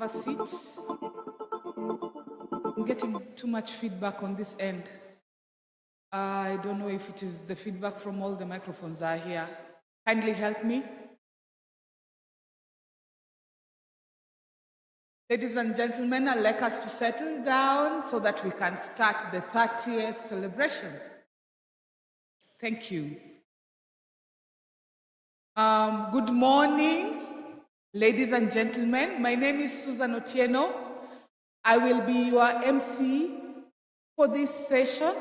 a seat. I'm getting too much feedback on this end. I don't know if it is the feedback from all the microphones that are here. Kindly help me. Ladies and gentlemen, I'd like us to settle down so that we can start the 30th celebration. Thank you. Good morning, ladies and gentlemen. My name is Susan Otieno. I will be your MC for this session,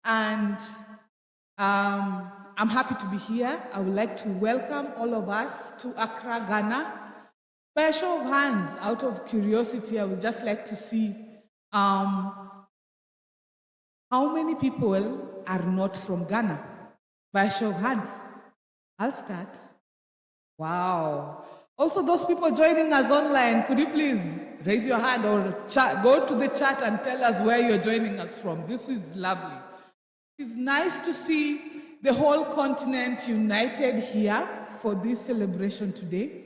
and I'm happy to be here. I would like to welcome all of us to Accra, Ghana. By a show of hands, out of curiosity, I would just like to see how many people are not from Ghana. By a show of hands. I'll start. Wow. Also, those people joining us online, could you please raise your hand or go to the chat and tell us where you're joining us from? This is lovely. It's nice to see the whole continent united here for this celebration today.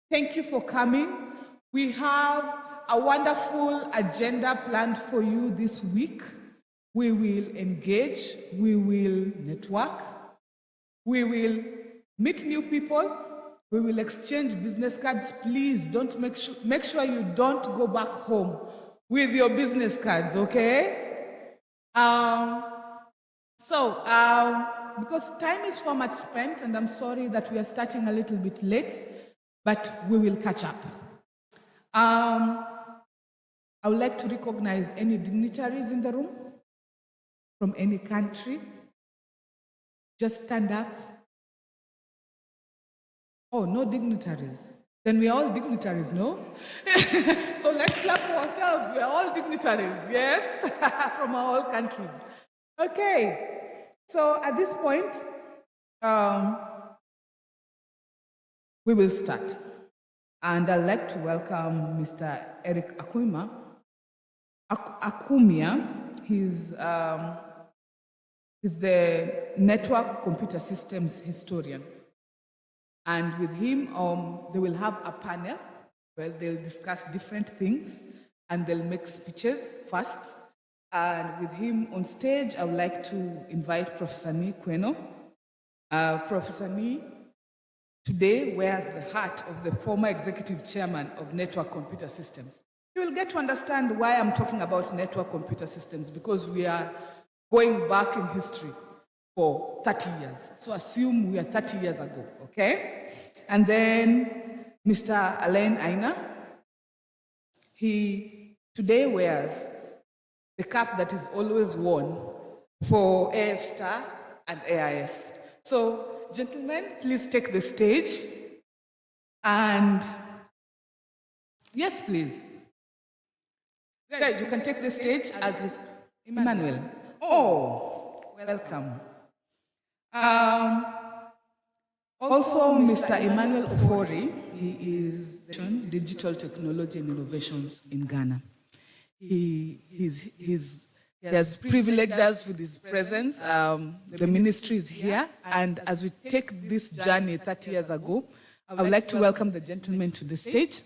Thank you for coming. We have a wonderful agenda planned for you this week. We will engage, we will network, we will meet new people, we will exchange business cards. Please don't make sure you don't go back home with your business cards, okay? Because time is so much spent, and I'm sorry that we are starting a little bit late, but we will catch up. I would like to recognize any dignitaries in the room from any country. Just stand up. Oh, no dignitaries. Then we are all dignitaries, no? So let's clap for ourselves. We are all dignitaries, yes? From all countries. Okay, so at this point, we will start. And I'd like to welcome Mr. Eric Akumia. He's the Network Computer Systems historian. And with him, they will have a panel where they'll discuss different things and they'll make speeches first. And with him on stage, I would like to invite Professor Ni Kweno. Professor Ni today wears the hat of the former executive chairman of Network Computer Systems. You will get to understand why I'm talking about network computer systems, because we are going back in history for 30 years. So assume we are 30 years ago, okay? And then Mr. Alain Aina, he today wears the cap that is always worn for AF Star and AIS. So, gentlemen, please take the stage. And yes, please. You can take the stage as his Emmanuel. Oh, welcome. Also, Mr. Emmanuel Ofori, he is the Digital Technology and Innovations in Ghana. He has privileged us with his presence. The ministry is here, and as we take this journey 30 years ago, I would like to welcome the gentleman to the stage.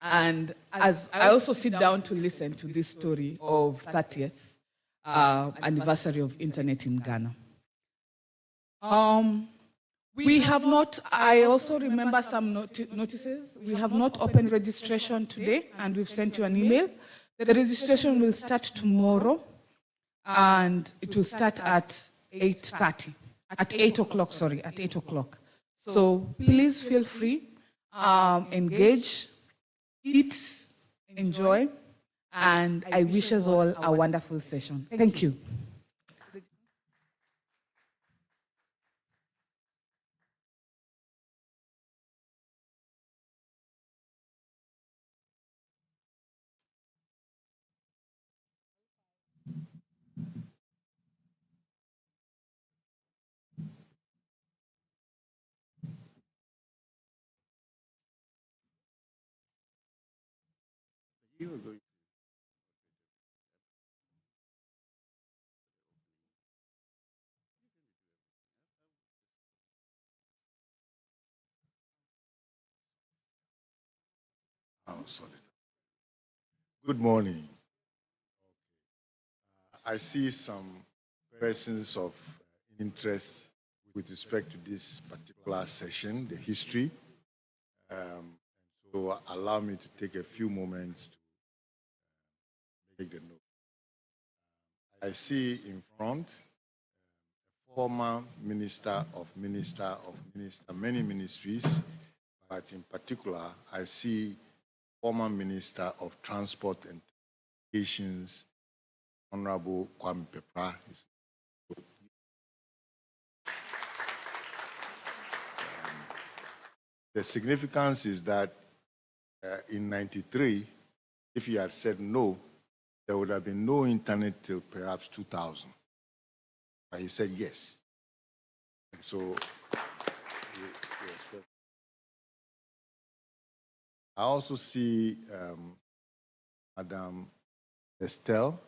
And as I also sit down to listen to this story of 30th anniversary of internet in Ghana. We have not, I also remember some notices. We have not opened registration today, and we've sent you an email. The registration will start tomorrow, and it will start at 8:30, at 8 o'clock, sorry, at 8 o'clock. So please feel free, engage, eat, enjoy, and I wish us all a wonderful session. Thank you. You are going I'll sort it. Good morning. I see some persons of interest with respect to this particular session, the history. So allow me to take a few moments to make the note. I see in front former minister of many ministries, but in particular, I see former Minister of Transport and Communications, Honorable Kwame Pepra. The significance is that in '93, if he had said no, there would have been no internet till perhaps 2000. But he said yes. And so, I also see Madam Estelle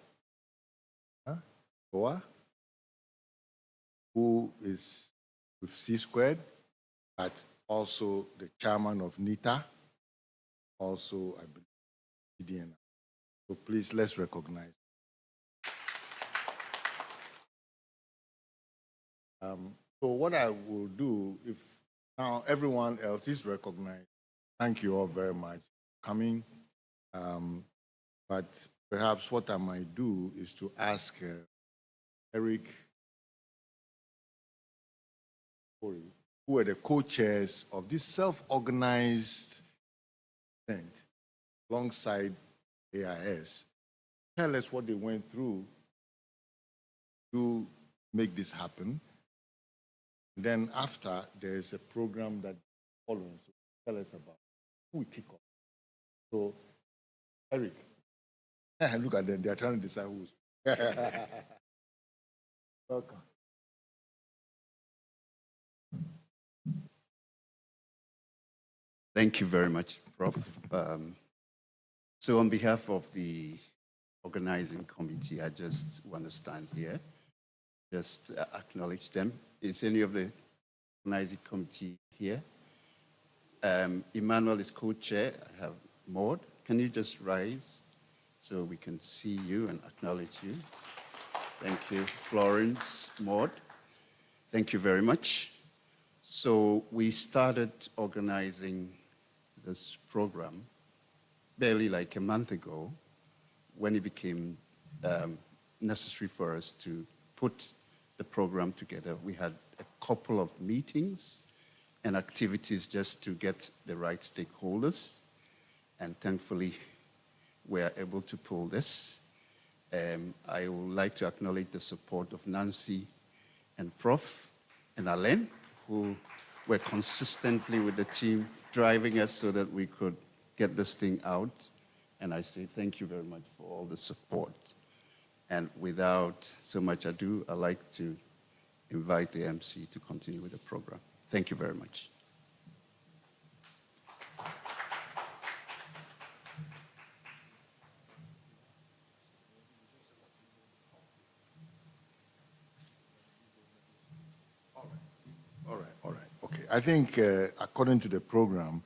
Boa, who is with C Squared, but also the chairman of NITA, also I believe CDN. So please, let's recognize. So what I will do, if now everyone else is recognized, thank you all very much for coming. But perhaps what I might do is to ask Eric, who are the co-chairs of this self-organized event alongside AIS, tell us what they went through to make this happen. Then after, there is a program that following. So tell us about who we kick off. So, Eric, look at them. They are trying to decide who's. Welcome. Thank you very much, Prof. So on behalf of the organizing committee, I just want to stand here, just acknowledge them. Is any of the organizing committee here? Emmanuel is co-chair. I have Maud. Can you just rise so we can see you and acknowledge you? Thank you. Florence, Maud. Thank you very much. So we started organizing this program barely like a month ago when it became necessary for us to put the program together. We had a couple of meetings and activities just to get the right stakeholders, and thankfully we are able to pull this. I would like to acknowledge the support of Nancy and Prof and Alain, who were consistently with the team driving us so that we could get this thing out. And I say thank you very much for all the support. And without so much ado, I'd like to invite the MC to continue with the program. Thank you very much. All right. Okay. I think according to the program,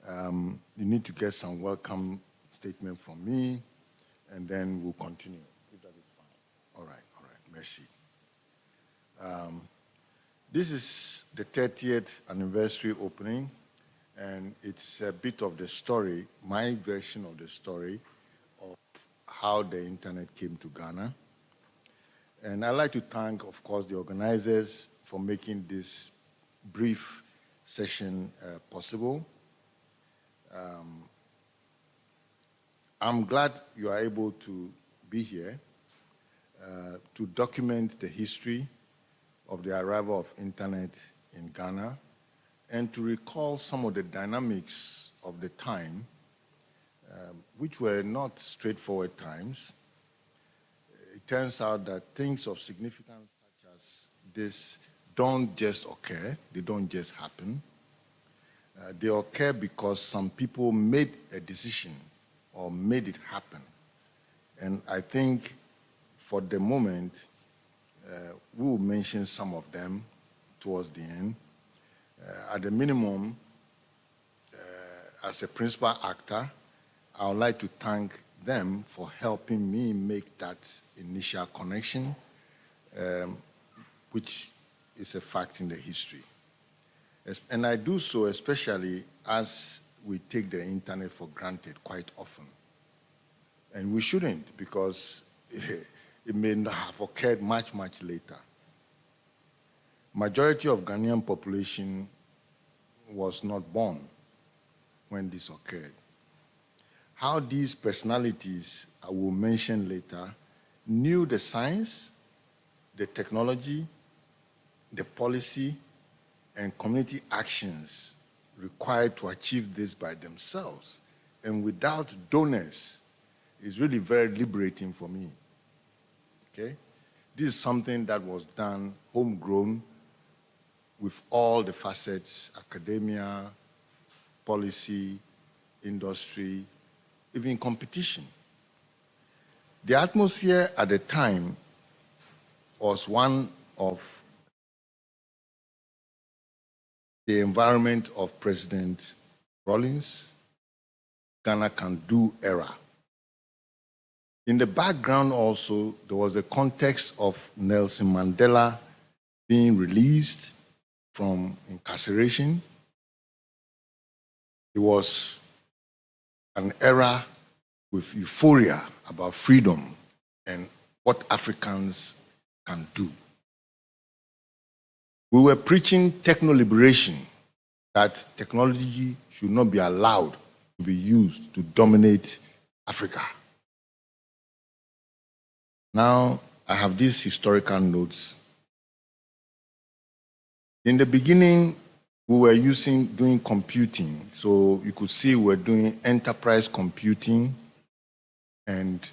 you need to get some welcome statement from me, and then we'll continue, if that is fine. All right. Merci. This is the 30th anniversary opening, and it's a bit of the story, my version of the story of how the internet came to Ghana. And I'd like to thank, of course, the organizers for making this brief session possible. I'm glad you are able to be here to document the history of the arrival of internet in Ghana and to recall some of the dynamics of the time, which were not straightforward times. It turns out that things of significance such as this don't just occur, they don't just happen. They occur because some people made a decision or made it happen. And I think for the moment, we will mention some of them towards the end. At the minimum, as a principal actor, I would like to thank them for helping me make that initial connection, which is a fact in the history. And I do so especially as we take the internet for granted quite often. And we shouldn't, because it may not have occurred much, much later. Majority of Ghanaian population was not born when this occurred. How these personalities, I will mention later, knew the science, the technology, the policy, and community actions required to achieve this by themselves and without donors is really very liberating for me. Okay? This is something that was done homegrown with all the facets, academia, policy, industry, even competition. The atmosphere at the time was one of the environment of President Rawlings, Ghana Can Do era. In the background also, there was the context of Nelson Mandela being released from incarceration. It was an era with euphoria about freedom and what Africans can do. We were preaching techno-liberation, that technology should not be allowed to be used to dominate Africa. Now, I have these historical notes. In the beginning, we were doing computing. So you could see we're doing enterprise computing and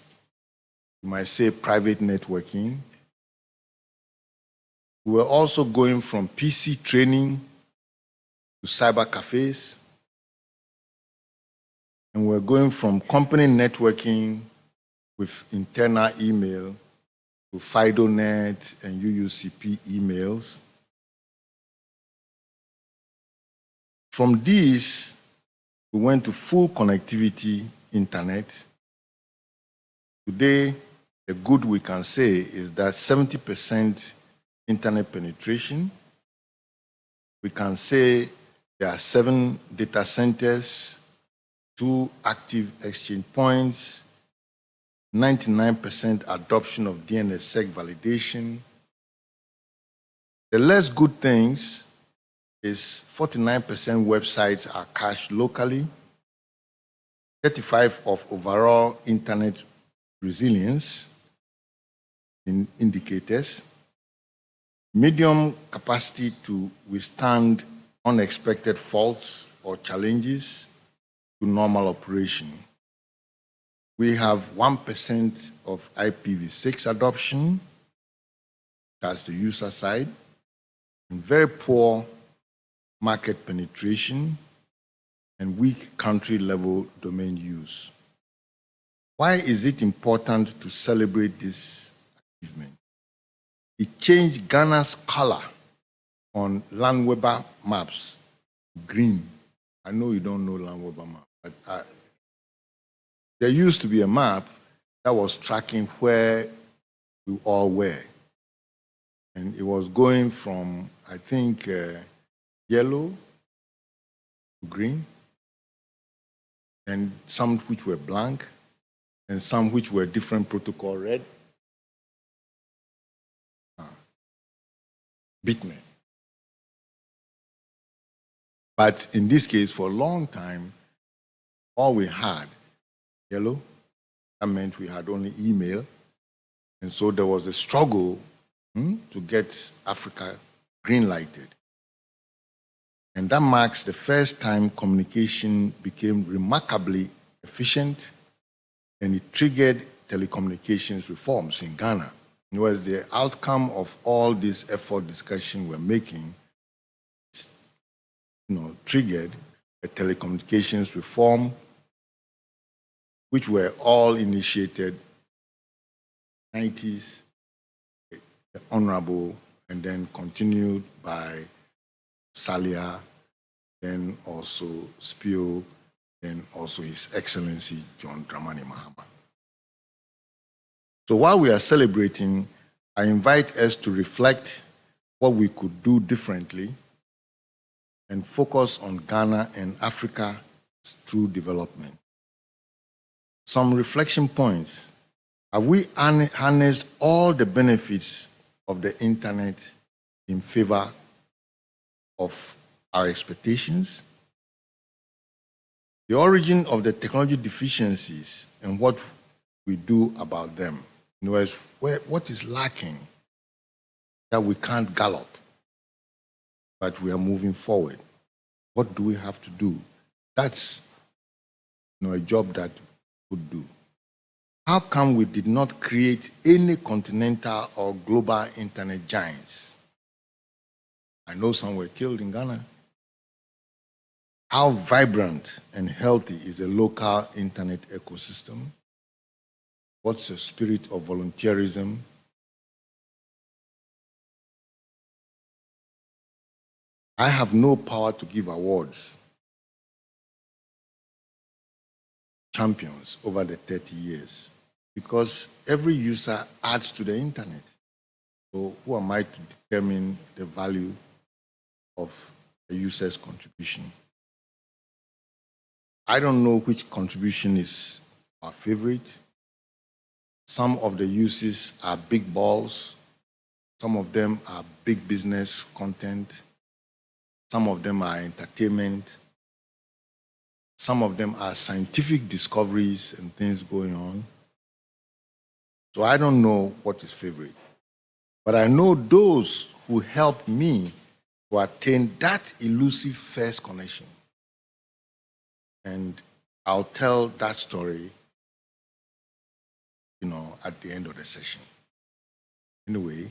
you might say private networking. We were also going from PC training to cyber cafes. And we're going from company networking with internal email to FidoNet and UUCP emails. From these, we went to full connectivity internet. Today, the good we can say is that 70% internet penetration. We can say there are 7 data centers, 2 active exchange points, 99% adoption of DNSSEC validation. The less good things is 49% websites are cached locally, 35% of overall internet resilience in indicators, medium capacity to withstand unexpected faults or challenges to normal operation. We have 1% of IPv6 adoption, that's the user side, and very poor market penetration and weak country-level domain use. Why is it important to celebrate this achievement? It changed Ghana's color on Landweber maps, green. I know you don't know Landweber map, but there used to be a map that was tracking where we all were. And it was going from, I think, yellow to green, and some which were blank, and some which were different protocol red. Bitmap. But in this case, for a long time, all we had, yellow, that meant we had only email. And so there was a struggle to get Africa green-lighted. And that marks the first time communication became remarkably efficient, and it triggered telecommunications reforms in Ghana. It was the outcome of all this effort discussion we're making, triggered a telecommunications reform, which were all initiated in the 90s, the Honorable, and then continued by Salia, then also Spio, and also His Excellency John Dramani Mahama. So while we are celebrating, I invite us to reflect what we could do differently and focus on Ghana and Africa's true development. Some reflection points. Have we harnessed all the benefits of the internet in favor of our expectations? The origin of the technology deficiencies and what we do about them. In other words, what is lacking that we can't gallop, but we are moving forward? What do we have to do? That's a job that we could do. How come we did not create any continental or global internet giants? I know some were killed in Ghana. How vibrant and healthy is a local internet ecosystem? What's the spirit of volunteerism? I have no power to give awards, champions over the 30 years, because every user adds to the internet. So who am I to determine the value of a user's contribution? I don't know which contribution is our favorite. Some of the uses are big balls. Some of them are big business content. Some of them are entertainment. Some of them are scientific discoveries and things going on. So I don't know what is favorite. But I know those who helped me to attain that elusive first connection. And I'll tell that story, at the end of the session. Anyway,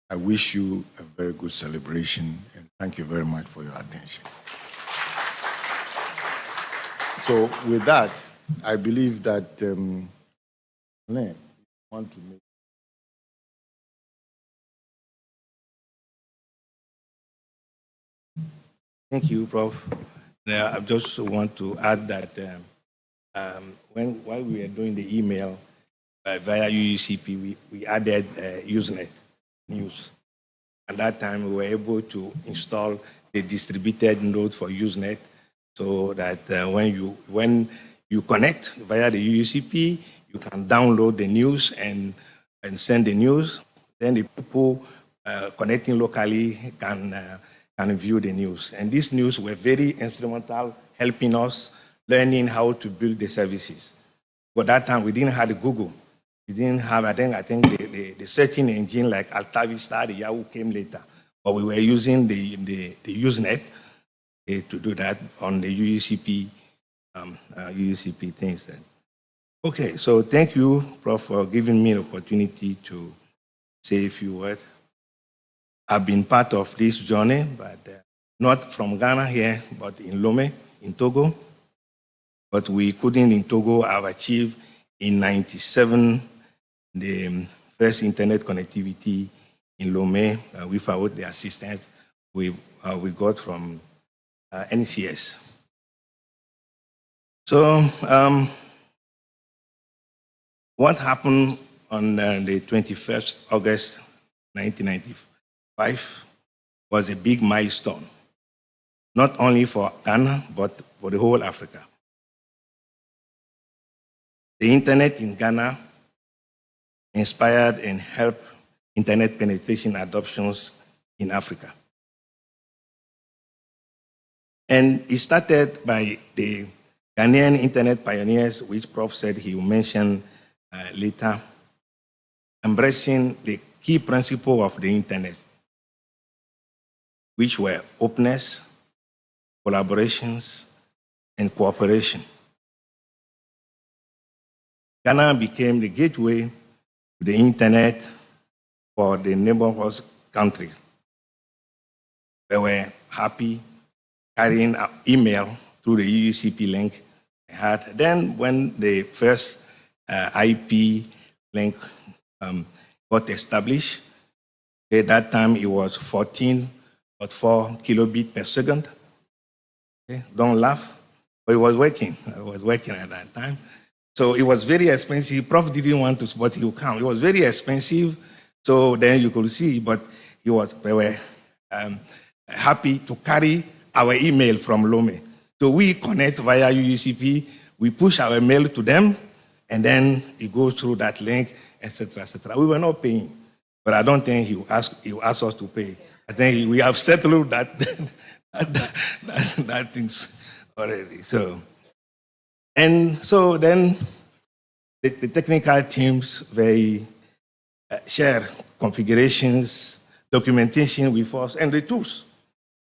I wish you a very good celebration, and thank you very much for your attention. So with that, I believe that Len, want to make. Thank you, Prof. Now, I just want to add that while we were doing the email via UUCP, we added Usenet News. At that time, we were able to install the distributed node for Usenet, so that when you connect via the UUCP, you can download the news and send the news. Then the people connecting locally can view the news. And these news were very instrumental, helping us learning how to build the services. But that time, we didn't have the Google. We didn't have, I think the searching engine like AltaVista, the Yahoo came later. But we were using the Usenet to do that on the UUCP things. Then. Okay, so thank you, Prof, for giving me the opportunity to say a few words. I've been part of this journey, but not from Ghana here, but in Lomé, in Togo. But we couldn't in Togo have achieved in 97 the first internet connectivity in Lomé without the assistance we got from NCS. So what happened on the 21st August 1995 was a big milestone, not only for Ghana, but for the whole Africa. The internet in Ghana inspired and helped internet penetration adoptions in Africa. And it started by the Ghanaian internet pioneers, which Prof said he will mention later, embracing the key principle of the internet, which were openness, collaborations, and cooperation. Ghana became the gateway to the internet for the neighborhood countries. They were happy carrying an email through the UUCP link they had. Then when the first IP link got established, at that time it was 14.4 kilobit per second. Okay? Don't laugh, but it was working. I was working at that time. So it was very expensive. Prof didn't want to, but he would come. It was very expensive. So then you could see, but they were happy to carry our email from Lome. So we connect via UUCP, we push our mail to them, and then it goes through that link, etc., etc. We were not paying, but I don't think he will ask us to pay. I think we have settled that that things already. So, and so then the technical teams, they share configurations, documentation with us, and the tools.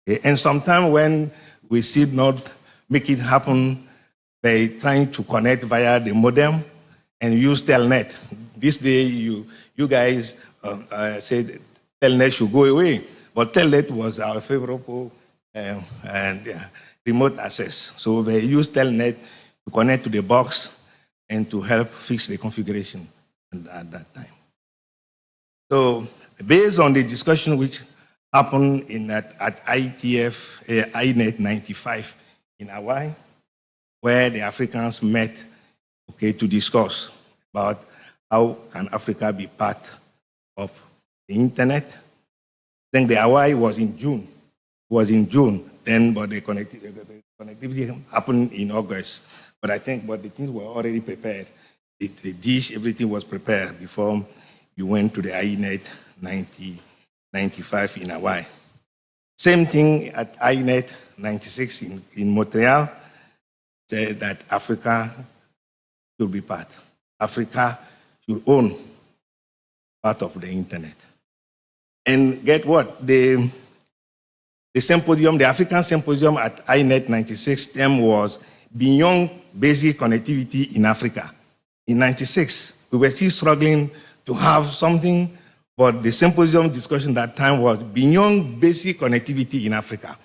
And sometimes when we see not make it happen by trying to connect via the modem and use Telnet. This day, you guys said Telnet should go away, but Telnet was our favorable remote access. So they use Telnet to connect to the box and to help fix the configuration at that time. So based on the discussion which happened at ITF, INET 95 in Hawaii, where the Africans met to discuss about how can Africa be part of the internet. Then the Hawaii was in June. Then, but the connectivity happened in August. But I think the things were already prepared. The dish, everything was prepared before you went to the INET 95 in Hawaii. Same thing at INET 96 in Montreal, said that Africa should be part. Africa should own part of the internet. And get what? The symposium, the African symposium at INET 96 theme was Beyond Basic Connectivity in Africa. In 96, we were still struggling to have something, but the symposium discussion that time was Beyond Basic Connectivity in Africa.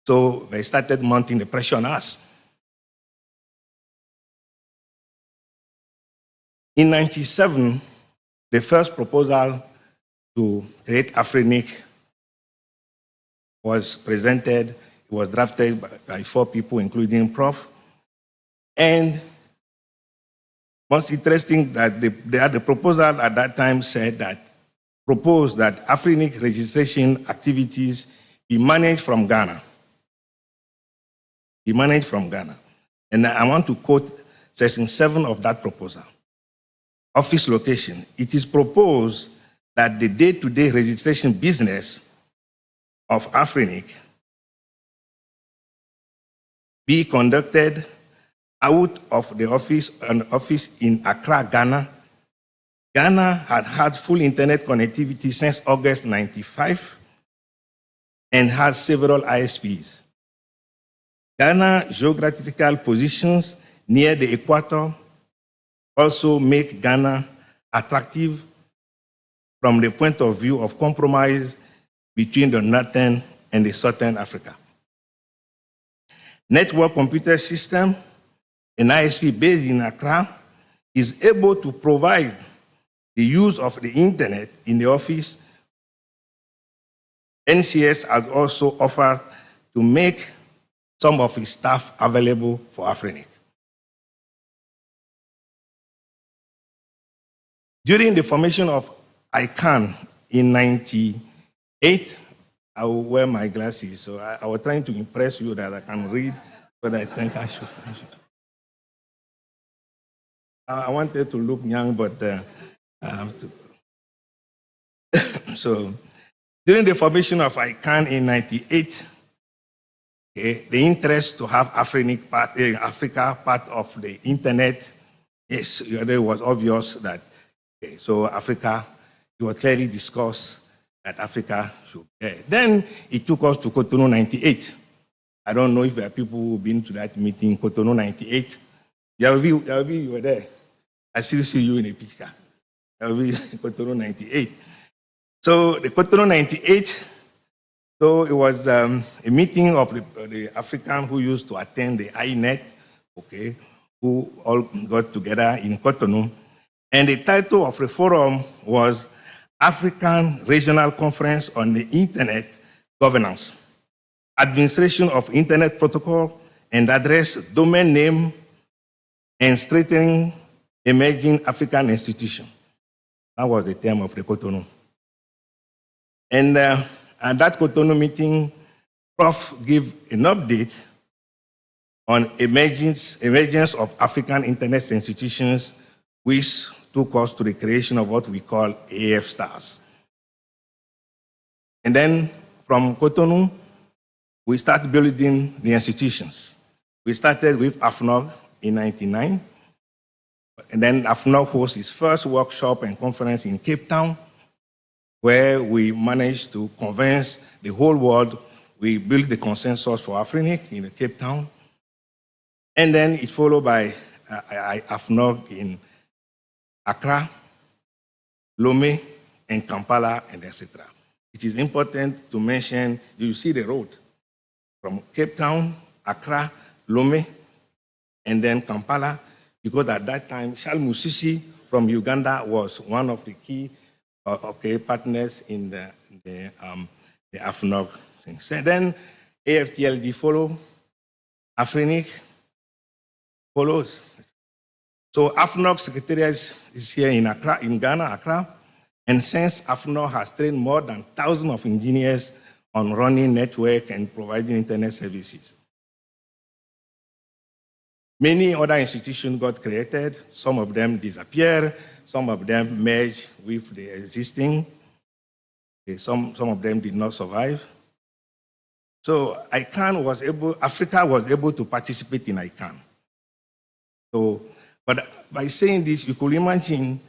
So they started mounting the pressure on us. In 97, the first proposal to create Afrinic was presented. It was drafted by 4 people, including Prof. And most interesting that the proposal at that time proposed that Afrinic registration activities be managed from Ghana. And I want to quote section 7 of that proposal. Office location. It is proposed that the day-to-day registration business of Afrinic be conducted out of the office in Accra, Ghana. Ghana had full internet connectivity since August 95 and has several ISPs. Ghana geographical positions near the equator also make Ghana attractive from the point of view of compromise between the northern and the southern Africa. Network computer system, an ISP based in Accra, is able to provide the use of the internet in the office. NCS has also offered to make some of its staff available for Afrinic. During the formation of ICANN in 98, I will wear my glasses, so I was trying to impress you that I can read, but I think I should. I wanted to look young, but I have to. So, during the formation of ICANN in 98, the interest to have Africa part of the internet, yes, it was obvious that. So Africa, it was clearly discussed that Africa should be there. Then it took us to Cotonou 98. I don't know if there are people who've been to that meeting, Cotonou 98. Yavi, you were there. I still see you in a picture. Yavi, Cotonou 98. So the Cotonou 98, so it was a meeting of the Africans who used to attend the INET, who all got together in Cotonou. And the title of the forum was African Regional Conference on the Internet Governance, Administration of Internet Protocol, and address domain name and strengthening emerging African institutions. That was the theme of the Cotonou. And at that Cotonou meeting, Prof gave an update on emergence of African internet institutions, which took us to the creation of what we call AF stars. And then from Cotonou, we started building the institutions. We started with AFNOG in 1999, and then AFNOG hosted its first workshop and conference in Cape Town, where we managed to convince the whole world. We built the consensus for Afrinic in Cape Town, and then it followed by AFNOG in Accra, Lomé, and Kampala, and etc. It is important to mention, you see the road from Cape Town, Accra, Lomé, and then Kampala, because at that time, Charles Musisi from Uganda was one of the key partners in the AFNOG thing. So then AFTLD follow, Afrinic follows. So AFNOG Secretariat is here in Accra, in Ghana, Accra. And since AFNOG has trained more than thousands of engineers on running network and providing internet services. Many other institutions got created. Some of them disappeared. Some of them merged with the existing. Some of them did not survive. So Africa was able to participate in ICANN. So, but by saying this, you could imagine,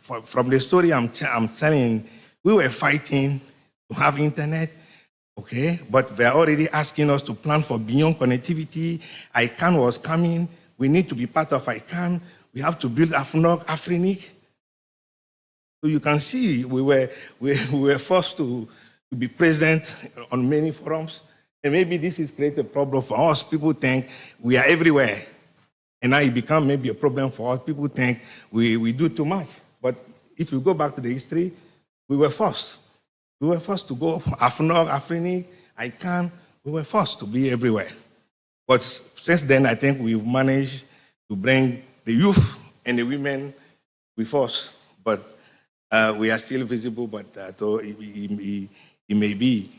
from the story I'm telling, we were fighting to have internet, okay? But they're already asking us to plan for beyond connectivity. ICANN was coming. We need to be part of ICANN. We have to build AFNOG, Afrinic. So you can see we were forced to be present on many forums. And maybe this is creating a problem for us. People think we are everywhere. And now it becomes maybe a problem for us. People think we do too much. But if you go back to the history, we were forced. We were forced to go AFNOG, Afrinic, ICANN. We were forced to be everywhere. But since then, I think we've managed to bring the youth and the women with us. But we are still visible, but so it may be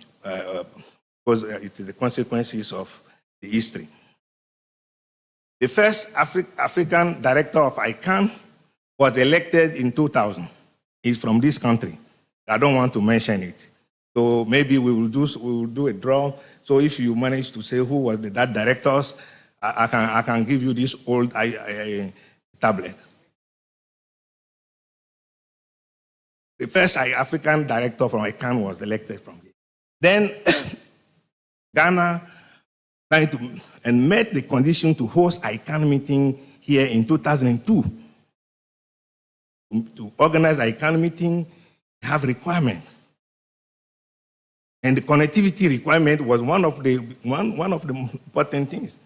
because it is the consequences of the history. The first African director of ICANN was elected in 2000. He's from this country. I don't want to mention it. So maybe we will do a draw. So if you manage to say who was that directors, I can give you this old tablet. The first African director from ICANN was elected from here. Then Ghana tried to and met the condition to host ICANN meeting here in 2002. To organize ICANN meeting, have requirement. And the connectivity requirement was one of the important things.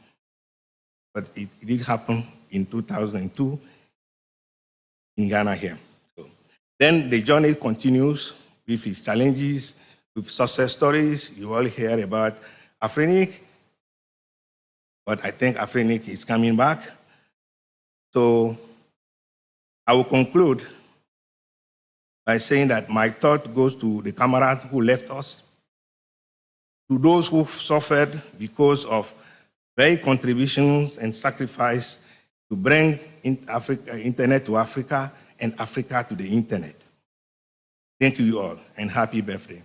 But it did happen in 2002 in Ghana here. So then the journey continues with its challenges, with success stories. You all hear about Afrinic, but I think Afrinic is coming back. So I will conclude by saying that my thought goes to the comrades who left us, to those who suffered because of their contributions and sacrifice to bring internet to Africa and Africa to the internet. Thank you all, and happy birthday.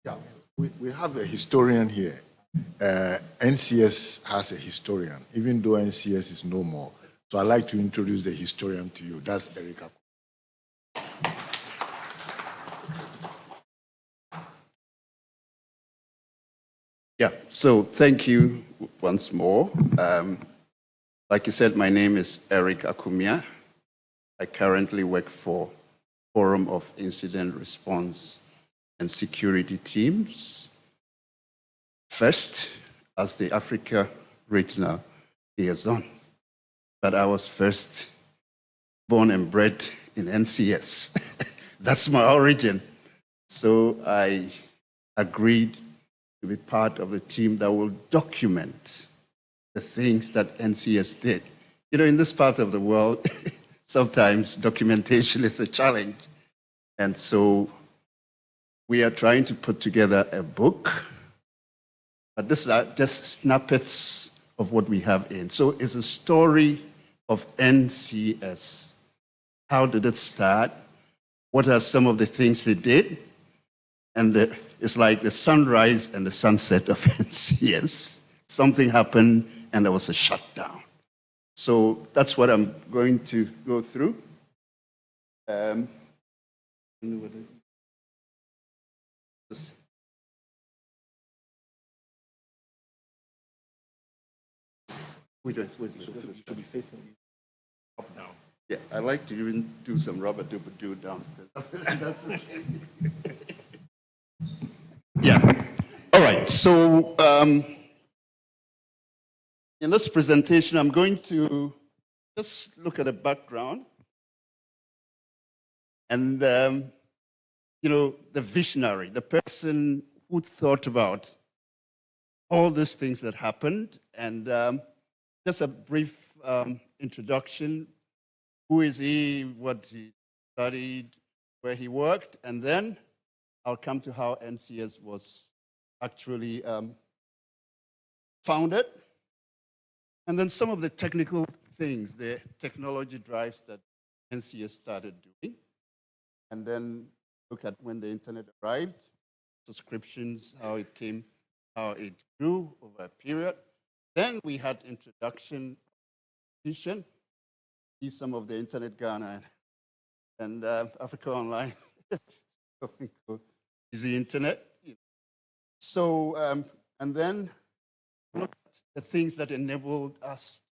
Yeah, we have a historian here. NCS has a historian, even though NCS is no more. So I'd like to introduce the historian to you. That's Erica. Yeah, so thank you once more. Like you said, my name is Eric Akumia. I currently work for Forum of Incident Response and Security Teams. First, as the Africa Regional Liaison. But I was first born and bred in NCS. That's my origin. So I agreed to be part of the team that will document the things that NCS did. You know, in this part of the world, sometimes documentation is a challenge. And so we are trying to put together a book, but these are just snippets of what we have in. So it's a story of NCS. How did it start? What are some of the things they did? And it's like the sunrise and the sunset of NCS. Something happened and there was a shutdown. So that's what I'm going to go through. Should be facing up down. Yeah, I like to even do some rubber doo downstairs. Yeah. All right. So in this presentation, I'm going to just look at the background and you know, the visionary, the person who thought about all these things that happened, and just a brief introduction. Who is he, what he studied, where he worked, and then I'll come to how NCS was actually founded, and then some of the technical things, the technology drives that NCS started doing, and then look at when the internet arrived, subscriptions, how it came, how it grew over a period. Then we had introduction, some of the internet Ghana and Africa Online. Is the internet. So, and then look at the things that enabled us to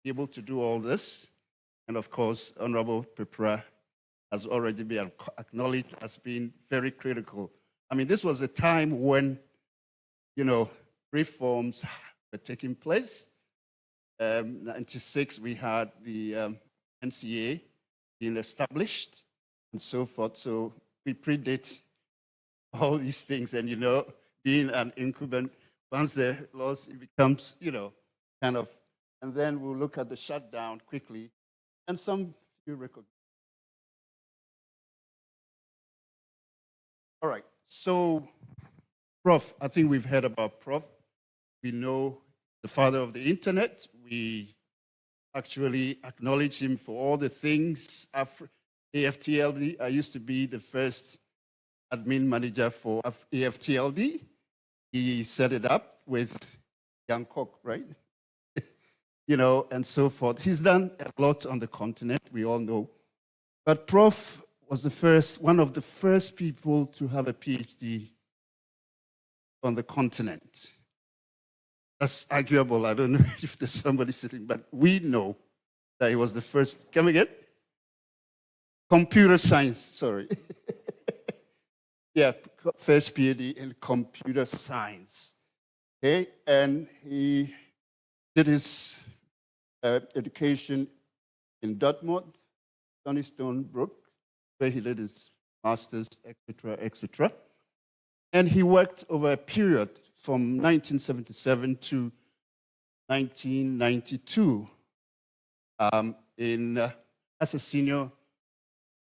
be able to do all this. And of course, Honorable Pepra has already been acknowledged as being very critical. I mean, this was a time when, you know, reforms were taking place. 96, we had the NCA being established and so forth. So we predate all these things. And, you know, being an incumbent, once the laws, it becomes, you know, kind of, and then we'll look at the shutdown quickly and some few recognition. All right, so Prof, I think we've heard about Prof. We know the father of the internet. We actually acknowledge him for all the things. AFTLD, I used to be the first admin manager for AFTLD. He set it up with Young Kok, right? You know, and so forth. He's done a lot on the continent, we all know. But Prof was one of the first people to have a PhD on the continent. That's arguable. I don't know if there's somebody sitting, but we know that he was the first. Come again? Computer science, sorry. Yeah, first PhD in computer science. Okay, and he did his education in Dartmouth, Stony Brook, where he did his master's, etc., etc. And he worked over a period from 1977 to 1992 as a senior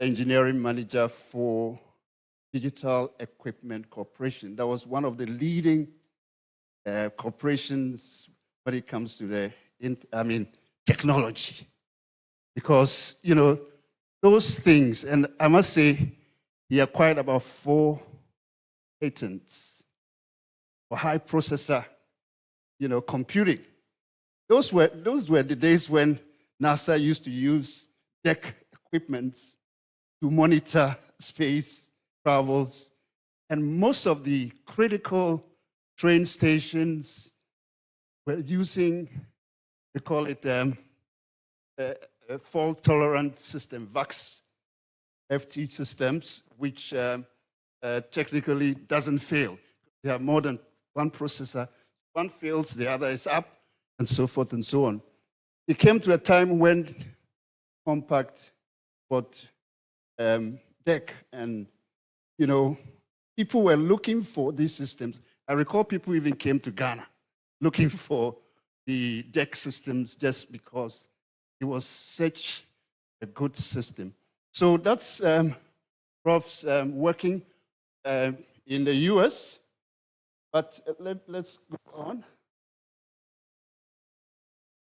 engineering manager for Digital Equipment Corporation. That was one of the leading corporations when it comes to the technology. Because, you know, those things, and I must say, he acquired about 4 patents for high processor, you know, computing. Those were the days when NASA used to use deck equipment to monitor space travels, and most of the critical train stations were using, we call it a fault-tolerant system, VAX FT systems, which technically doesn't fail. They have more than one processor one fails, the other is up, and so forth and so on. It came to a time when Compact bought DEC, and people were looking for these systems. I recall people even came to Ghana looking for the DEC systems just because it was such a good system. So that's Prof's working in the US, but let's go on.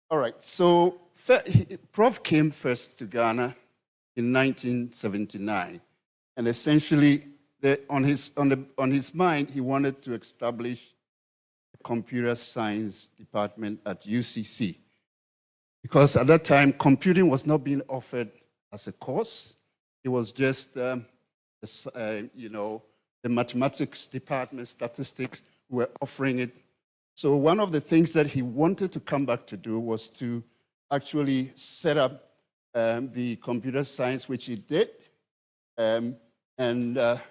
All right, so Prof came first to Ghana in 1979, and essentially on his mind, he wanted to establish a computer science department at UCC, because at that time, computing was not being offered as a course. It was just, the mathematics department, statistics, were offering it. So one of the things that he wanted to come back to do was to actually set up the computer science, which he did. And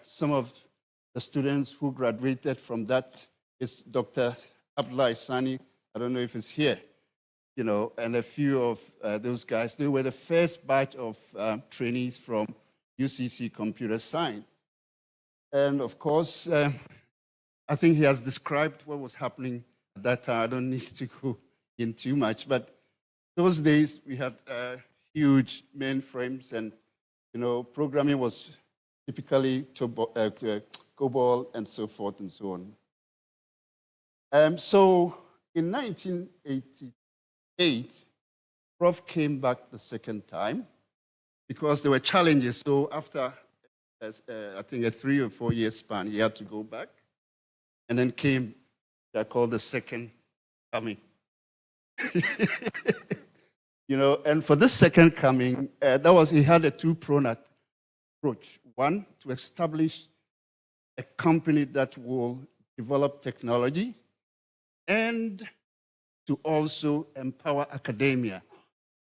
some of the students who graduated from that is Dr. Abdullah Isani. I don't know if he's here, and a few of those guys. They were the first batch of trainees from UCC Computer Science. And of course, I think he has described what was happening at that time. I don't need to go in too much, but those days we had huge mainframes, and programming was typically COBOL and so forth and so on. So in 1988, Prof came back the second time because there were challenges. So after I think a 3 or 4 year span, he had to go back, and then came what I call the second coming. And for this second coming, he had a two-pronged approach. One, to establish a company that will develop technology, and to also empower academia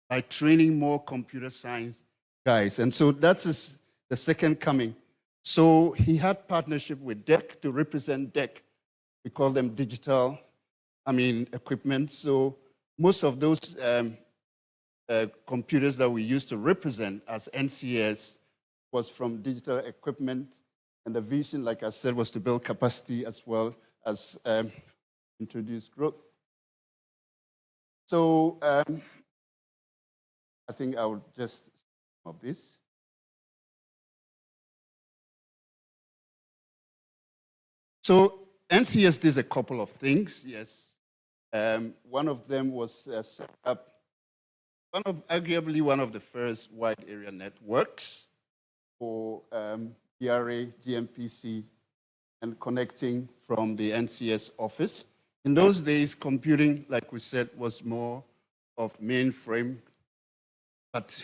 by training more computer science guys. And so that's the second coming. So he had partnership with DEC to represent DEC. We call them digital, equipment. So most of those computers that we used to represent as NCS was from digital equipment. And the vision, like I said, was to build capacity as well as introduce growth. So I think I will just stop this. So NCS did a couple of things, yes. One of them was set up, arguably one of the first wide area networks for PRA, GMPC, and connecting from the NCS office. In those days, computing, like we said, was more of mainframe, but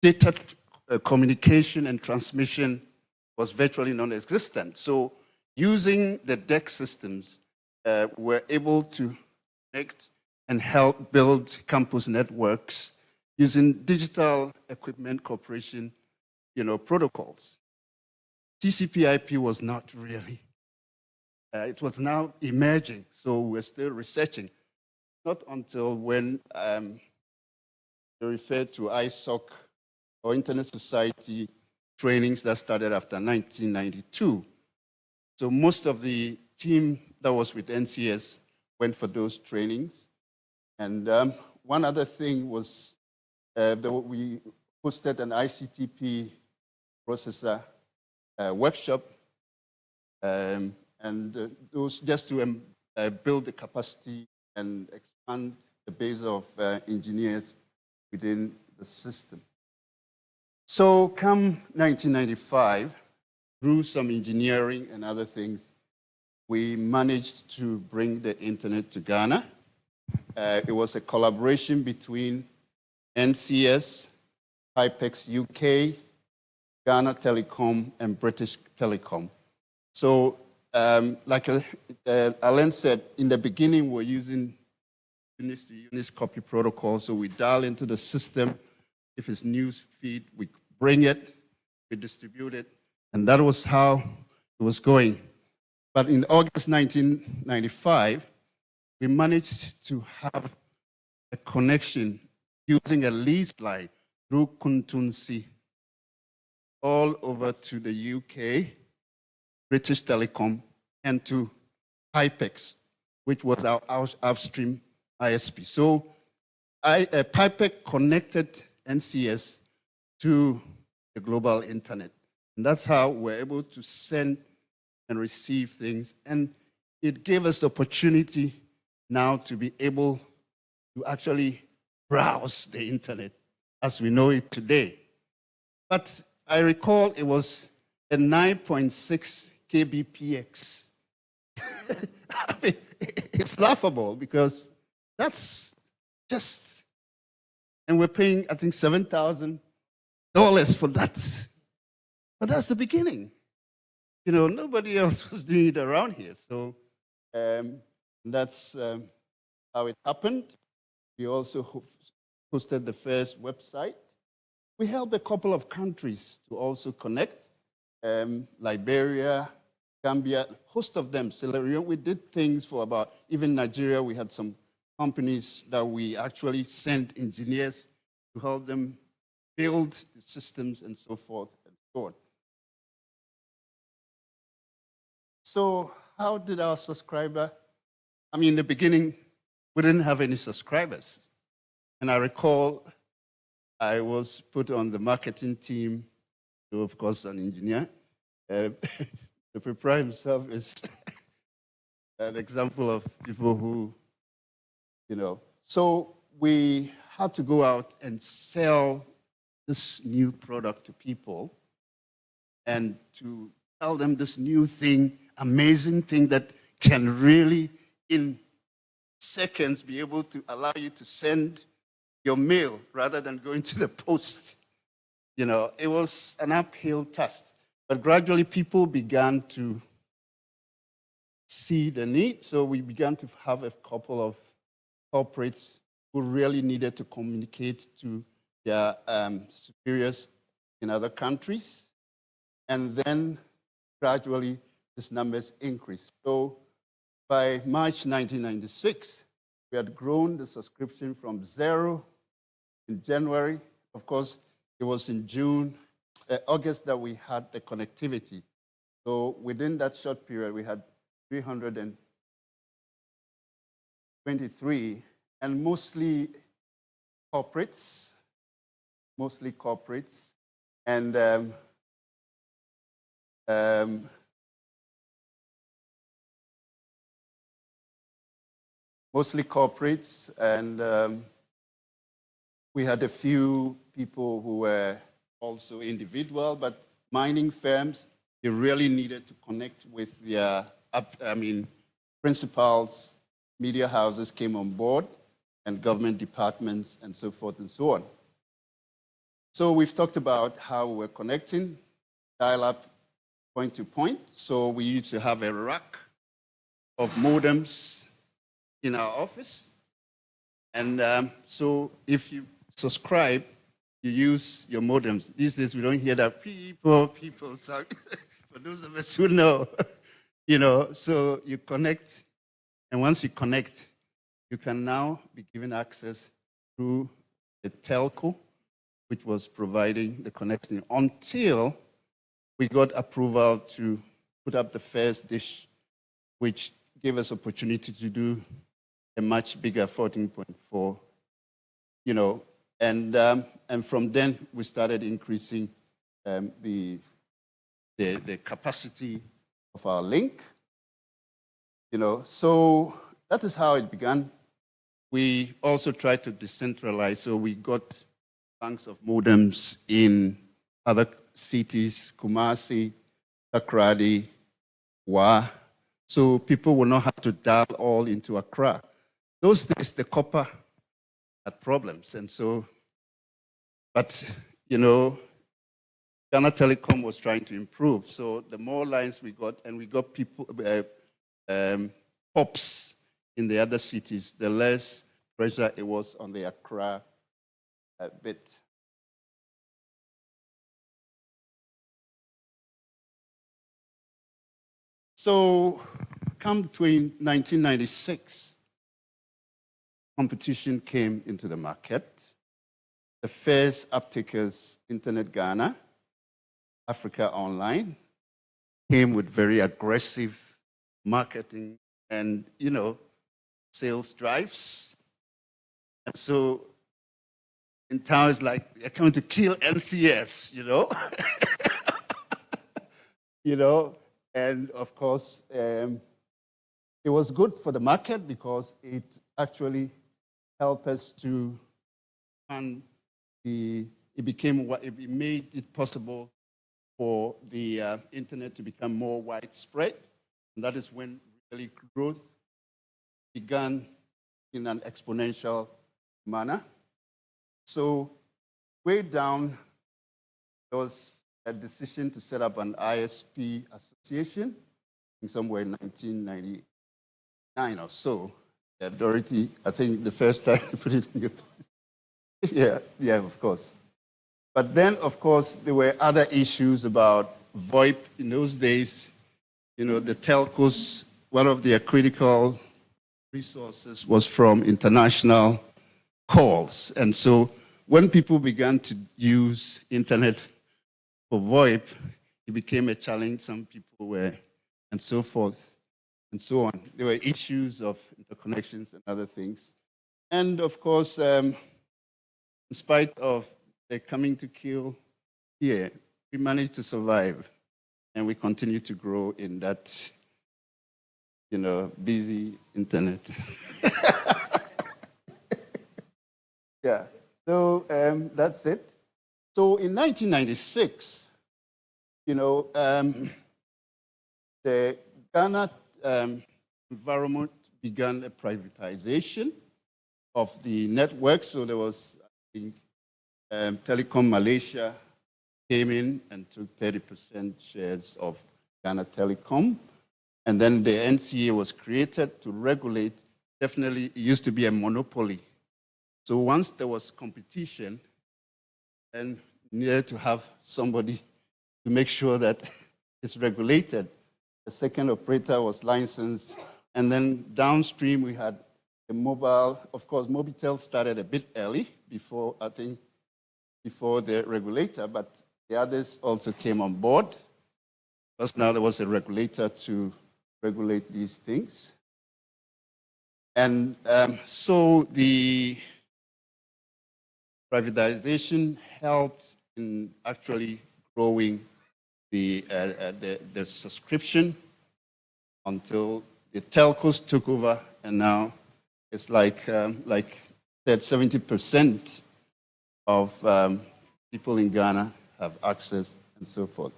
data communication and transmission was virtually non-existent. So using the DEC systems, we're able to connect and help build campus networks using digital equipment cooperation, protocols. TCP/IP was not really. It was now emerging, so we're still researching. Not until when they referred to ISOC, or Internet Society trainings that started after 1992. So most of the team that was with NCS went for those trainings. And one other thing was that we hosted an ICTP processor workshop, and those just to build the capacity and expand the base of engineers within the system. So come 1995, through some engineering and other things, we managed to bring the internet to Ghana. It was a collaboration between NCS, Hypex UK, Ghana Telecom, and British Telecom. So like Alain said, in the beginning, we're using units-to-units copy protocol. So we dial into the system. If it's news feed, we bring it, we distribute it. And that was how it was going. But in August 1995, we managed to have a connection using a lease line through Kuntunsi all over to the UK, British Telecom, and to Pipex, which was our upstream ISP. So Pipex connected NCS to the global internet. And that's how we're able to send and receive things. And it gave us the opportunity now to be able to actually browse the internet as we know it today. But I recall it was a 9.6 kbpx. I mean, it's laughable because that's just, and we're paying, I think, $7,000 for that. But that's the beginning. You know, nobody else was doing it around here. So that's how it happened. We also hosted the first website. We helped a couple of countries to also connect. Liberia, Gambia, a host of them. Sierra Leone, we did things for about, even Nigeria, we had some companies that we actually sent engineers to help them build the systems and so forth and so on. So how did our subscriber, I mean, in the beginning, we didn't have any subscribers. And I recall I was put on the marketing team, so of course an engineer. The proprietor himself is an example of people who, you know. So we had to go out and sell this new product to people and to tell them this new thing, amazing thing that can really, in seconds, be able to allow you to send your mail rather than going to the post. You know, it was an uphill task. But gradually people began to see the need. So we began to have a couple of corporates who really needed to communicate to their superiors in other countries. And then gradually these numbers increased. So by March 1996, we had grown the subscription from 0 in January. Of course, it was in August that we had the connectivity. So within that short period, we had 323, and mostly corporates, and we had a few people who were also individual, but mining firms, they really needed to connect with their, principals, media houses came on board, and government departments, and so forth and so on. So we've talked about how we're connecting, dial-up point to point. So we used to have a rack of modems in our office. And so if you subscribe, you use your modems. These days, we don't hear that people song. For those of us who know, you know, so you connect. And once you connect, you can now be given access through the telco, which was providing the connection until we got approval to put up the first dish, which gave us opportunity to do a much bigger 14.4, you know, and from then we started increasing the capacity of our link, you know. So that is how it began. We also tried to decentralize, so we got banks of modems in other cities, Kumasi, Takrady, Wa, so people will not have to dial all into Accra. Those days, the copper had problems, and so, but, you know, Ghana Telecom was trying to improve, so the more lines we got, and we got people, POPs in the other cities, the less pressure it was on the Accra bit. So, come between 1996 competition came into the market. The first uptakers, Internet Ghana, Africa Online, came with very aggressive marketing and, sales drives. And so in towns like, they're coming to kill NCS, and of course, it was good for the market because it actually helped us to fund it made it possible for the internet to become more widespread. And that is when really growth began in an exponential manner. So way down, there was a decision to set up an ISP association in somewhere in 1999 or so. Yeah, Dorothy, I think the first time you put it in your yeah, of course. But then, of course, there were other issues about VoIP in those days. The telcos, one of their critical resources was from international calls. And so when people began to use internet for VoIP, it became a challenge. Some people were, and so forth, and so on. There were issues of interconnections and other things. And of course, in spite of the coming to kill here, we managed to survive. And we continue to grow in that, busy internet. Yeah, so that's it. So in 1996, the Ghana environment began a privatization of the network. So there was, I think, Telecom Malaysia came in and took 30% shares of Ghana Telecom. And then the NCA was created to regulate. Definitely, it used to be a monopoly. So once there was competition, then needed to have somebody to make sure that it's regulated. The second operator was licensed. And then downstream, we had the mobile. Of course, Mobitel started a bit early before the regulator, but the others also came on board. Because now there was a regulator to regulate these things. And so the privatization helped in actually growing the subscription until the telcos took over, and now it's like that 70% of people in Ghana have access and so forth.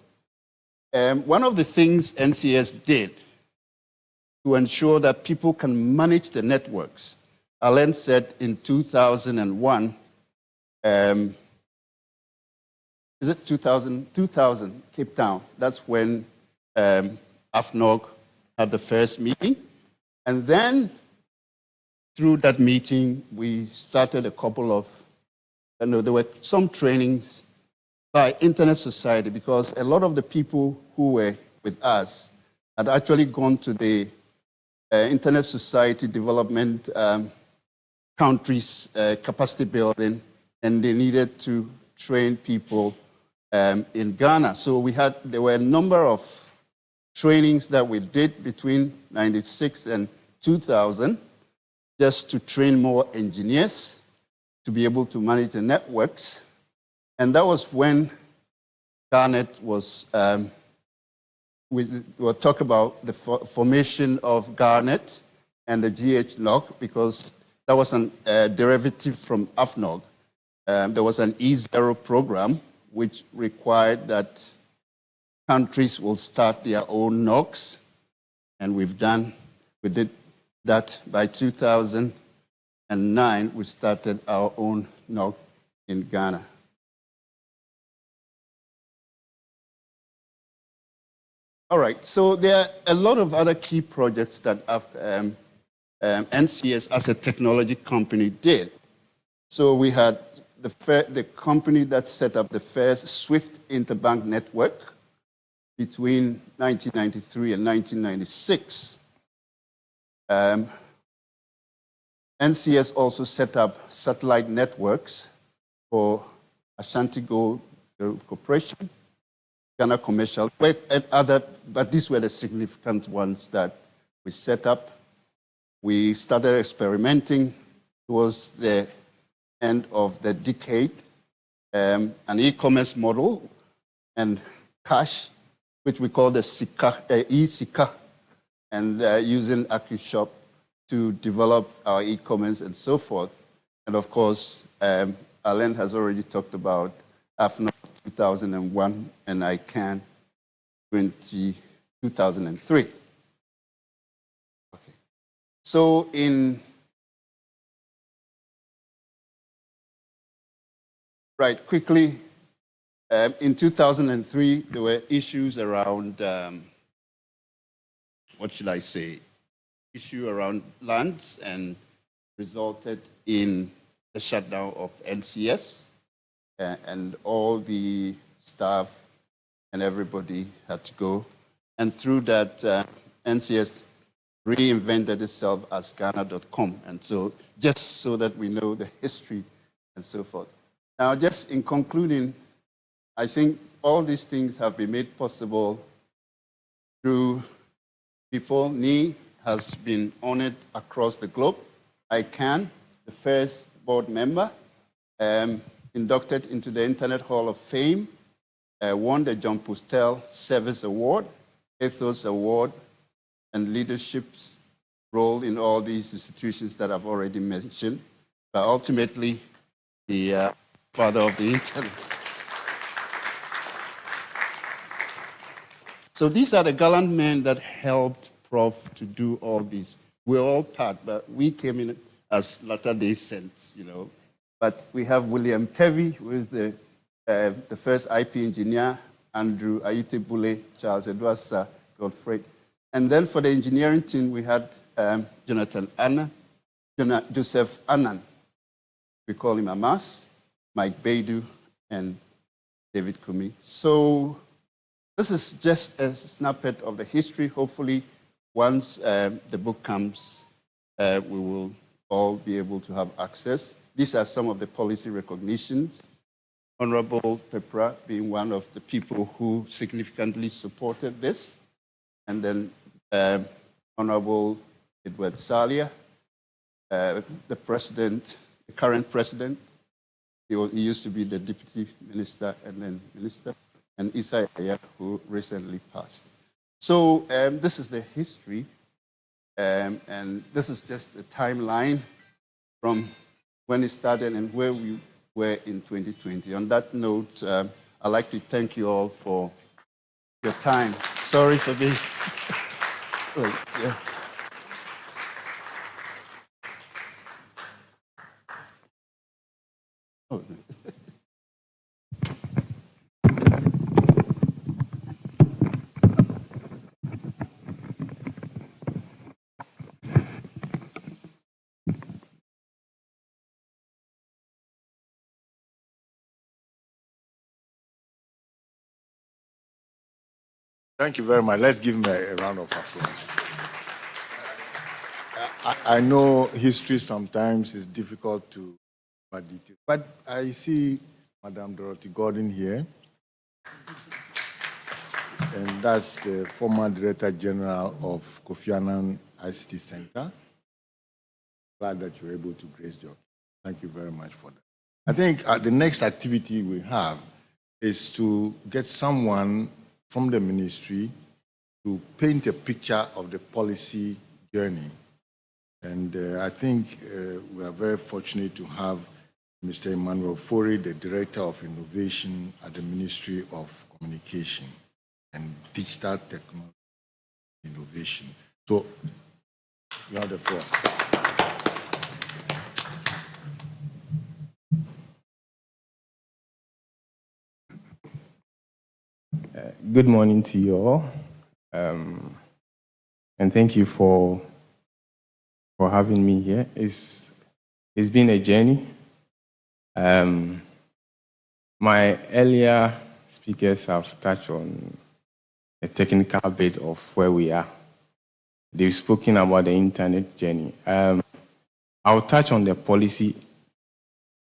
One of the things NCS did to ensure that people can manage the networks, Alain said in 2001, is it 2000? 2000, Cape Town. That's when AFNOG had the first meeting. And then through that meeting, we started a couple of, there were some trainings by Internet Society, because a lot of the people who were with us had actually gone to the Internet Society development countries capacity building, and they needed to train people in Ghana. So there were a number of trainings that we did between 96 and 2000 just to train more engineers to be able to manage the networks. And that was when Garnet was, we'll talk about the formation of Garnet and the GH-LOC, because that was a derivative from AFNOG. There was an E0 program which required that countries will start their own NOCs, and we did that by 2009. We started our own NOC in Ghana. All right, so there are a lot of other key projects that NCS as a technology company did. So we had the company that set up the first SWIFT interbank network between 1993 and 1996. NCS also set up satellite networks for Ashanti Gold Corporation, Ghana Commercial, and other, but these were the significant ones that we set up. We started experimenting towards the end of the decade, an e-commerce model and cash, which we call the e-Sika, and using AccuShop to develop our e-commerce and so forth. And of course, Alain has already talked about AFNO 2001 and ICANN 2003. Okay. So quickly, in 2003, there were issues around, what should I say, issue around lands and resulted in the shutdown of NCS, and all the staff and everybody had to go. And through that, NCS reinvented itself as Ghana.com. And so just so that we know the history and so forth. Now, just in concluding, I think all these things have been made possible through people. NI has been honored across the globe. ICANN, the first board member, inducted into the Internet Hall of Fame, won the John Postel Service Award, Ethos Award, and leadership's role in all these institutions that I've already mentioned, but ultimately the father of the Internet. So these are the gallant men that helped Prof to do all this. We're all part, but we came in as latter-day saints, you know. But we have William Tevi, who is the first IP engineer, Andrew Ayitebule, Charles Edward Godfrey. And then for the engineering team, we had Joseph Annan, we call him Amas, Mike Baidu, and David Kumi. So this is just a snippet of the history. Hopefully, once the book comes, we will all be able to have access. These are some of the policy recognitions. Honorable Pepra being one of the people who significantly supported this. And then Honorable Edward Salia, the president, the current president. He used to be the deputy minister and then minister. And Isaiah, who recently passed. So this is the history. And this is just a timeline from when it started and where we were in 2020. On that note, I'd like to thank you all for your time. Sorry for being late. Yeah. Oh. Thank you very much. Let's give him a round of applause. I know history sometimes is difficult to detail, but I see Madam Dorothy Gordon here, and that's the former Director General of Kofi Annan ICT Center. Glad that you were able to grace your. Thank you very much for that. I think the next activity we have is to get someone from the ministry to paint a picture of the policy journey. And I think we are very fortunate to have Mr. Emmanuel Fori, the Director of Innovation at the Ministry of Communication and Digital Technology Innovation. So, you have the floor. Good morning to you all, and thank you for having me here. It's been a journey. My earlier speakers have touched on a technical bit of where we are. They've spoken about the internet journey. I I'll touch on the policy,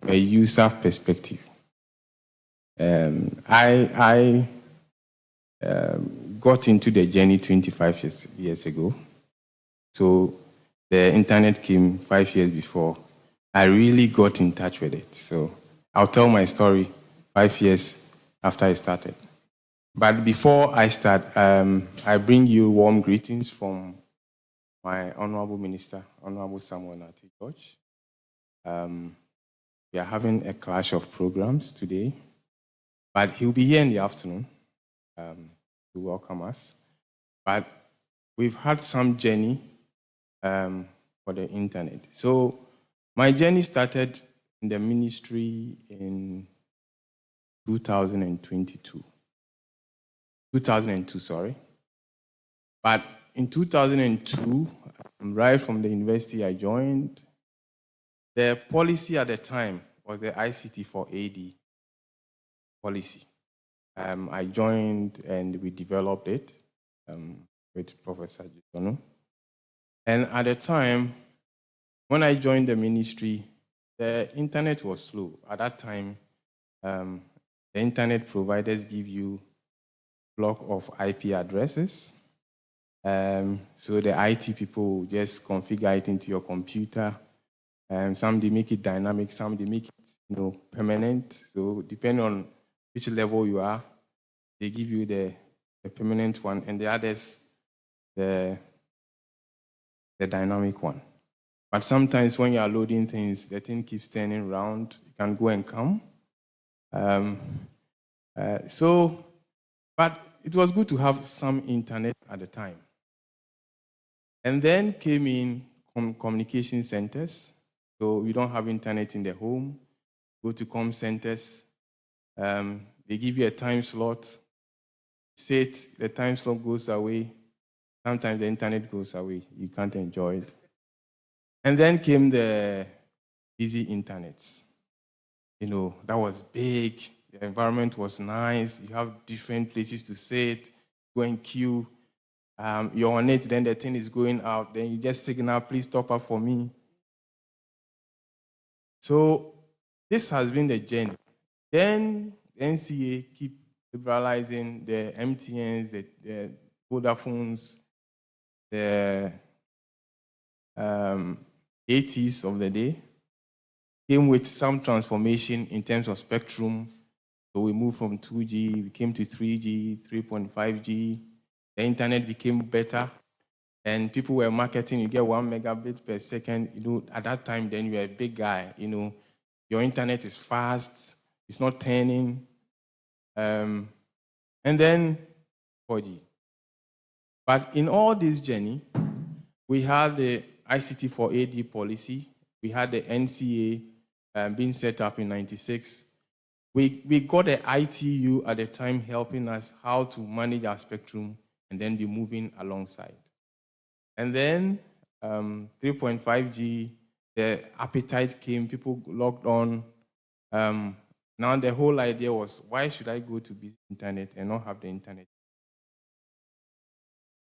a user perspective. I got into the journey 25 years ago. So the internet came 5 years before. I really got in touch with it. So I'll tell my story 5 years after I started. But before I start, I bring you warm greetings from my Honorable Minister, Honorable Samuel Nati George. We are having a clash of programs today, but he'll be here in the afternoon to welcome us. But we've had some journey for the internet. So my journey started in the ministry in 2002, sorry. But in 2002, right from the university I joined, the policy at the time was the ICT for AD policy. I joined and we developed it with Professor Jisono. And at the time, when I joined the ministry, the internet was slow. At that time, the internet providers give you a block of IP addresses. So the IT people just configure it into your computer. Some they make it dynamic, some they make it permanent. So depending on which level you are, they give you the permanent one, and the others the dynamic one. But sometimes when you are loading things, the thing keeps turning around. You can go and come. But it was good to have some internet at the time. And then came in communication centers. So we don't have internet in the home. Go to comm centers. They give you a time slot. Sit, the time slot goes away. Sometimes the internet goes away. You can't enjoy it. And then came the busy internets. That was big. The environment was nice. You have different places to sit, go and queue. You're on it, then the thing is going out. Then you just signal, please top up for me. So this has been the journey. Then the NCA keep liberalizing the MTNs, the Vodafones, the ATs of the day. Came with some transformation in terms of spectrum. So we moved from 2G, we came to 3G, 3.5G. The internet became better. And people were marketing, you get 1 megabit per second. At that time, then you were a big guy. Your internet is fast, it's not turning. And then 4G. But in all this journey, we had the ICT for AD policy. We had the NCA being set up in 96. We got the ITU at the time helping us how to manage our spectrum and then be moving alongside. And then 3.5G, the appetite came, people logged on. Now the whole idea was, why should I go to busy internet and not have the internet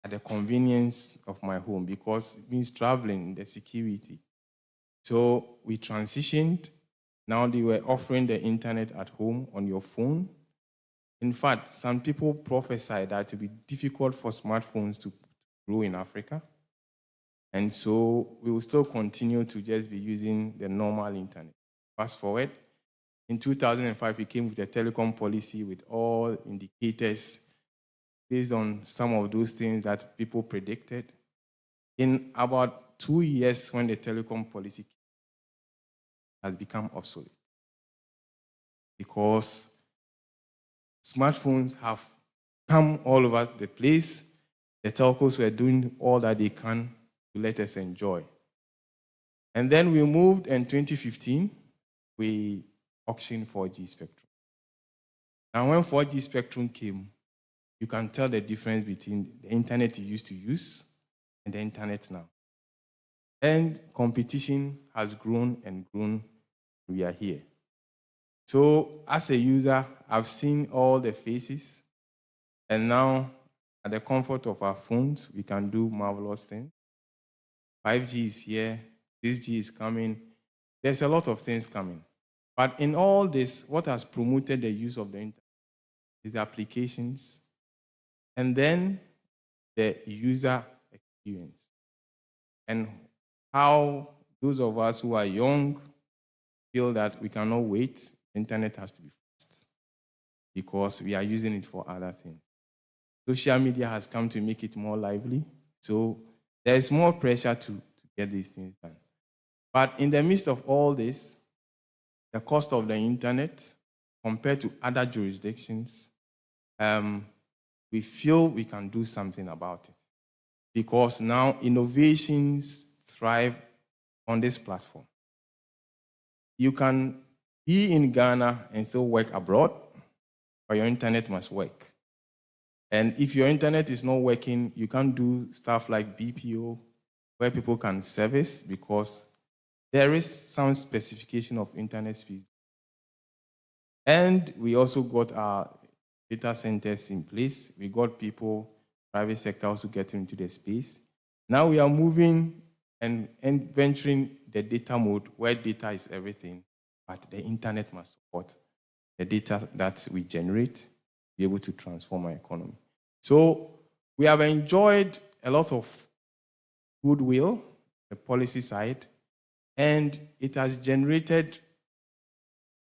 at the convenience of my home? Because it means traveling, the security. So we transitioned. Now they were offering the internet at home on your phone. In fact, some people prophesied that it would be difficult for smartphones to grow in Africa. And so we will still continue to just be using the normal internet. Fast forward, in 2005, we came with a telecom policy with all indicators based on some of those things that people predicted. In about 2 years, when the telecom policy has become obsolete, because smartphones have come all over the place. The telcos were doing all that they can to let us enjoy. And then we moved in 2015, we auctioned 4G spectrum. Now when 4G spectrum came, you can tell the difference between the internet you used to use and the internet now. And competition has grown and grown. We are here. So as a user, I've seen all the faces, and now at the comfort of our phones, we can do marvelous things. 5G is here, 6G is coming. There's a lot of things coming. But in all this, what has promoted the use of the internet is the applications and then the user experience. And how those of us who are young feel that we cannot wait, the internet has to be fast because we are using it for other things. Social media has come to make it more lively, so there is more pressure to get these things done. But in the midst of all this, the cost of the internet compared to other jurisdictions, we feel we can do something about it because now innovations thrive on this platform. You can be in Ghana and still work abroad, but your internet must work. And if your internet is not working, you can't do stuff like BPO, where people can service because there is some specification of internet speed. And we also got our data centers in place. We got people, private sector also getting into the space. Now we are moving and venturing the data mode where data is everything, but the internet must support the data that we generate, be able to transform our economy. So we have enjoyed a lot of goodwill, the policy side, and it has generated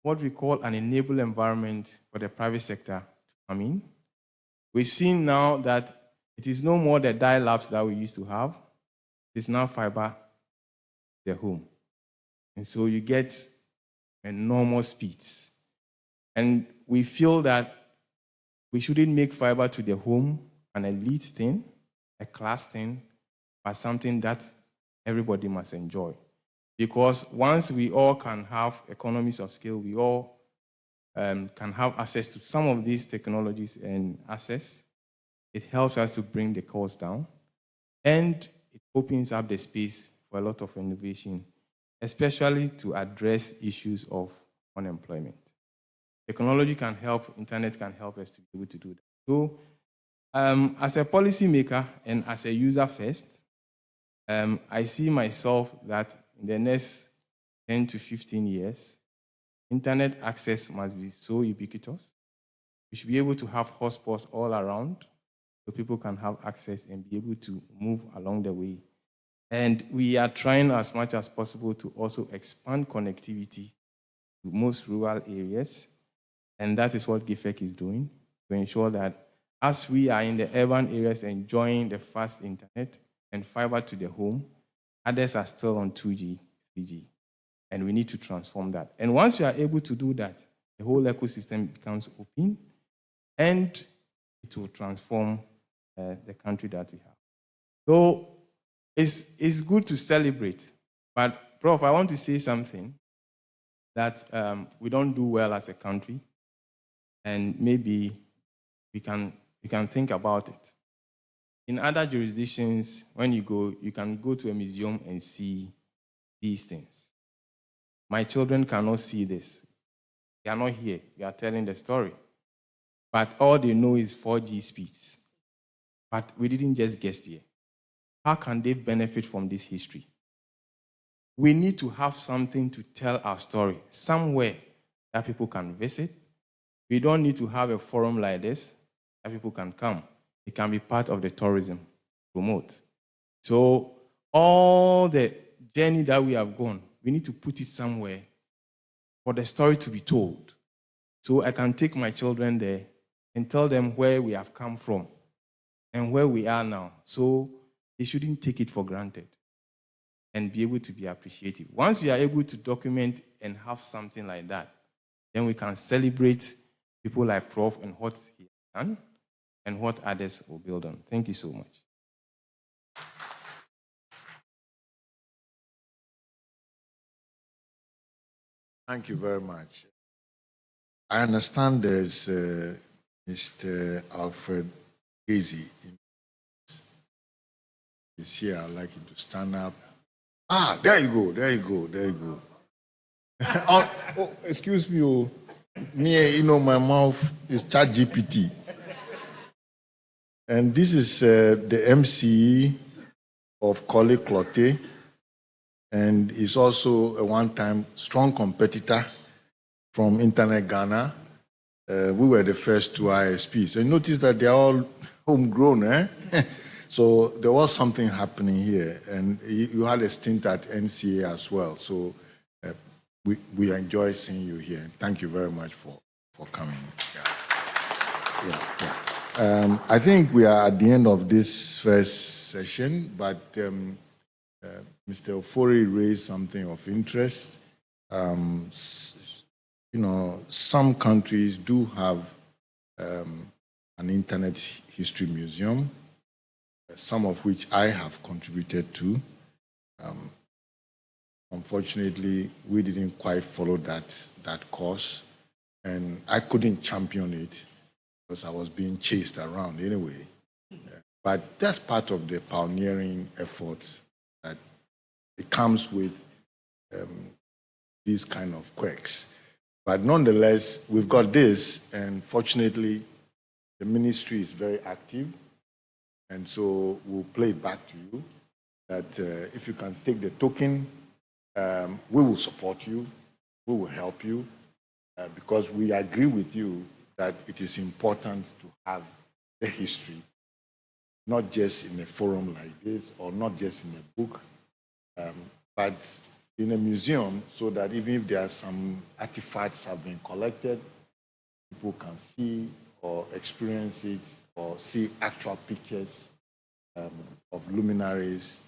what we call an enable environment for the private sector to come in. We've seen now that it is no more the dial-ups that we used to have. It's now fiber to the home. And so you get enormous speeds. And we feel that we shouldn't make fiber to the home an elite thing, a class thing, but something that everybody must enjoy. Because once we all can have economies of scale, we all can have access to some of these technologies and access, it helps us to bring the cost down. And it opens up the space for a lot of innovation, especially to address issues of unemployment. Technology can help, internet can help us to be able to do that. So as a policymaker and as a user first, I see myself that in the next 10 to 15 years, internet access must be so ubiquitous. We should be able to have hotspots all around so people can have access and be able to move along the way. And we are trying as much as possible to also expand connectivity to most rural areas. And that is what GIFEC is doing to ensure that as we are in the urban areas enjoying the fast internet and fiber to the home, others are still on 2G, 3G. And we need to transform that. And once we are able to do that, the whole ecosystem becomes open and it will transform the country that we have. So it's good to celebrate. But, Prof, I want to say something that we don't do well as a country. And maybe we can think about it. In other jurisdictions, when you go, you can go to a museum and see these things. My children cannot see this. They are not here. We are telling the story. But all they know is 4G speeds. But we didn't just get here. How can they benefit from this history? We need to have something to tell our story, somewhere that people can visit. We don't need to have a forum like this that people can come. It can be part of the tourism promote. So all the journey that we have gone, we need to put it somewhere for the story to be told. So I can take my children there and tell them where we have come from and where we are now. So they shouldn't take it for granted and be able to be appreciative. Once we are able to document and have something like that, then we can celebrate people like Prof and what he has done and what others will build on. Thank you so much. Thank you very much. I understand there's Mr. Alfred Gazy. He's here. I'd like him to stand up. Ah, there you go, there you go, there you go. Oh, excuse me. Oh. Me, my mouth is ChatGPT. And this is the MC of Kole Klote. and he's also a one-time strong competitor from Internet Ghana. We were the first two ISPs. And notice that they're all homegrown, eh? So there was something happening here, and you had a stint at NCA as well. So we enjoy seeing you here. Thank you very much for coming. I think we are at the end of this first session, but Mr. Ofori raised something of interest. Some countries do have an internet history museum, some of which I have contributed to. Unfortunately, we didn't quite follow that course, and I couldn't champion it because I was being chased around anyway. But that's part of the pioneering efforts that it comes with these kind of quirks. But nonetheless, we've got this, and fortunately, the ministry is very active, and so we'll play it back to you that if you can take the token, we will support you, we will help you, because we agree with you that it is important to have the history, not just in a forum like this or not just in a book, but in a museum, so that even if there are some artifacts have been collected, people can see or experience it or see actual pictures of luminaries.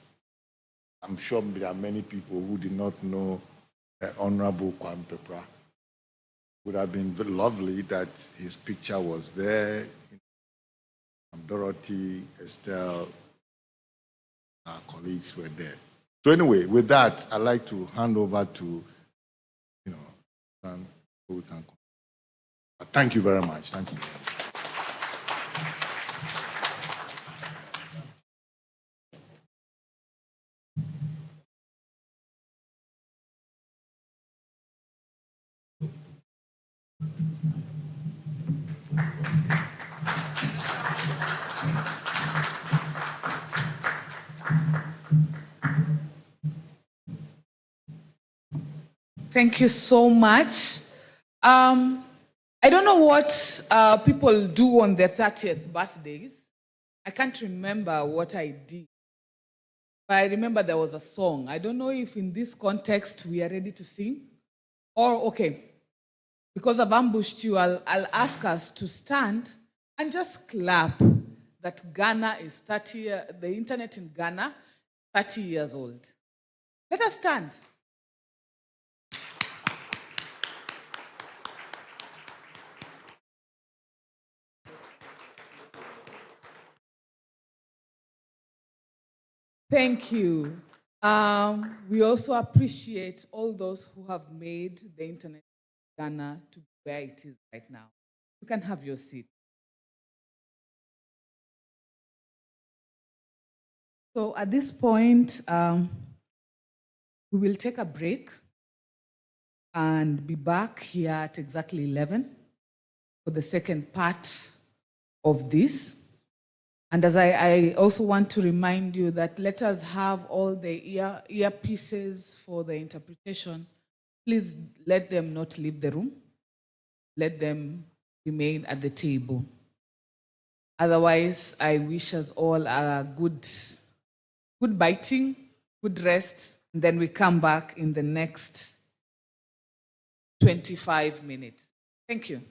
I'm sure there are many people who did not know Honorable Kwame Pepra. It would have been very lovely that his picture was there. Dorothy, Estelle, our colleagues were there. So anyway, with that, I'd like to hand over to, thank you very much. Thank you. Thank you so much. I don't know what people do on their 30th birthdays. I can't remember what I did. But I remember there was a song. I don't know if in this context we are ready to sing. Or, okay, because I've ambushed you, I'll ask us to stand and just clap that Ghana is 30, the internet in Ghana, 30 years old. Let us stand. Thank you. We also appreciate all those who have made the internet in Ghana to where it is right now. You can have your seat. So at this point, we will take a break and be back here at exactly 11 for the second part of this. And as I also want to remind you that let us have all the earpieces for the interpretation. Please let them not leave the room. Let them remain at the table. Otherwise, I wish us all a good biting, good rest, and then we come back in the next 25 minutes. Thank you.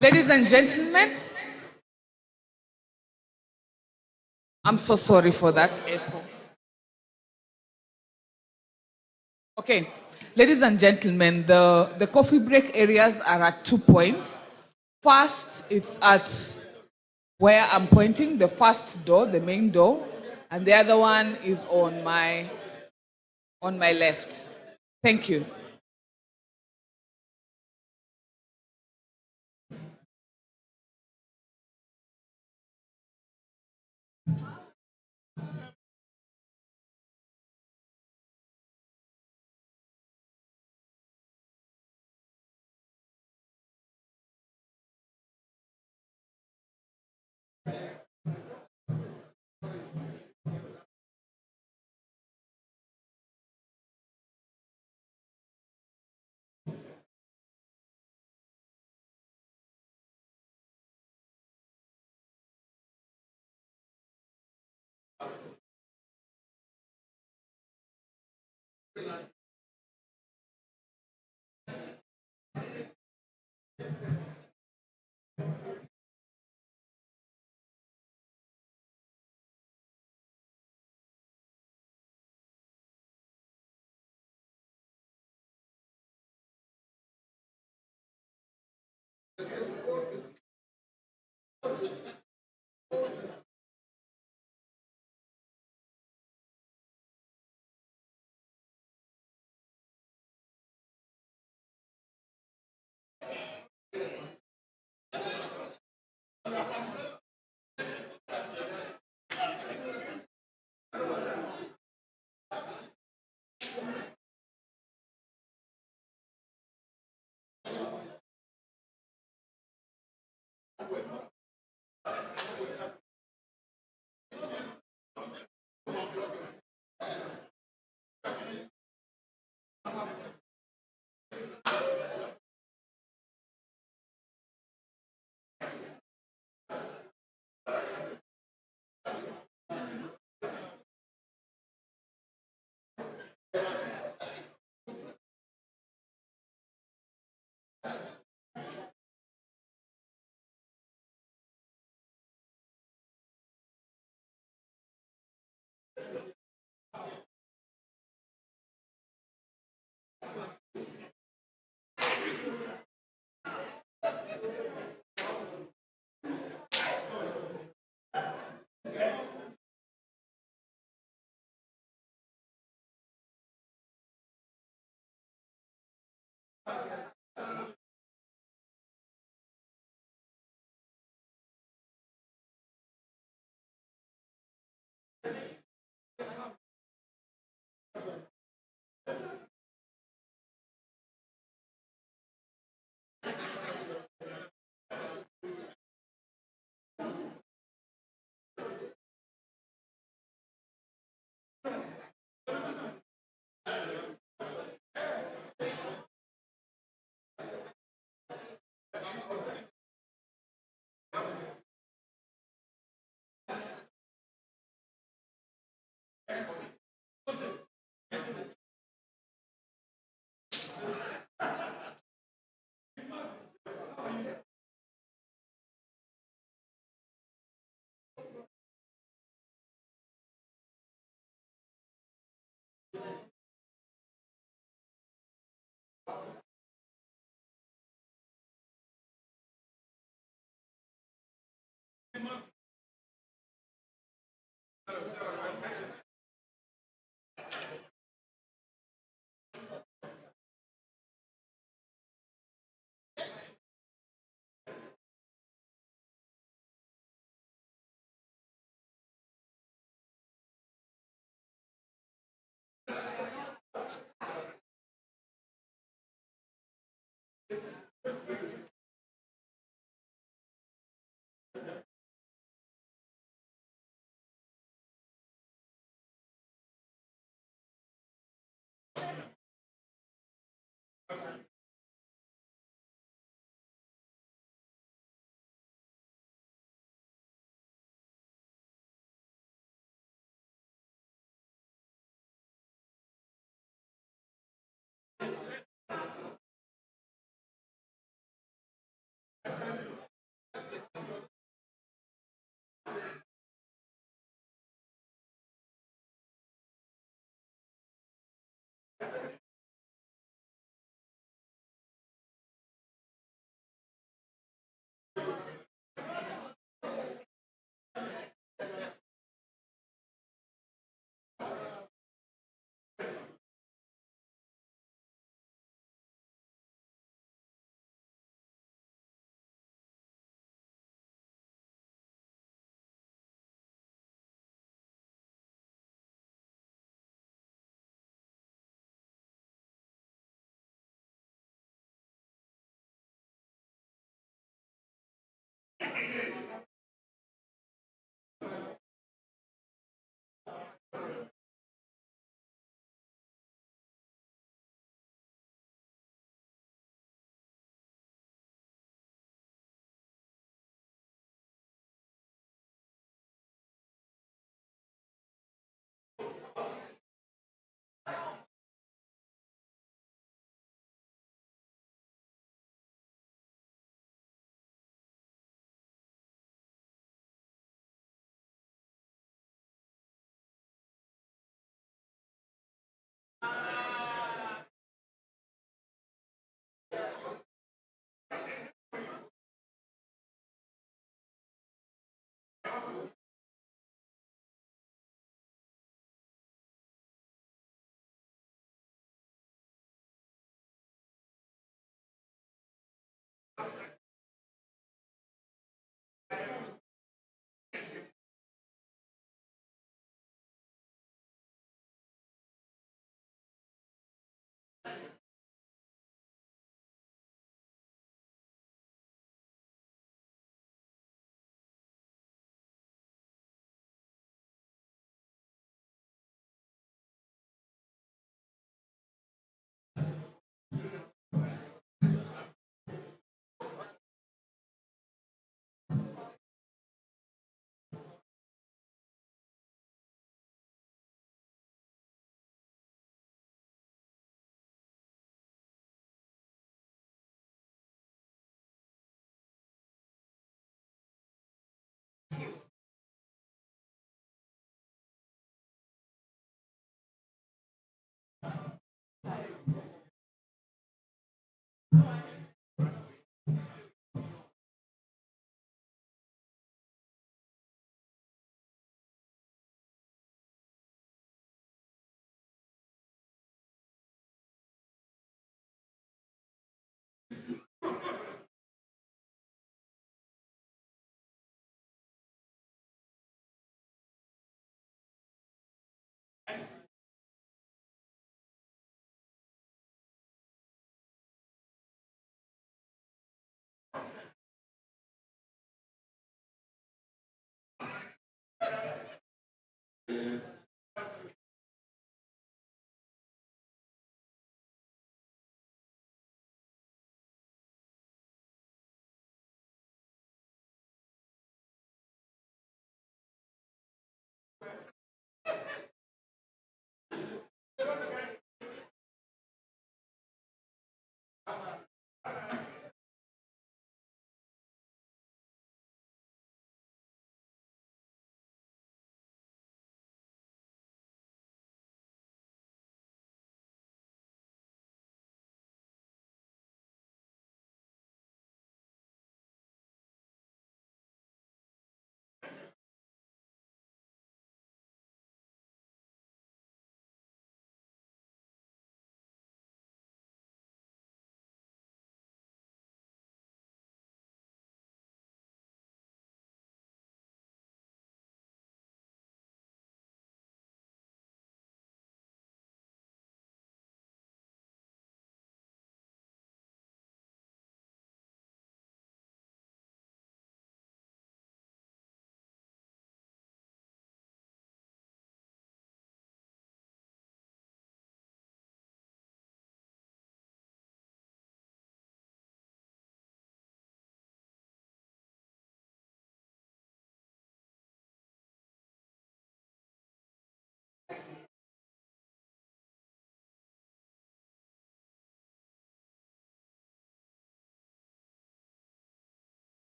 Ladies and gentlemen, I'm so sorry for that echo. Okay, ladies and gentlemen, the coffee break areas are at 2 points. First, it's at where I'm pointing, the first door, the main door, and the other one is on my left. Thank you.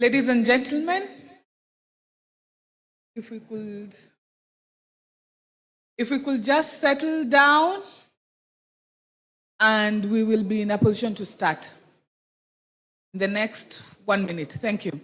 Ladies and gentlemen, if we could just settle down, and we will be in a position to start in the next 1 minute. Thank you.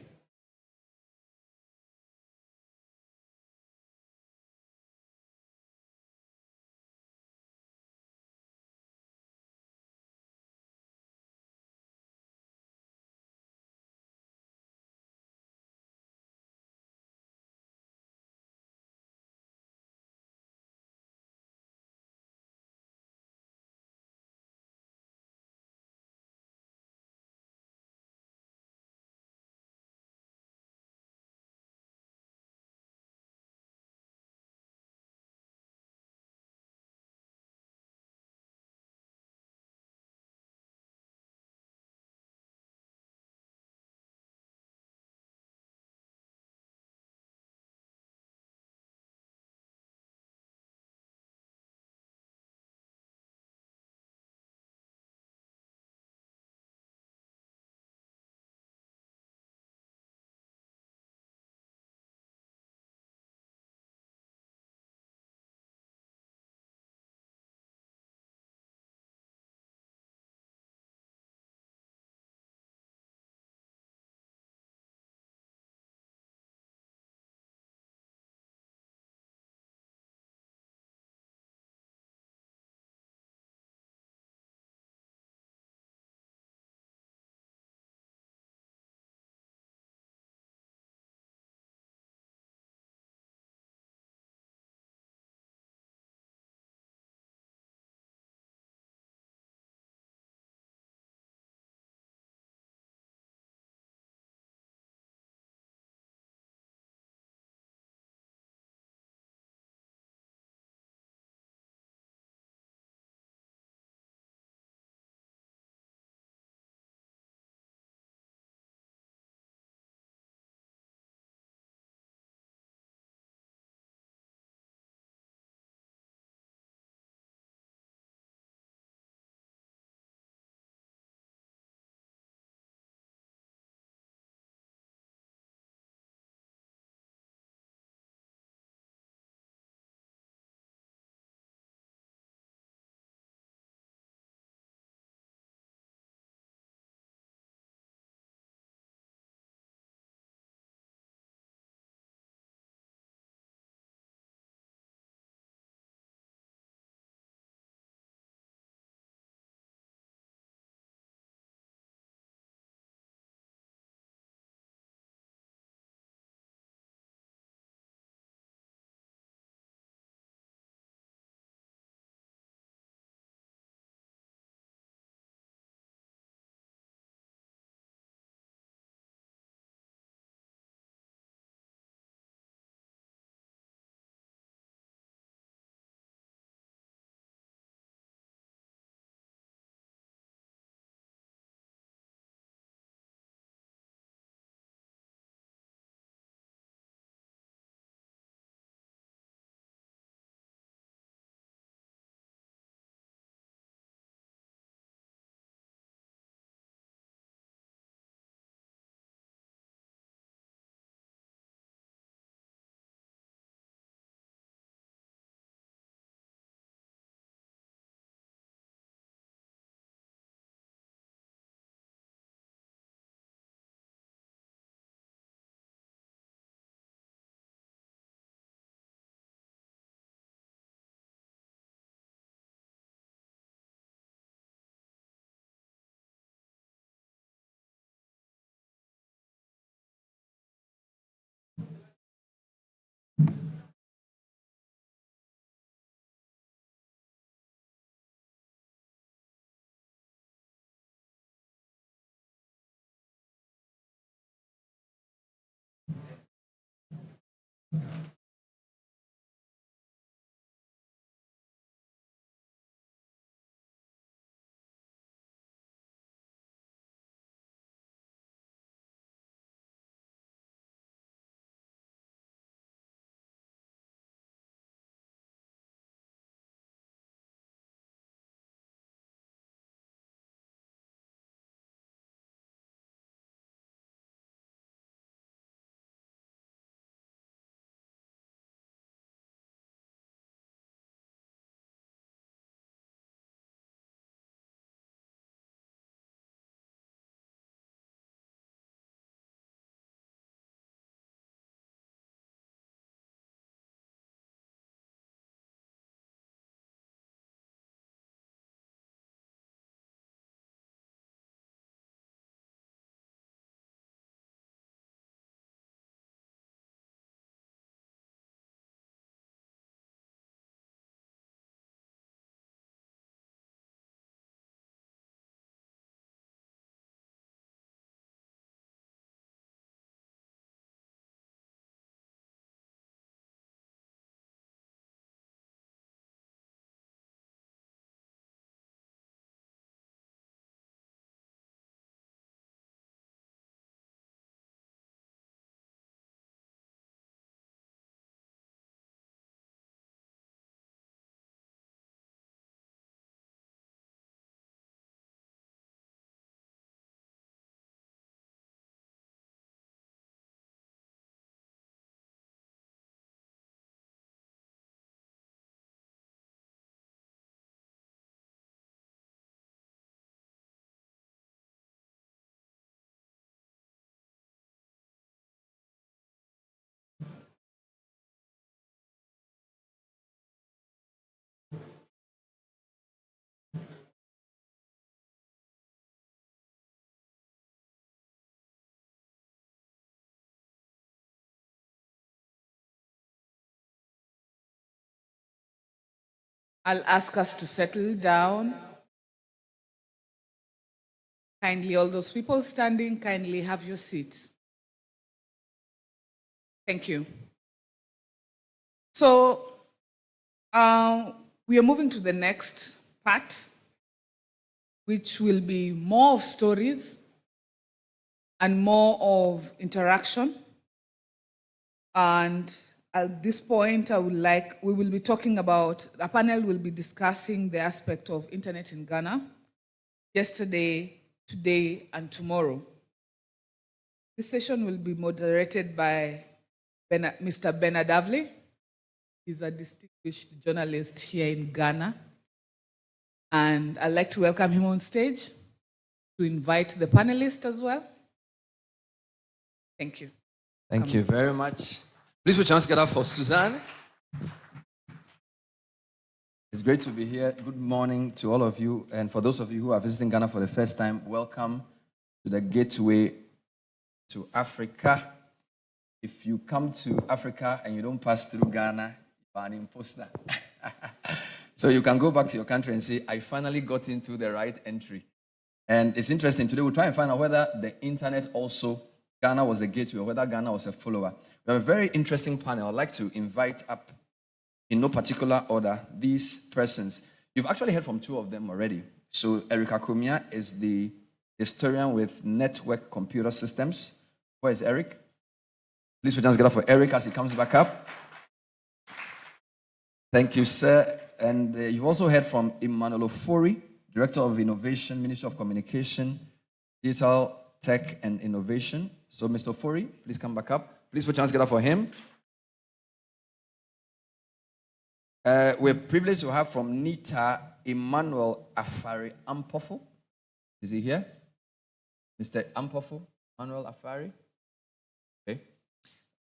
I'll ask us to settle down. Kindly, all those people standing, kindly have your seats. Thank you. So we are moving to the next part, which will be more of stories and more of interaction. And at this point, we will be talking about, the panel will be discussing the aspect of internet in Ghana, yesterday, today, and tomorrow. This session will be moderated by Mr. Bernard Avley. He's a distinguished journalist here in Ghana. And I'd like to welcome him on stage to invite the panelists as well. Thank you. Thank you very much. Please put your hands together for Suzanne. It's great to be here. Good morning to all of you. And for those of you who are visiting Ghana for the first time, welcome to the gateway to Africa. If you come to Africa and you don't pass through Ghana, you are an imposter. So you can go back to your country and say, I finally got into the right entry. And it's interesting. Today we'll try and find out whether the internet also, Ghana was a gateway, or whether Ghana was a follower. We have a very interesting panel. I'd like to invite up, in no particular order, these persons. You've actually heard from two of them already. So Eric Akomia is the historian with Network Computer Systems. Where is Eric? Please put your hands together for Eric as he comes back up. Thank you, sir. And you've also heard from Emmanuel Ofori, Director of Innovation, Ministry of Communication, Digital Tech and Innovation. So, Mr. Ofori, please come back up. Please put your hands together for him. We're privileged to have from NITA, Emmanuel Afari Ampofo. Is he here? Mr. Ampofo, Emmanuel Afari. Okay.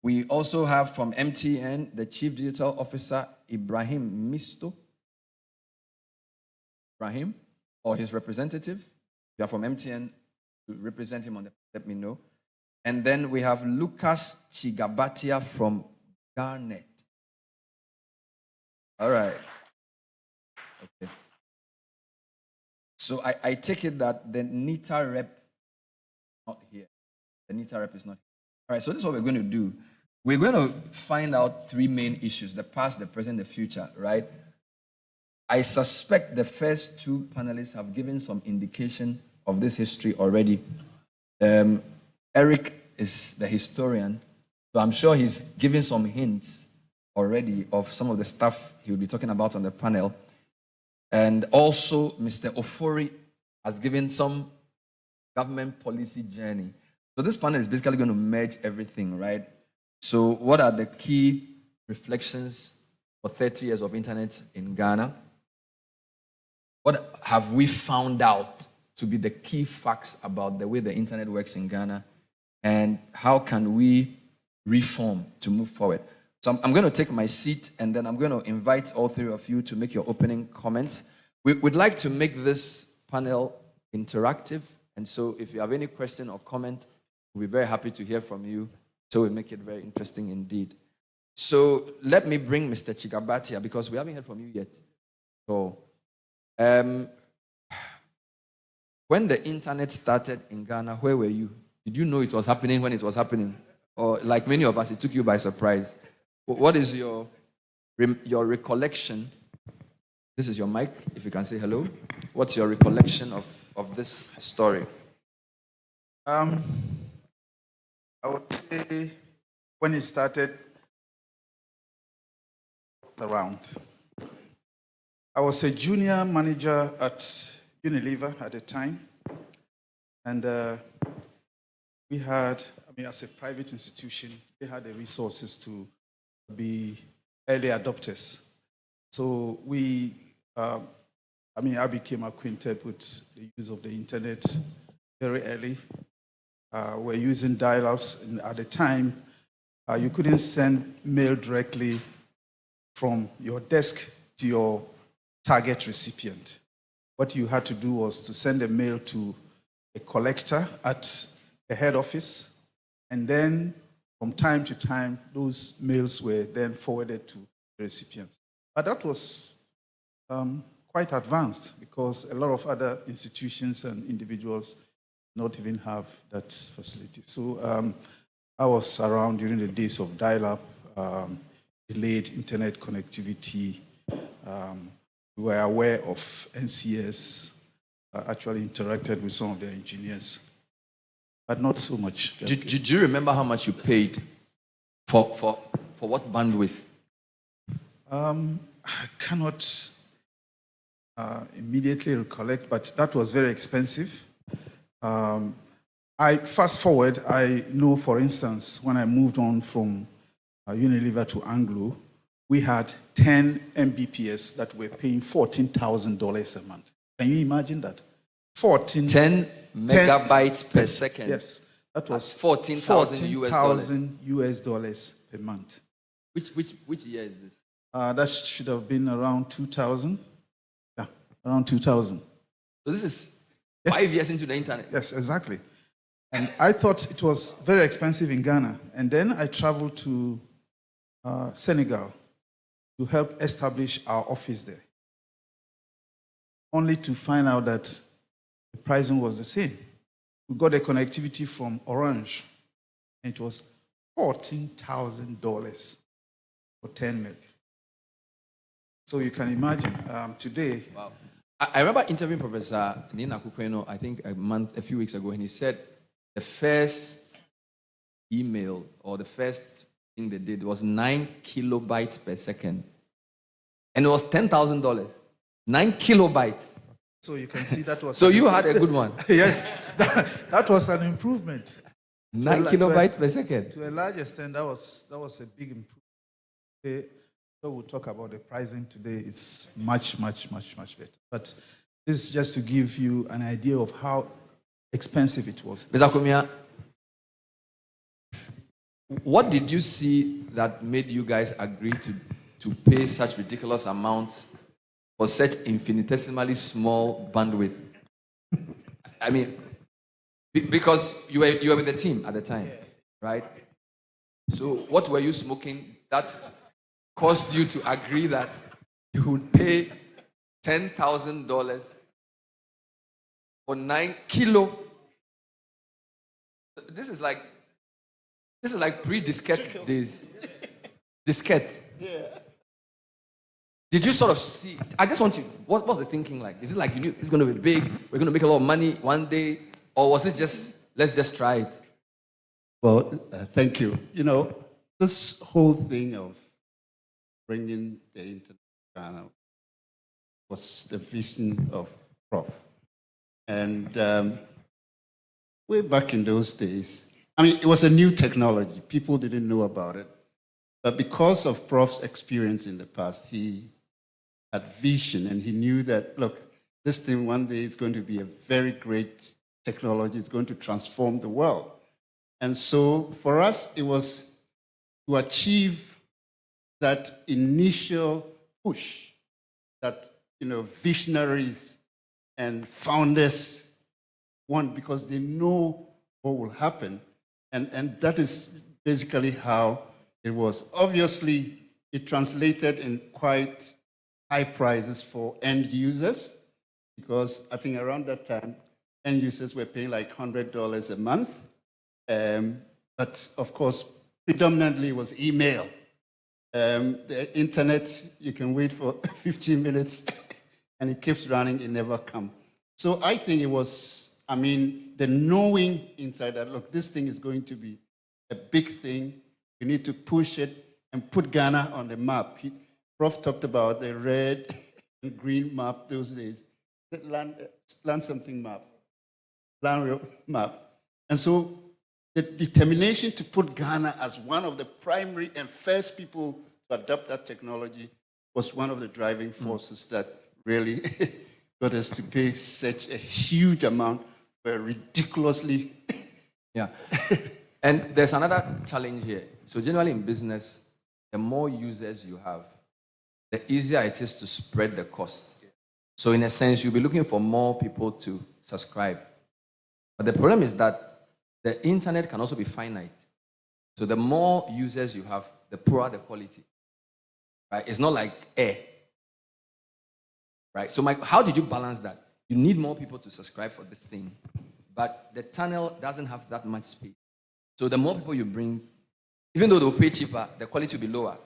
We also have from MTN, the Chief Digital Officer, Ibrahim Misto. Ibrahim, or his representative. If you are from MTN, to represent him on the, let me know. And then we have Lucas Chigabatia from Garnet. All right. Okay. So I take it that the NITA rep is not here. The NITA rep is not here. All right, so this is what we're going to do. We're going to find out three main issues: the past, the present, the future, right? I suspect the first two panelists have given some indication of this history already. Eric is the historian, so I'm sure he's given some hints already of some of the stuff he will be talking about on the panel. And also, Mr. Ofori has given some government policy journey. So this panel is basically going to merge everything, right? So what are the key reflections for 30 years of internet in Ghana? What have we found out to be the key facts about the way the internet works in Ghana? And how can we reform to move forward? So I'm going to take my seat, and then I'm going to invite all three of you to make your opening comments. We'd like to make this panel interactive. And so if you have any question or comment, we'll be very happy to hear from you. So we make it very interesting indeed. So let me bring Mr. Chigabatia, because we haven't heard from you yet. So when the internet started in Ghana, where were you? Did you know it was happening when it was happening? Or like many of us, it took you by surprise? What is your recollection? This is your mic, if you can say hello. What's your recollection of this story? I would say when it started, around. I was a junior manager at Unilever at the time, and we had, as a private institution, they had the resources to be early adopters. So I became acquainted with the use of the internet very early. We're using dial-ups, and at the time, you couldn't send mail directly from your desk to your target recipient. What you had to do was to send a mail to a collector at the head office, and then from time to time, those mails were then forwarded to the recipients. But that was quite advanced because a lot of other institutions and individuals not even have that facility. So I was around during the days of dial-up, delayed internet connectivity. We were aware of NCS, actually interacted with some of their engineers, but not so much. Do you remember how much you paid for what bandwidth? I cannot immediately recollect, but that was very expensive. I fast forward, I know, for instance, when I moved on from Unilever to Anglo, we had 10 Mbps that were paying $14,000 a month. Can you imagine that? 10 megabytes per second. Yes, that was 14,000 US dollars per month. Which year is this? That should have been around 2000. Yeah, around 2000. So this is Yes. 5 years into the internet. Yes, exactly. And I thought it was very expensive in Ghana. And then I traveled to Senegal to help establish our office there, only to find out that the pricing was the same. We got a connectivity from Orange, and it was $14,000 for 10 minutes. So you can imagine today. Wow. I remember interviewing Professor Nina Kukweno, I think a few weeks ago, and he said the first email or the first thing they did was 9 kilobytes per second. And it was $10,000. 9 kilobytes. So you can see that was. So you had a good one. Yes, that was an improvement. 9 kilobytes per second. To a large extent, that was a big improvement. So we'll talk about the pricing today. It's much, much, much, much better. But this is just to give you an idea of how expensive it was. Mr. Kumia, what did you see that made you guys agree to pay such ridiculous amounts for such infinitesimally small bandwidth? I mean, because you were with the team at the time, right? So what were you smoking that caused you to agree that you would pay $10,000 for 9 kilo? This is like pre-diskette days. Diskette. Yeah. Did you sort of see? I just want you. What was the thinking like? Is it like you knew it's going to be big? We're going to make a lot of money one day, or was it just let's just try it? Well, thank you. You know, this whole thing of bringing the internet to Ghana was the vision of Prof. And way back in those days, I mean, it was a new technology. People didn't know about it. But because of Prof's experience in the past, he had vision and he knew that, look, this thing one day is going to be a very great technology. It's going to transform the world. And so for us, it was to achieve that initial push that, you know, visionaries and founders want because they know what will happen. And that is basically how it was. Obviously, it translated in quite high prices for end users because I think around that time, end users were paying like $100 a month. But of course, predominantly it was email. The internet, you can wait for 15 minutes and it keeps running, it never comes. So I think it was, I mean, the knowing inside that, look, this thing is going to be a big thing. We need to push it and put Ghana on the map. Prof talked about the red and green map those days, the land something map, land map. And so the determination to put Ghana as one of the primary and first people to adopt that technology was one of the driving forces that really got us to pay such a huge amount for ridiculously. Yeah. And there's another challenge here. So generally in business, the more users you have, the easier it is to spread the cost. So in a sense, you'll be looking for more people to subscribe. But the problem is that the internet can also be finite. So the more users you have, the poorer the quality. Right? It's not like air. right? So, how did you balance that? You need more people to subscribe for this thing, but the tunnel doesn't have that much space. So, the more people you bring, even though they'll pay cheaper, the quality will be lower.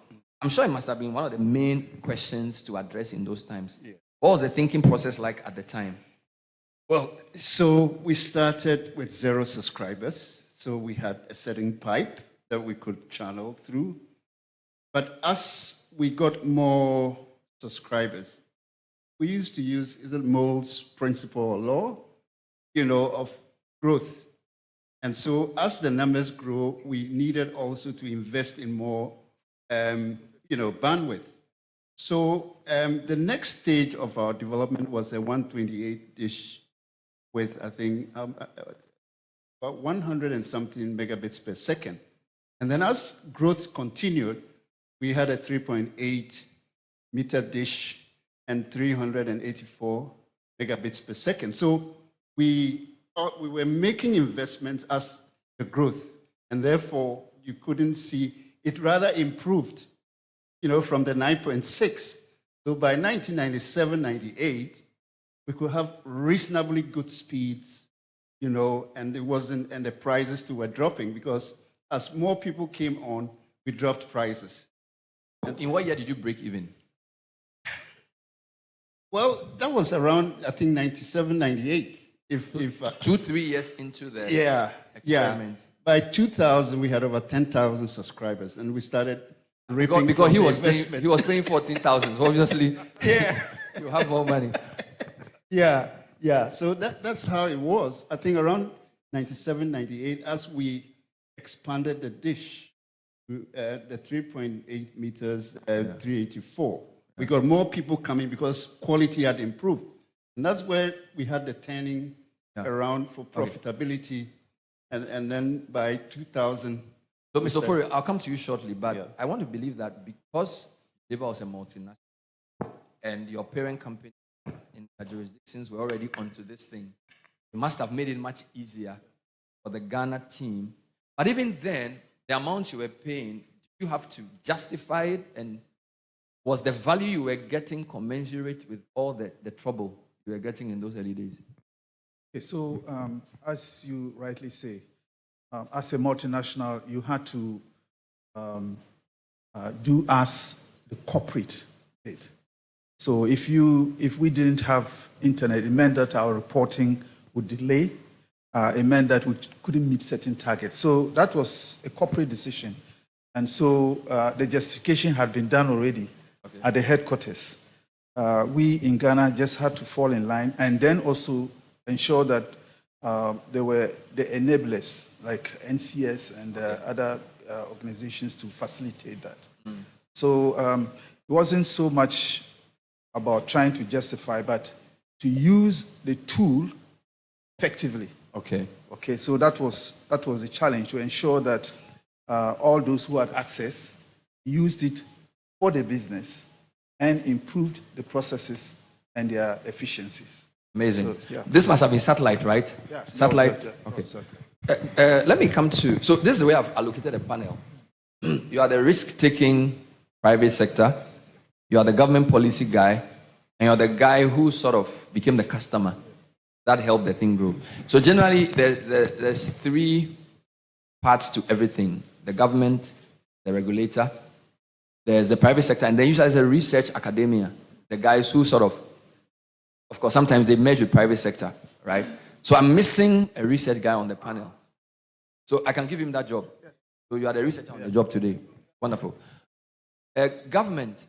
I'm sure it must have been one of the main questions to address in those times. Yeah. What was the thinking process like at the time? Well, so we started with 0 subscribers. So we had a certain pipe that we could channel through. But as we got more subscribers, we used to use, is it Mole's principle or law, of growth. And so as the numbers grow, we needed also to invest in more, bandwidth. So the next stage of our development was a 128 dish with, I think, about 100 and something megabits per second. And then as growth continued, we had a 3.8 meter dish and 384 megabits per second. So we were making investments as the growth, and therefore you couldn't see it rather improved, from the 9.6. So by 1997, 98, we could have reasonably good speeds, and the prices too were dropping, because as more people came on, we dropped prices. In what year did you break even? Well, that was around, I think, 97, 98. If 2-3 years into the experiment. Yeah. By 2000, we had over 10,000 subscribers, and we started reaping because from he was paying 14,000. So obviously, you have more money. Yeah. So that's how it was. I think around 97, 98, as we expanded the dish, the 3.8 meters, 384. We got more people coming because quality had improved. And that's where we had the turning around for profitability. And then by 2000... So, Mr. Ofori, I'll come to you shortly, but I want to believe that because Labour was a multinational and your parent company in the jurisdictions were already onto this thing, you must have made it much easier for the Ghana team. But even then, the amount you were paying, you have to justify it, and was the value you were getting commensurate with all the trouble you were getting in those early days? Okay, so as you rightly say, as a multinational, you had to do as the corporate did. So if we didn't have internet, it meant that our reporting would delay. It meant that we couldn't meet certain targets. So that was a corporate decision. And so the justification had been done already at the headquarters. We in Ghana just had to fall in line and then also ensure that there were the enablers like NCS and other organizations to facilitate that. So it wasn't so much about trying to justify, but to use the tool effectively. Okay, so that was a challenge, to ensure that all those who had access used it for the business and improved the processes and their efficiencies. Amazing. So, this must have been satellite, right? Yeah. Satellite? No, okay. satellite. Let me come to... So this is the way I've allocated a panel. You are the risk-taking private sector. You are the government policy guy. And you're the guy who sort of became the customer. That helped the thing grow. So generally, there's 3 parts to everything. The government, the regulator, there's the private sector, and then usually there's a research academia. The guys who sort of course, sometimes they merge with private sector, right? So I'm missing a research guy on the panel. So I can give him that job. So you are the researcher on the job today. Wonderful. Government,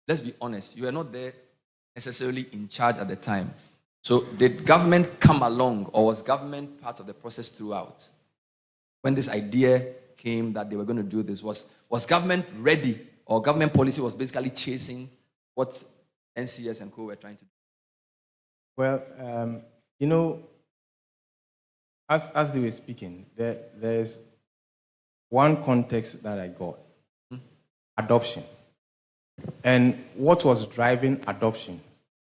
let's be honest, you are not there necessarily in charge at the time. So did government come along, or was government part of the process throughout? When this idea came that they were going to do this, was government ready, or government policy was basically chasing what NCS and co were trying to do? Well, as they were speaking, there's one context that I got. Adoption. And what was driving adoption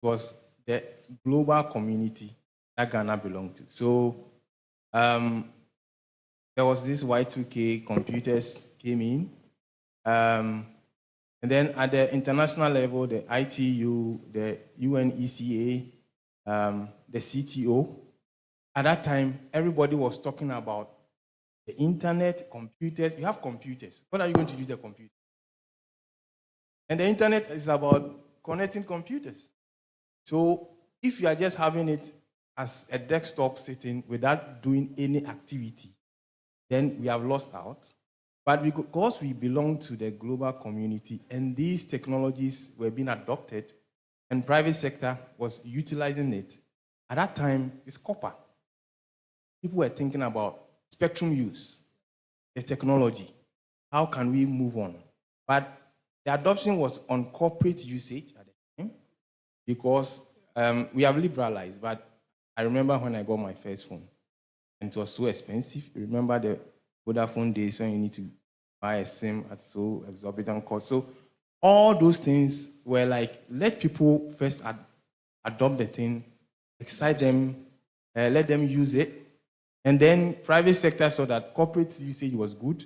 was the global community that Ghana belonged to. So there was this Y2K, computers came in. And then at the international level, the ITU, the UNECA, the CTO, at that time, everybody was talking about the internet, computers. You have computers. What are you going to use the computer? And the internet is about connecting computers. So if you are just having it as a desktop sitting without doing any activity, then we have lost out. But because we belong to the global community and these technologies were being adopted and private sector was utilizing it, at that time, it's copper. People were thinking about spectrum use, the technology. How can we move on? But the adoption was on corporate usage at the time because we have liberalized. But I remember when I got my first phone, and it was so expensive. You remember the Vodafone days when you need to buy a SIM at so exorbitant cost. So all those things were like, let people first adopt the thing, excite them, let them use it. And then private sector saw that corporate usage was good.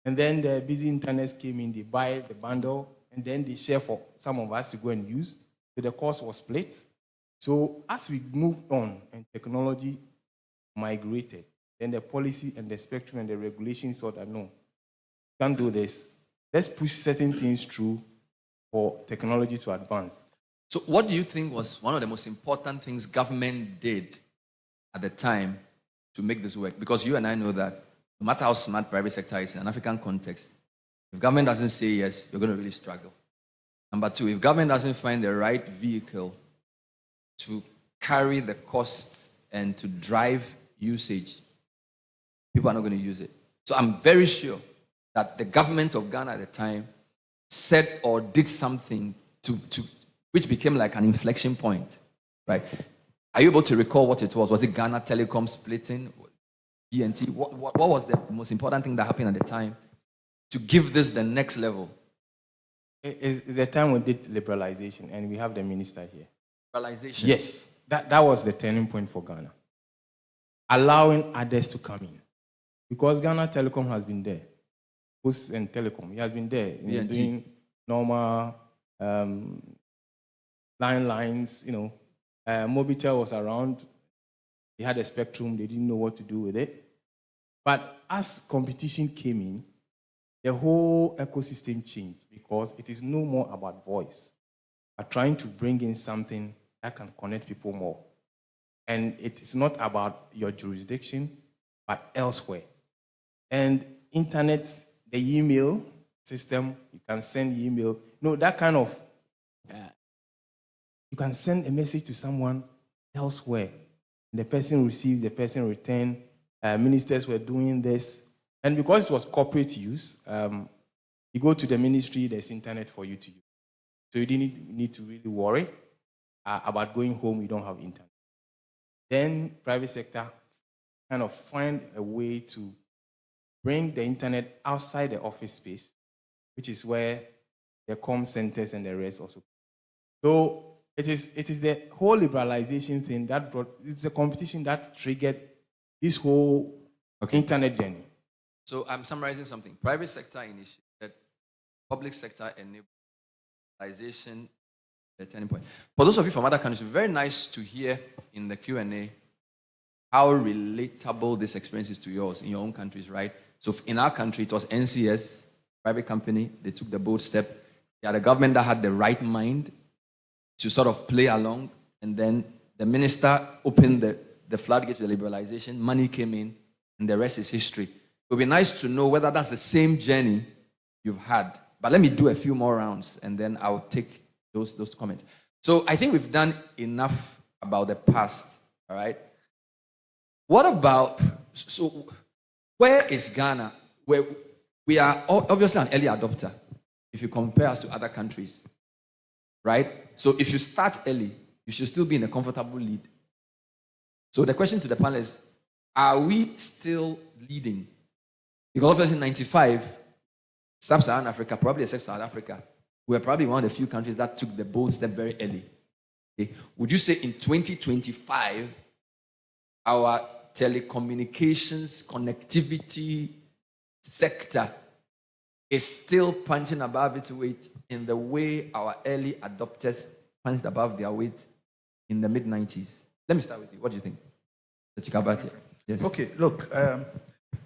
And then the busy internet came in, they buy the bundle, and then they share for some of us to go and use. So the cost was split. So as we moved on and technology migrated, then the policy and the spectrum and the regulations saw that no, can't do this. Let's push certain things through for technology to advance. So what do you think was one of the most important things government did at the time to make this work? Because you and I know that no matter how smart private sector is in an African context, if government doesn't say yes, you're going to really struggle. Number two, if government doesn't find the right vehicle to carry the costs and to drive usage, people are not going to use it. So I'm very sure that the government of Ghana at the time said or did something to which became like an inflection point, right? Are you able to recall what it was? Was it Ghana Telecom splitting? BNT? What was the most important thing that happened at the time to give this the next level? It's the time we did liberalization, and we have the minister here. Liberalization? Yes, that was the turning point for Ghana. Allowing others to come in. Because Ghana Telecom has been there. Post and Telecom, he has been there. Doing normal lines, Mobitel was around. They had a spectrum. They didn't know what to do with it. But as competition came in, the whole ecosystem changed because it is no more about voice, but trying to bring in something that can connect people more. And it is not about your jurisdiction, but elsewhere. And internet, the email system, you can send email. That kind of, you can send a message to someone elsewhere. The person receives, the person returns. Ministers were doing this. And because it was corporate use, you go to the ministry, there's internet for you to use. So you didn't need to really worry about going home, you don't have internet. Then private sector kind of find a way to bring the internet outside the office space, which is where the comm centers and the rest also. So it is the whole liberalization thing that it's a competition that triggered this whole internet journey. So I'm summarizing something. Private sector initiated, public sector enabled liberalization, the turning point. For those of you from other countries, it's very nice to hear in the Q&A how relatable this experience is to yours in your own countries, right? So in our country, it was NCS, private company. They took the bold step. They had a government that had the right mind to sort of play along. And then the minister opened the floodgates to the liberalization. Money came in, and the rest is history. It would be nice to know whether that's the same journey you've had. But let me do a few more rounds, and then I'll take those comments. So I think we've done enough about the past, all right? What about, so where is Ghana? Where we are obviously an early adopter if you compare us to other countries, right? So if you start early, you should still be in a comfortable lead. So the question to the panel is, are we still leading? Because obviously in 95, Sub-Saharan Africa, probably except South Africa, we were probably one of the few countries that took the bold step very early. Okay? Would you say in 2025, our telecommunications, connectivity sector is still punching above its weight in the way our early adopters punched above their weight in the mid-90s? Let me start with you. What do you think? Mr. Chikabati. Yes. Okay, look,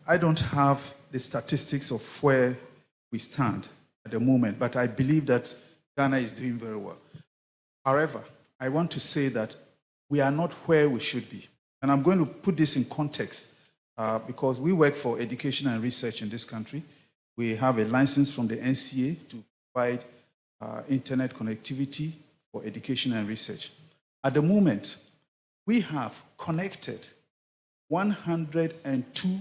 I don't have the statistics of where we stand at the moment, but I believe that Ghana is doing very well. However, I want to say that we are not where we should be. And I'm going to put this in context because we work for education and research in this country. We have a license from the NCA to provide internet connectivity for education and research. At the moment, we have connected 102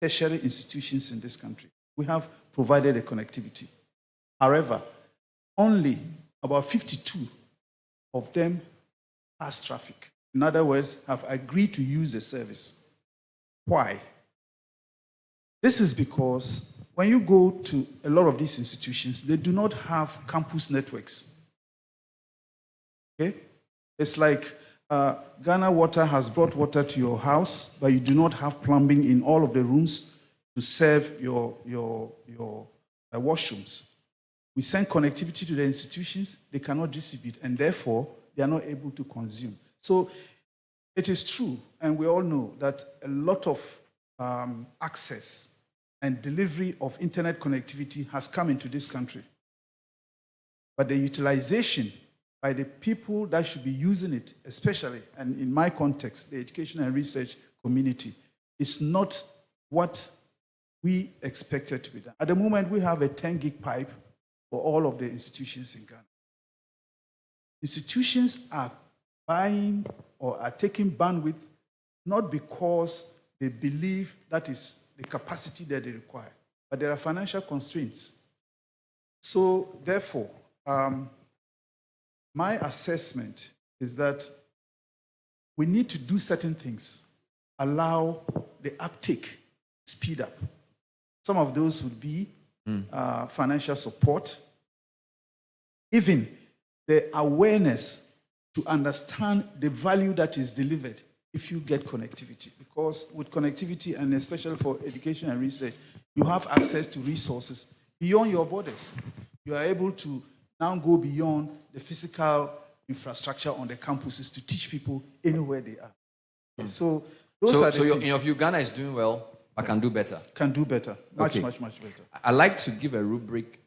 tertiary institutions in this country. We have provided a connectivity. However, only about 52 of them pass traffic. In other words, have agreed to use the service. Why? This is because when you go to a lot of these institutions, they do not have campus networks. Okay? It's like Ghana Water has brought water to your house, but you do not have plumbing in all of the rooms to serve your washrooms. We send connectivity to the institutions, they cannot distribute, and therefore they are not able to consume. So it is true, and we all know that a lot of access and delivery of internet connectivity has come into this country. But the utilization by the people that should be using it, especially, and in my context, the education and research community, is not what we expected to be done. At the moment, we have a 10 gig pipe for all of the institutions in Ghana. Institutions are buying or are taking bandwidth not because they believe that is the capacity that they require, but there are financial constraints. So therefore, my assessment is that we need to do certain things, allow the uptake, speed up. Some of those would be financial support, even the awareness to understand the value that is delivered if you get connectivity. Because with connectivity, and especially for education and research, you have access to resources beyond your borders. You are able to now go beyond the physical infrastructure on the campuses to teach people anywhere they are. So those are the So things. in your view, Ghana is doing well, but can do better. Can do better. Much, Okay. much better. I like to give a rubric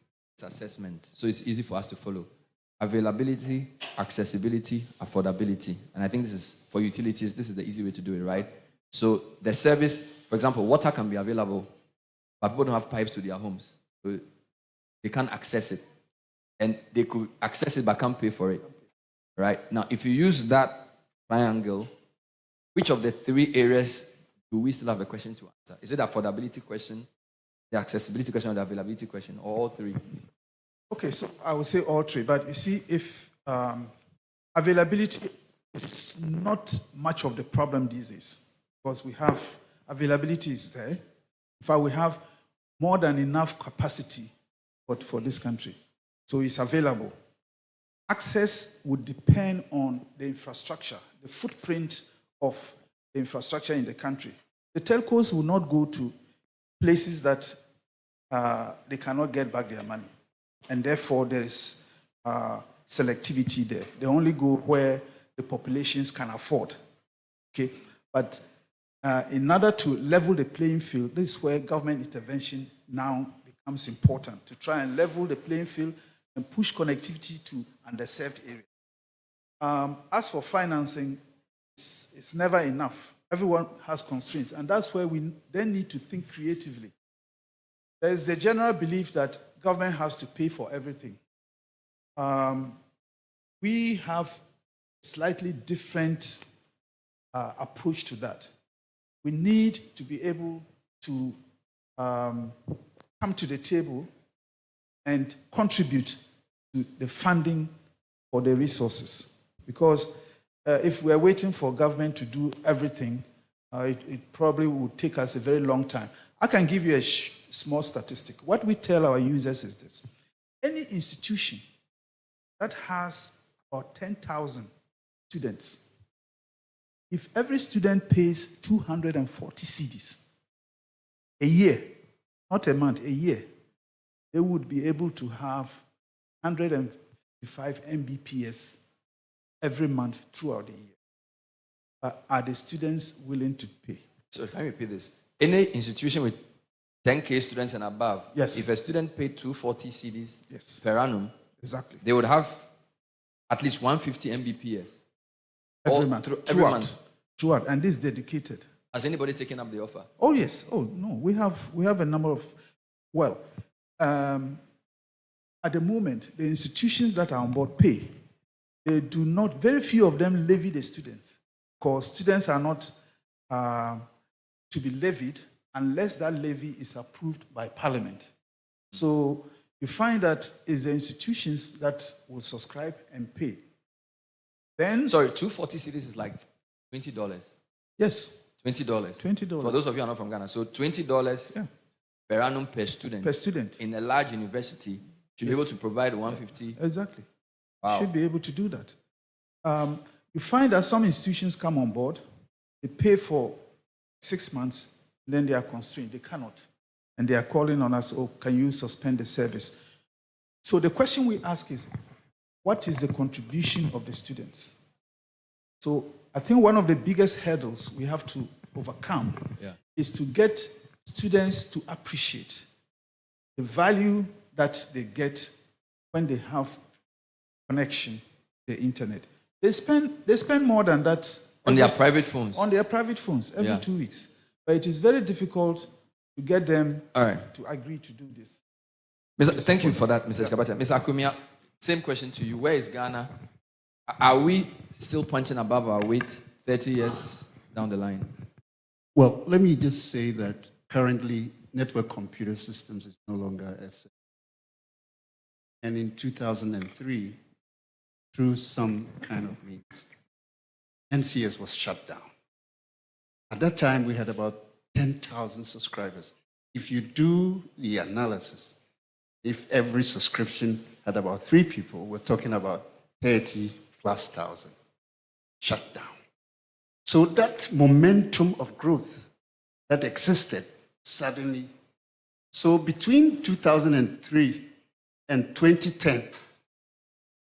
assessment so it's easy for us to follow. Availability, accessibility, affordability. And I think this is, for utilities, this is the easy way to do it, right? So the service, for example, water can be available, but people don't have pipes to their homes. So they can't access it. And they could access it but can't pay for it, right? Now, if you use that triangle, which of the three areas do we still have a question to answer? Is it the affordability question, the accessibility question, or the availability question, or all three? Okay, so I would say all three. But you see, if availability is not much of the problem these days, because we have availability is there. In fact, we have more than enough capacity for this country. So it's available. Access would depend on the infrastructure, the footprint of the infrastructure in the country. The telcos will not go to places that they cannot get back their money. And therefore, there is selectivity there. They only go where the populations can afford. Okay? But in order to level the playing field, this is where government intervention now becomes important, to try and level the playing field and push connectivity to underserved areas. As for financing, it's never enough. Everyone has constraints, and that's where we then need to think creatively. There is the general belief that government has to pay for everything. We have a slightly different approach to that. We need to be able to come to the table and contribute to the funding for the resources. Because if we're waiting for government to do everything, it probably would take us a very long time. I can give you a small statistic. What we tell our users is this. Any institution that has about 10,000 students, if every student pays 240 cedis a year, not a month, a year, they would be able to have 155 Mbps every month throughout the year. Are the students willing to pay? So can you repeat this? Any institution with 10K students and above, Yes. if a student paid 240 cedis Yes. per annum, Exactly. they would have at least 150 Mbps. Every month. Every Throughout. month. Throughout. And this is dedicated. Has anybody taken up the offer? Oh, yes. Oh, no. We have a number of, well, at the moment, the institutions that are on board pay. They do not, very few of them levy the students, because students are not to be levied unless that levy is approved by Parliament. So you find that it's the institutions that will subscribe and pay. Then, Sorry, 240 cedis is like $20. yes, $20. $20. For those of you who are not from Ghana. So $20 Yeah. per annum per student. per student. In a large university to be able to provide 150. Exactly. Wow. Should be able to do that. You find that some institutions come on board, they pay for 6 months, then they are constrained. They cannot. And they are calling on us, oh, can you suspend the service? So the question we ask is, what is the contribution of the students? So I think one of the biggest hurdles we have to overcome is to get students to appreciate the value that they get when they have connection to the internet. They spend more than that On their private phones. on their private phones every Yeah. 2 weeks. But it is very difficult to get them All right. to agree to do this. Thank you for that, Mr. Kabata. Mr. Akumia, same question to you. Where is Ghana? Are we still punching above our weight 30 years down the line? Well, let me just say that currently network computer systems is no longer as. And in 2003, through some kind of means, NCS was shut down. At that time, we had about 10,000 subscribers. If you do the analysis, if every subscription had about 3 people, we're talking about 30,000+ shut down. So that momentum of growth that existed suddenly. So between 2003 and 2010,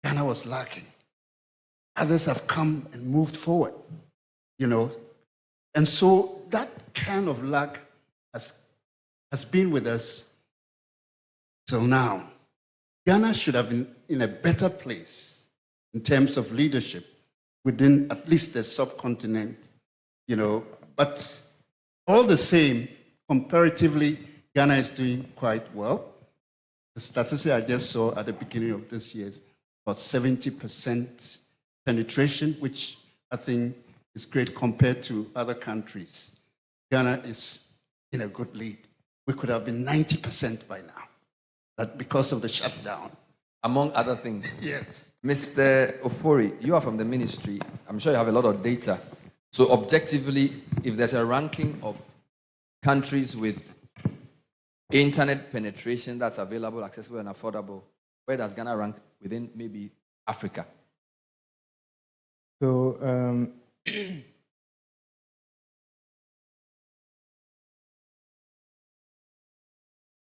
Ghana was lacking. Others have come and moved forward, you know. And so that kind of lack has been with us till now. Ghana should have been in a better place in terms of leadership within at least the subcontinent, you know. But all the same, comparatively, Ghana is doing quite well. The statistic I just saw at the beginning of this year is about 70% penetration, which I think is great compared to other countries. Ghana is in a good lead. We could have been 90% by now, but because of the shutdown. Among other things. Yes. Mr. Ofori, you are from the ministry. I'm sure you have a lot of data. So objectively, if there's a ranking of countries with internet penetration that's available, accessible, and affordable, where does Ghana rank within maybe Africa? So,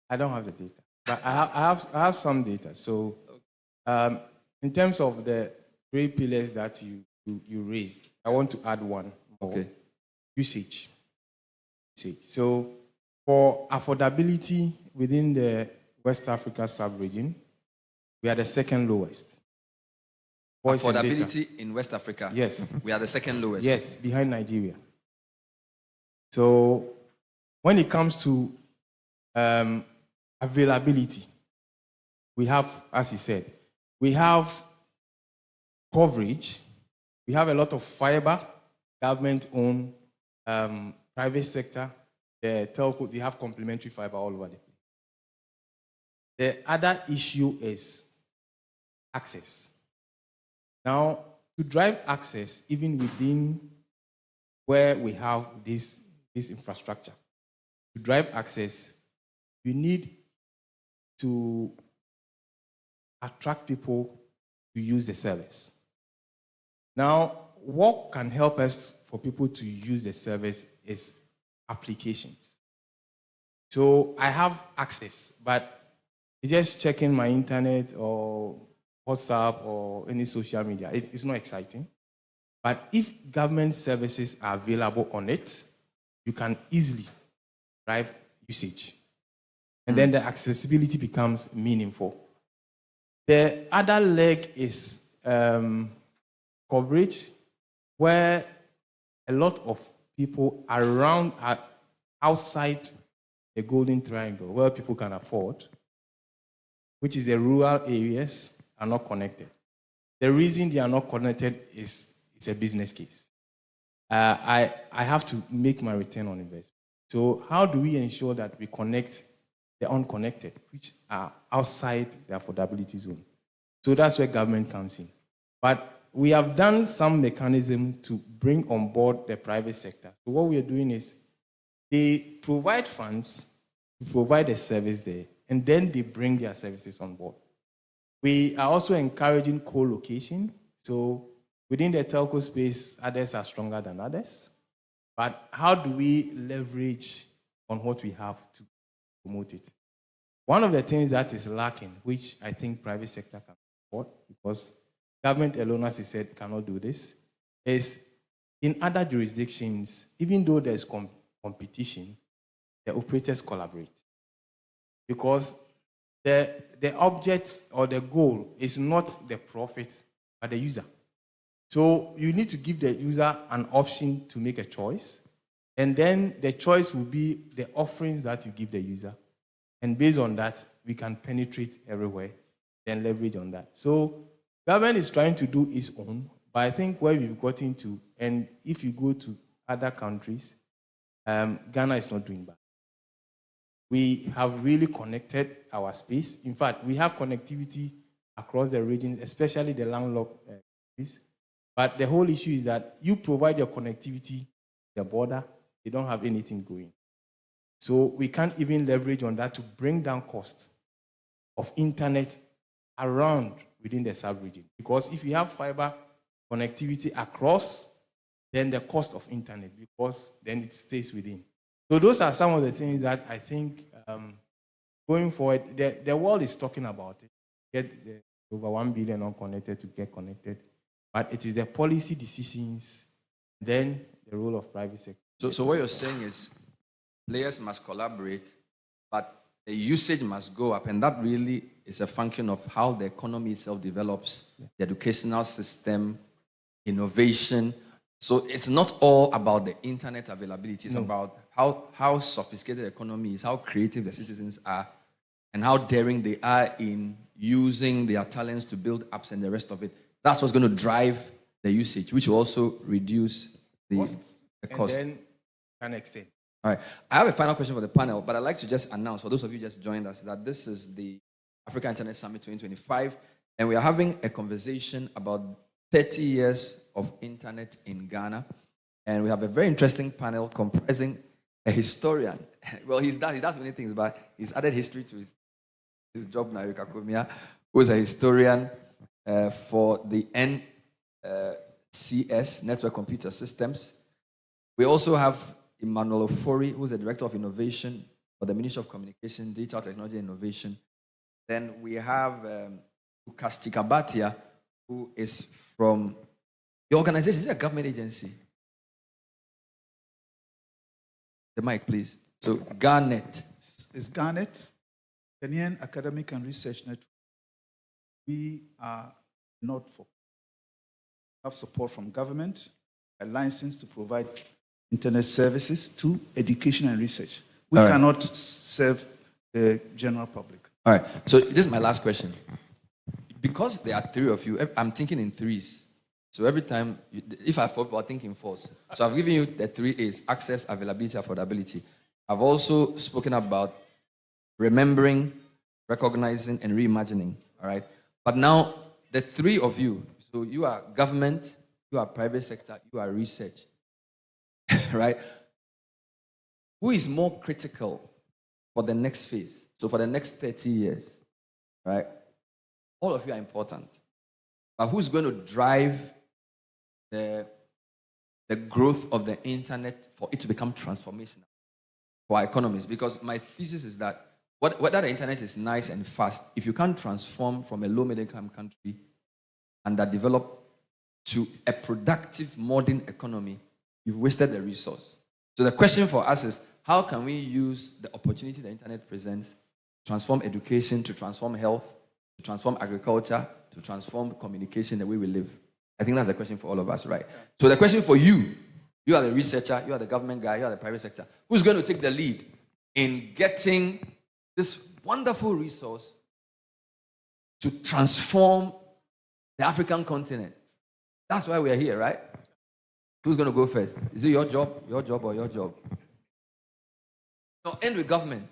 I don't have the data, but I have some data. So, in terms of the 3 pillars that you raised, I want to add one more. Okay. Usage. So, for affordability within the West Africa sub-region, we are the second lowest. Voice and data. Affordability in West Africa. Yes. We are the second lowest. Yes, behind Nigeria. So when it comes to availability, we have, as he said, we have coverage. We have a lot of fiber, government-owned, private sector. The telco, they have complementary fiber all over the place. The other issue is access. Now, to drive access, even within where we have this infrastructure, to drive access, you need to attract people to use the service. Now, what can help us for people to use the service is applications. So I have access, but just checking my internet or WhatsApp or any social media. It's not exciting. But if government services are available on it, you can easily drive usage. And then the accessibility becomes meaningful. The other leg is coverage, where a lot of people around are outside the Golden Triangle, where people can afford, which is the rural areas, are not connected. The reason they are not connected is it's a business case. I have to make my return on investment. So how do we ensure that we connect the unconnected, which are outside the affordability zone? So that's where government comes in. But we have done some mechanism to bring on board the private sector. So what we are doing is they provide funds to provide a service there, and then they bring their services on board. We are also encouraging co-location. So within the telco space, others are stronger than others. But how do we leverage on what we have to promote it? One of the things that is lacking, which I think private sector can support, because government alone, as I said, cannot do this, is in other jurisdictions, even though there's competition, the operators collaborate. Because the object or the goal is not the profit, but the user. So you need to give the user an option to make a choice, and then the choice will be the offerings that you give the user. And based on that, we can penetrate everywhere, then leverage on that. So government is trying to do its own, but I think where we've gotten to, and if you go to other countries, Ghana is not doing bad. We have really connected our space. In fact, we have connectivity across the region, especially the landlocked countries. But the whole issue is that you provide your connectivity, the border, they don't have anything going. So we can't even leverage on that to bring down costs of internet around within the sub-region. Because if you have fiber connectivity across, then the cost of internet, because then it stays within. So those are some of the things that I think going forward, the world is talking about it. Get the over 1 billion unconnected to get connected. But it is the policy decisions, then the role of private sector. So what you're saying is players must collaborate, but the usage must go up. And that really is a function of how the economy itself develops, the educational system, innovation. So it's not all about the internet availability. It's about how sophisticated the economy is, how creative the citizens are, and how daring they are in using their talents to build apps and the rest of it. That's what's going to drive the usage, which will also reduce the cost. And then can extend. All right. I have a final question for the panel, but I'd like to just announce, for those of you who just joined us, that this is the Africa Internet Summit 2025, and we are having a conversation about 30 years of internet in Ghana. And we have a very interesting panel comprising a historian. Well, he does many things, but he's added history to his job now, Erika Kumia, who is a historian for the NCS, Network Computer Systems. We also have Emmanuel Ofori, who's the Director of Innovation for the Ministry of Communication, Digital Technology and Innovation. Then we have Lucas Chikabatia, who is from the organization. Is it a government agency? The mic, please. So, Garnet. It's Garnet, Ghanaian Academic and Research Network. We are not for have support from government, a license to provide internet services to education and research. We cannot serve the general public. All right. So this is my last question. Because there are three of you, I'm thinking in threes. So every time, if I fall, I think in fours. So I've given you the 3 A's: access, availability, affordability. I've also spoken about remembering, recognizing, and reimagining. All right. But now, the 3 of you, so you are government, you are private sector, you are research. Right? Who is more critical for the next phase? So for the next 30 years, right? All of you are important. But who's going to drive the growth of the internet for it to become transformational for our economies? Because my thesis is that whether the internet is nice and fast, if you can't transform from a low middle income country underdeveloped to a productive modern economy, you've wasted the resource. So the question for us is, how can we use the opportunity the internet presents to transform education, to transform health, to transform agriculture, to transform communication, the way we live? I think that's the question for all of us, right? So the question for you, you are the researcher, you are the government guy, you are the private sector, who's going to take the lead in getting this wonderful resource to transform the African continent? That's why we are here, right? Who's going to go first? Is it your job, or your job? No, end with government.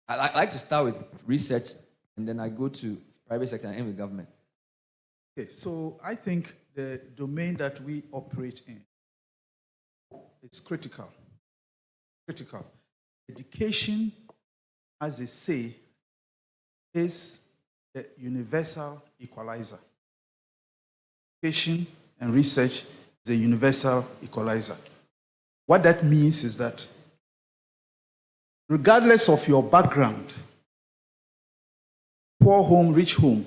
I like to start with research, and then I go to private sector and end with government. Okay, so I think the domain that we operate in is critical. Critical. Education, as they say, is the universal equalizer. Education and research is a universal equalizer. What that means is that regardless of your background, poor home, rich home,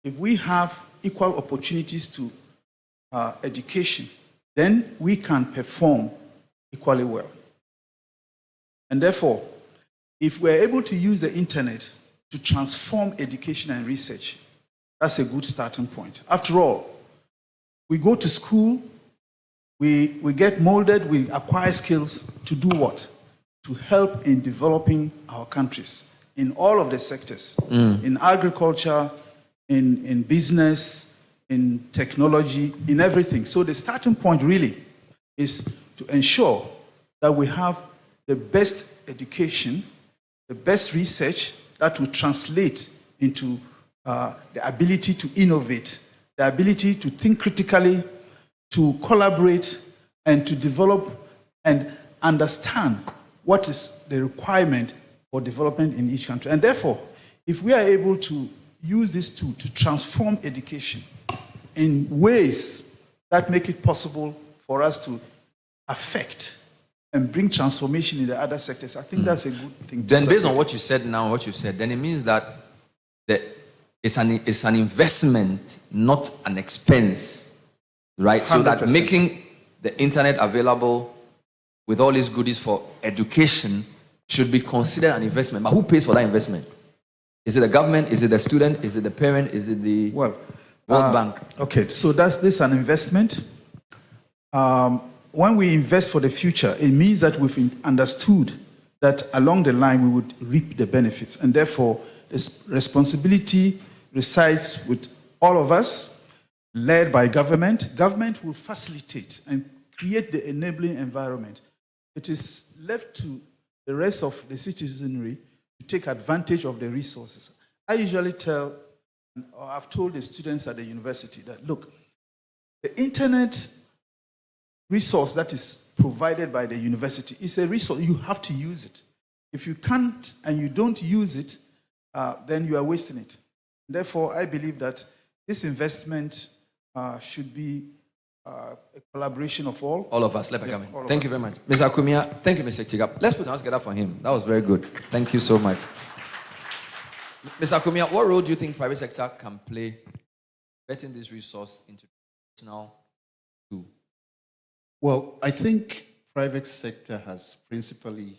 if we have equal opportunities to education, then we can perform equally well. And therefore, if we're able to use the internet to transform education and research, that's a good starting point. After all, we go to school, we get molded, we acquire skills to do what? To help in developing our countries in all of the sectors, in agriculture, in business, in technology, in everything. So the starting point really is to ensure that we have the best education, the best research that will translate into the ability to innovate, the ability to think critically, to collaborate, and to develop and understand what is the requirement for development in each country. And therefore, if we are able to use this tool to transform education in ways that make it possible for us to affect and bring transformation in the other sectors, I think that's a good thing. Then based on what you said now, what you said, then it means that it's an investment, not an expense, right? 100%. So that making the internet available with all these goodies for education should be considered an investment. But who pays for that investment? Is it the government? Is it the student? Is it the parent? Is it the World Bank? Okay, so this is an investment. When we invest for the future, it means that we've understood that along the line we would reap the benefits. And therefore, this responsibility resides with all of us, led by government. Government will facilitate and create the enabling environment. It is left to the rest of the citizenry to take advantage of the resources. I usually tell, or I've told the students at the university that, look, the internet resource that is provided by the university is a resource. You have to use it. If you can't and you don't use it, then you are wasting it. Therefore, I believe that this investment should be a collaboration of all. All of us. Thank you very much. Mr. Akumia, thank you, Mr. Chigap. Let's put our hands together for him. That was very good. Thank you so much. Mr. Akumia, what role do you think private sector can play getting this resource into national tool? Well, I think private sector has principally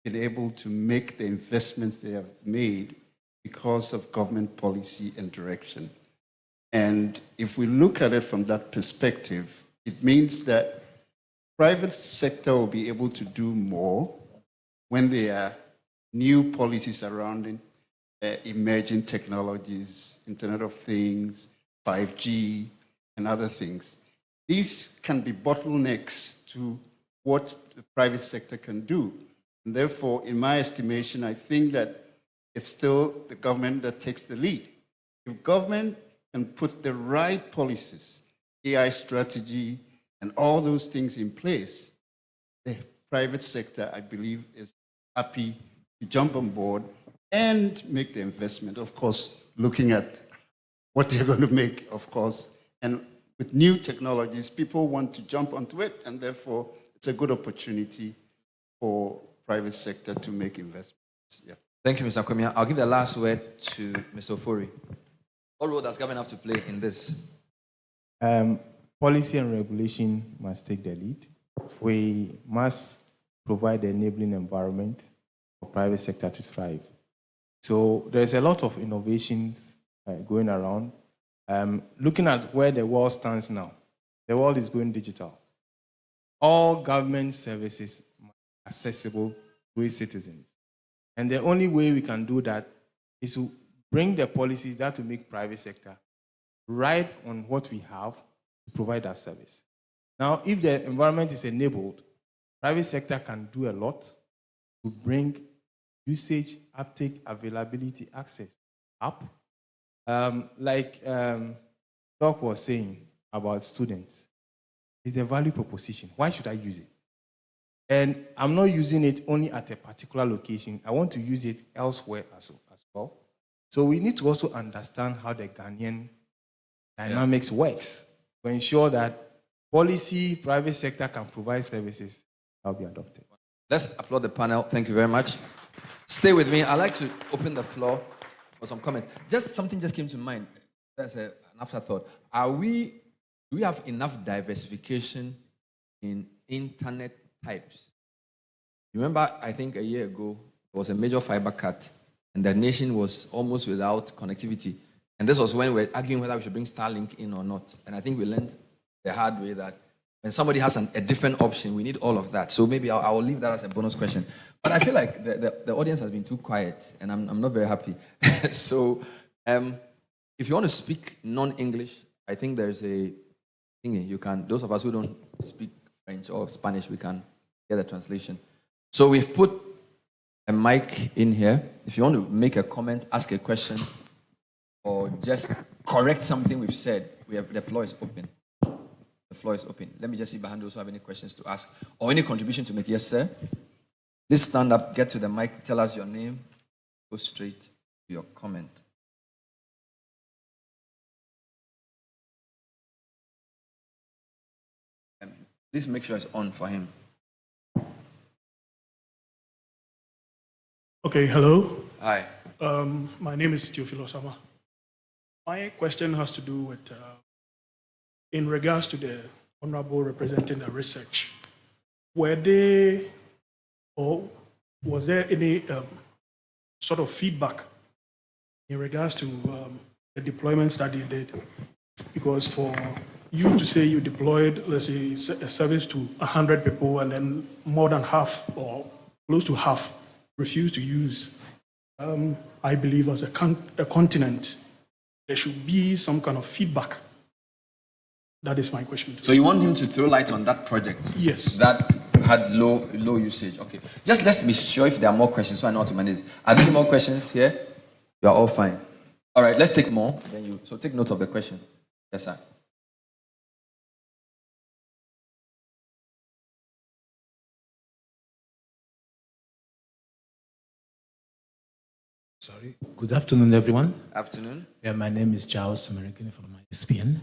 been able to make the investments they have made because of government policy and direction. And if we look at it from that perspective, it means that private sector will be able to do more when there are new policies surrounding emerging technologies, Internet of Things, 5G, and other things. These can be bottlenecks to what the private sector can do. And therefore, in my estimation, I think that it's still the government that takes the lead. If government can put the right policies, AI strategy, and all those things in place, the private sector, I believe, is happy to jump on board and make the investment. Of course, looking at what they're going to make, of course. And with new technologies, people want to jump onto it, and therefore, it's a good opportunity for private sector to make investments. Yeah. Thank you, Mr. Kwemia. I'll give the last word to Mr. Ofori. What role does government have to play in this? Policy and regulation must take the lead. We must provide the enabling environment for private sector to thrive. So there's a lot of innovations going around. Looking at where the world stands now, the world is going digital. All government services are accessible to its citizens. And the only way we can do that is to bring the policies that will make private sector ride on what we have to provide that service. Now, if the environment is enabled, private sector can do a lot to bring usage, uptake, availability, access up. Doc was saying about students, it's a value proposition. Why should I use it? And I'm not using it only at a particular location. I want to use it elsewhere as well. So we need to also understand how the Ghanaian dynamics works to ensure that policy, private sector can provide services that will be adopted. Let's applaud the panel. Thank you very much. Stay with me. I'd like to open the floor for some comments. Something just came to mind. That's an afterthought. Do we have enough diversification in internet types? Remember, I think a year ago, there was a major fiber cut, and the nation was almost without connectivity. And this was when we were arguing whether we should bring Starlink in or not. And I think we learned the hard way that when somebody has a different option, we need all of that. So maybe I'll leave that as a bonus question. But I feel like the audience has been too quiet, and I'm not very happy. So if you want to speak non-English, I think there's a thing you can, those of us who don't speak French or Spanish, we can get a translation. So we've put a mic in here. If you want to make a comment, ask a question, or just correct something we've said, the floor is open. The floor is open. Let me just see behind those who have any questions to ask or any contribution to make. Yes, sir. Please stand up, get to the mic, tell us your name, go straight to your comment. Please make sure it's on for him. Okay, hello. Hi. My name is Teofilo Sama. My question has to do with, in regards to the Honorable representing the research, were they, or was there any sort of feedback in regards to the deployments that they did? Because for you to say you deployed, let's say, a service to 100 people and then more than half or close to half refused to use, I believe as a continent, there should be some kind of feedback. That is my question. So you want him to throw light on that project? Yes. That had low usage. Okay. Just let's be sure if there are more questions so I know how to manage it. Are there any more questions here? You are all fine. All right, let's take more. So take note of the question. Yes, sir. Sorry. Good afternoon, everyone. Afternoon. Yeah, my name is Charles American from SPN.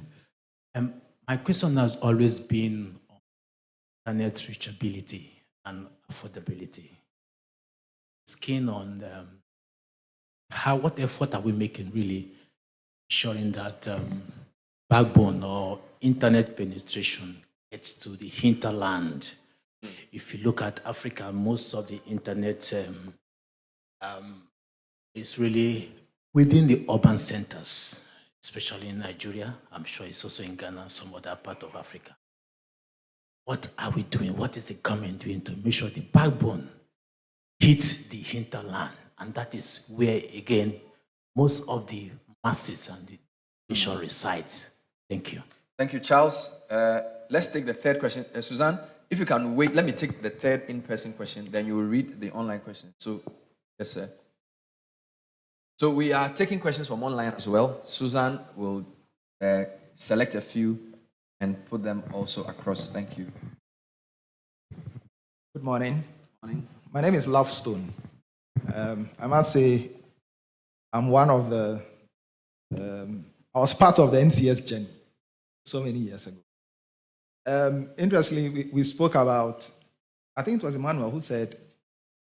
My question has always been on internet reachability and affordability. It's keen on what effort are we making really ensuring that backbone or internet penetration gets to the hinterland. If you look at Africa, most of the internet is really within the urban centers, especially in Nigeria. I'm sure it's also in Ghana, some other part of Africa. What are we doing? What is the government doing to make sure the backbone hits the hinterland? And that is where, again, most of the masses and the nation resides. Thank you. Thank you, Charles. Let's take the third question. Suzanne, if you can wait, let me take the third in-person question, then you will read the online question. So, yes, sir. So we are taking questions from online as well. Suzanne will select a few and put them also across. Thank you. Good morning. Morning. My name is Love Stone. I must say, I'm one of the, I was part of the NCS journey so many years ago. Interestingly, we spoke about, I think it was Emmanuel who said,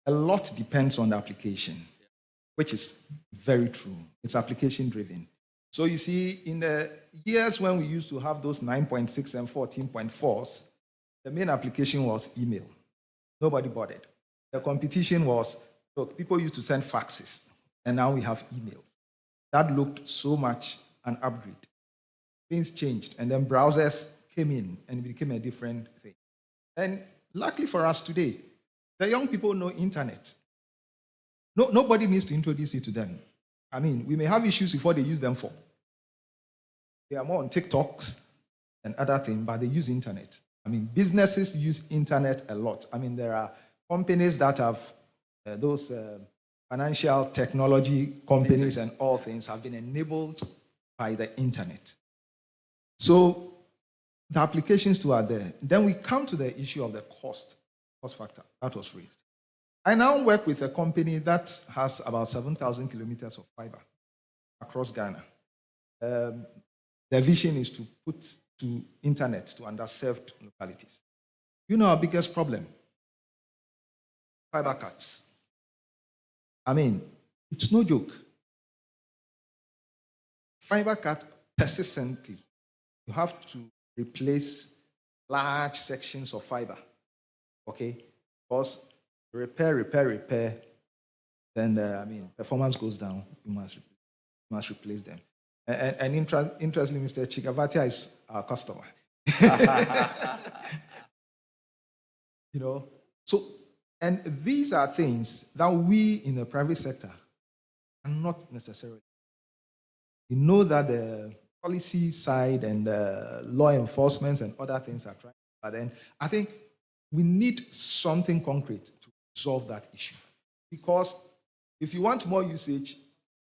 a lot depends on the application, which is very true. It's application driven. So you see, in the years when we used to have those 9.6 and 14.4s, the main application was email. Nobody bothered. The competition was, look, people used to send faxes, and now we have emails. That looked so much an upgrade. Things changed, and then browsers came in, and it became a different thing. And luckily for us today, the young people know internet. Nobody needs to introduce it to them. I mean, we may have issues before they use them for. They are more on TikToks and other things, but they use internet. I mean, businesses use internet a lot. I mean, there are companies that have those financial technology companies and all things have been enabled by the internet. So the applications too are there. Then we come to the issue of the cost factor that was raised. I now work with a company that has about 7,000 kilometers of fiber across Ghana. The vision is to put to internet to underserved localities. You know our biggest problem? Fiber cuts. I mean, it's no joke. Fiber cut persistently. You have to replace large sections of fiber, okay? Because repair, then performance goes down. You must replace them. And interestingly, Mr. Chikavatia is our customer. You know, so, and these are things that we in the private sector are not necessarily. We know that the policy side and law enforcement and other things are trying, but then I think we need something concrete to solve that issue. Because if you want more usage,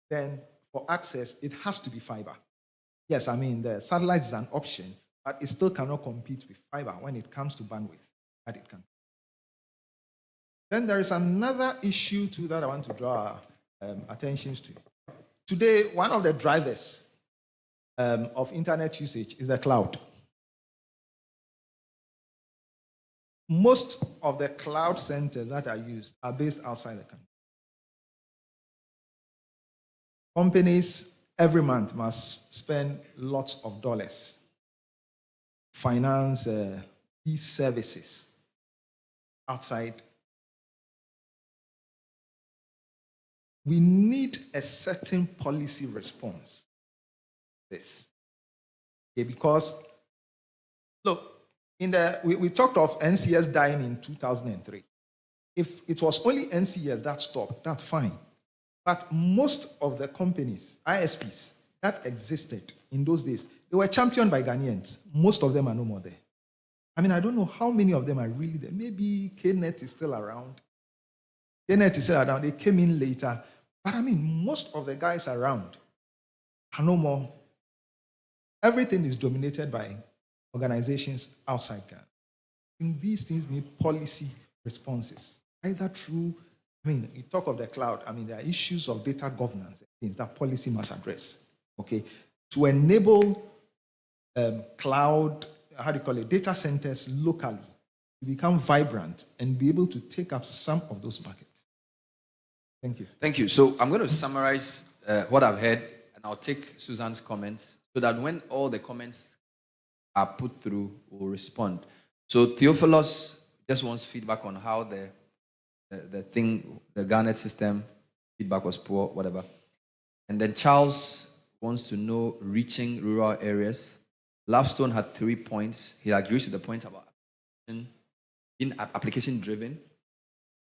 then for access, it has to be fiber. Yes, I mean, the satellite is an option, but it still cannot compete with fiber when it comes to bandwidth that it can. Then there is another issue too that I want to draw attention to. Today, one of the drivers of internet usage is the cloud. Most of the cloud centers that are used are based outside the country. Companies every month must spend lots of dollars to finance these services outside. We need a certain policy response to this. Okay, because, look, we talked of NCS dying in 2003. If it was only NCS that stopped, that's fine. But most of the companies, ISPs, that existed in those days, they were championed by Ghanaians. Most of them are no more there. I mean, I don't know how many of them are really there. Maybe KNet is still around. KNet is still around. They came in later. But I mean, most of the guys around are no more. Everything is dominated by organizations outside Ghana. I think these things need policy responses, either through, I mean, you talk of the cloud, I mean, there are issues of data governance, things that policy must address, okay? To enable cloud, data centers locally to become vibrant and be able to take up some of those markets. Thank you. Thank you. So I'm going to summarize what I've heard, and I'll take Susan's comments so that when all the comments are put through, we'll respond. So Theophilus just wants feedback on how the Garnet system feedback was poor, whatever. And then Charles wants to know reaching rural areas. Lovestone had 3 points. He agrees with the point about being application driven.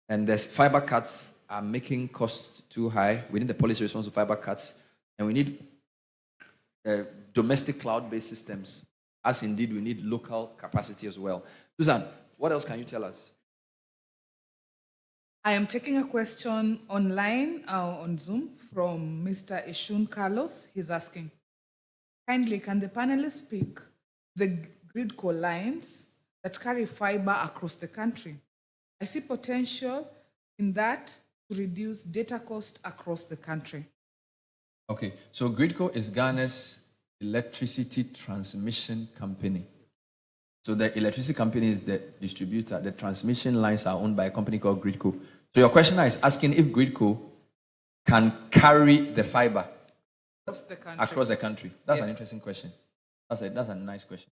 And the fiber cuts are making costs too high. We need the policy response to fiber cuts. And we need domestic cloud-based systems, as indeed we need local capacity as well. Susan, what else can you tell us? I am taking a question online on Zoom from Mr. Ishun Carlos. He's asking, kindly, can the panelists speak the gridco lines that carry fiber across the country? I see potential in that to reduce data cost across the country. Okay, so Gridco is Ghana's electricity transmission company. So the electricity company is the distributor. The transmission lines are owned by a company called Gridco. So your questioner is asking if Gridco can carry the fiber across the country. That's an interesting question. That's a nice question.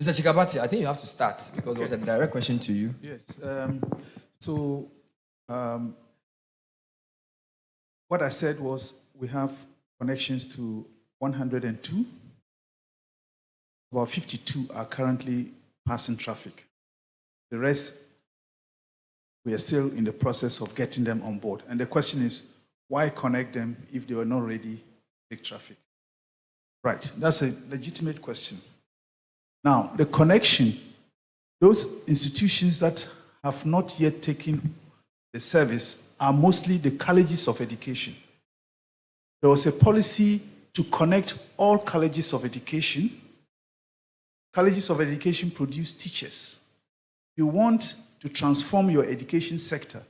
Mr. Chikabati, I think you have to start because it was a direct question to you. Yes. What I said was we have connections to 102. About 52 are currently passing traffic. The rest, we are still in the process of getting them on board. And the question is, why connect them if they were not ready to take traffic? Right, that's a legitimate question. Now, the connection, those institutions that have not yet taken the service are mostly the colleges of education. There was a policy to connect all colleges of education. Colleges of education produce teachers. If you want to transform your education sector,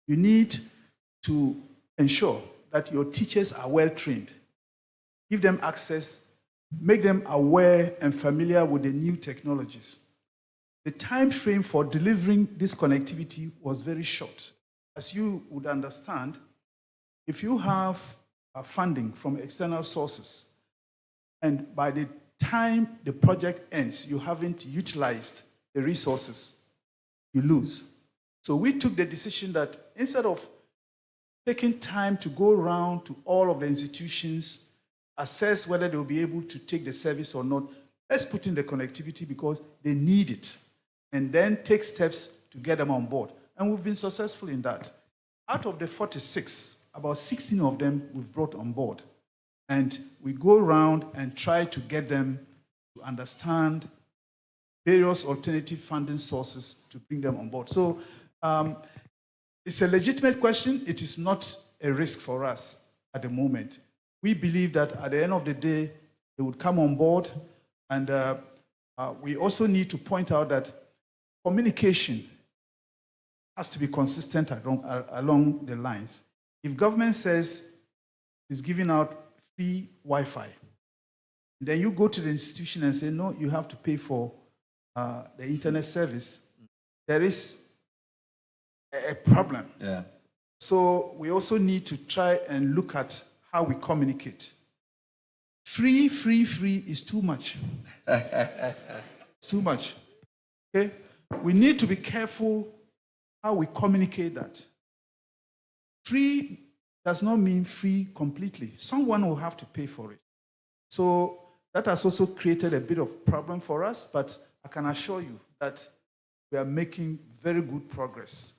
you need to ensure that your teachers are well trained. Give them access, make them aware and familiar with the new technologies. The time frame for delivering this connectivity was very short. As you would understand, if you have funding from external sources, and by the time the project ends, you haven't utilized the resources, you lose. So we took the decision that instead of taking time to go around to all of the institutions, assess whether they'll be able to take the service or not, let's put in the connectivity because they need it, and then take steps to get them on board. And we've been successful in that. Out of the 46, about 16 of them we've brought on board. And we go around and try to get them to understand various alternative funding sources to bring them on board. So it's a legitimate question. It is not a risk for us at the moment. We believe that at the end of the day, they would come on board. And we also need to point out that communication has to be consistent along the lines. If government says it's giving out free Wi-Fi, then you go to the institution and say, no, you have to pay for the internet service, there is a problem. Yeah. So we also need to try and look at how we communicate. Free is too much. It's too much. Okay? We need to be careful how we communicate that. Free does not mean free completely. Someone will have to pay for it. So that has also created a bit of problem for us, but I can assure you that we are making very good progress.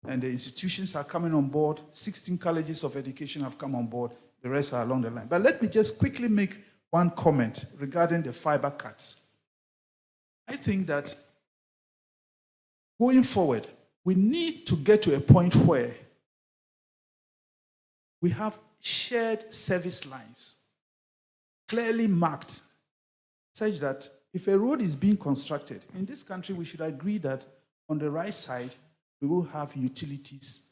And the institutions are coming on board. 16 colleges of education have come on board. The rest are along the line. But let me just quickly make one comment regarding the fiber cuts. I think that going forward, we need to get to a point where we have shared service lines, clearly marked, such that if a road is being constructed, in this country, we should agree that on the right side, we will have utilities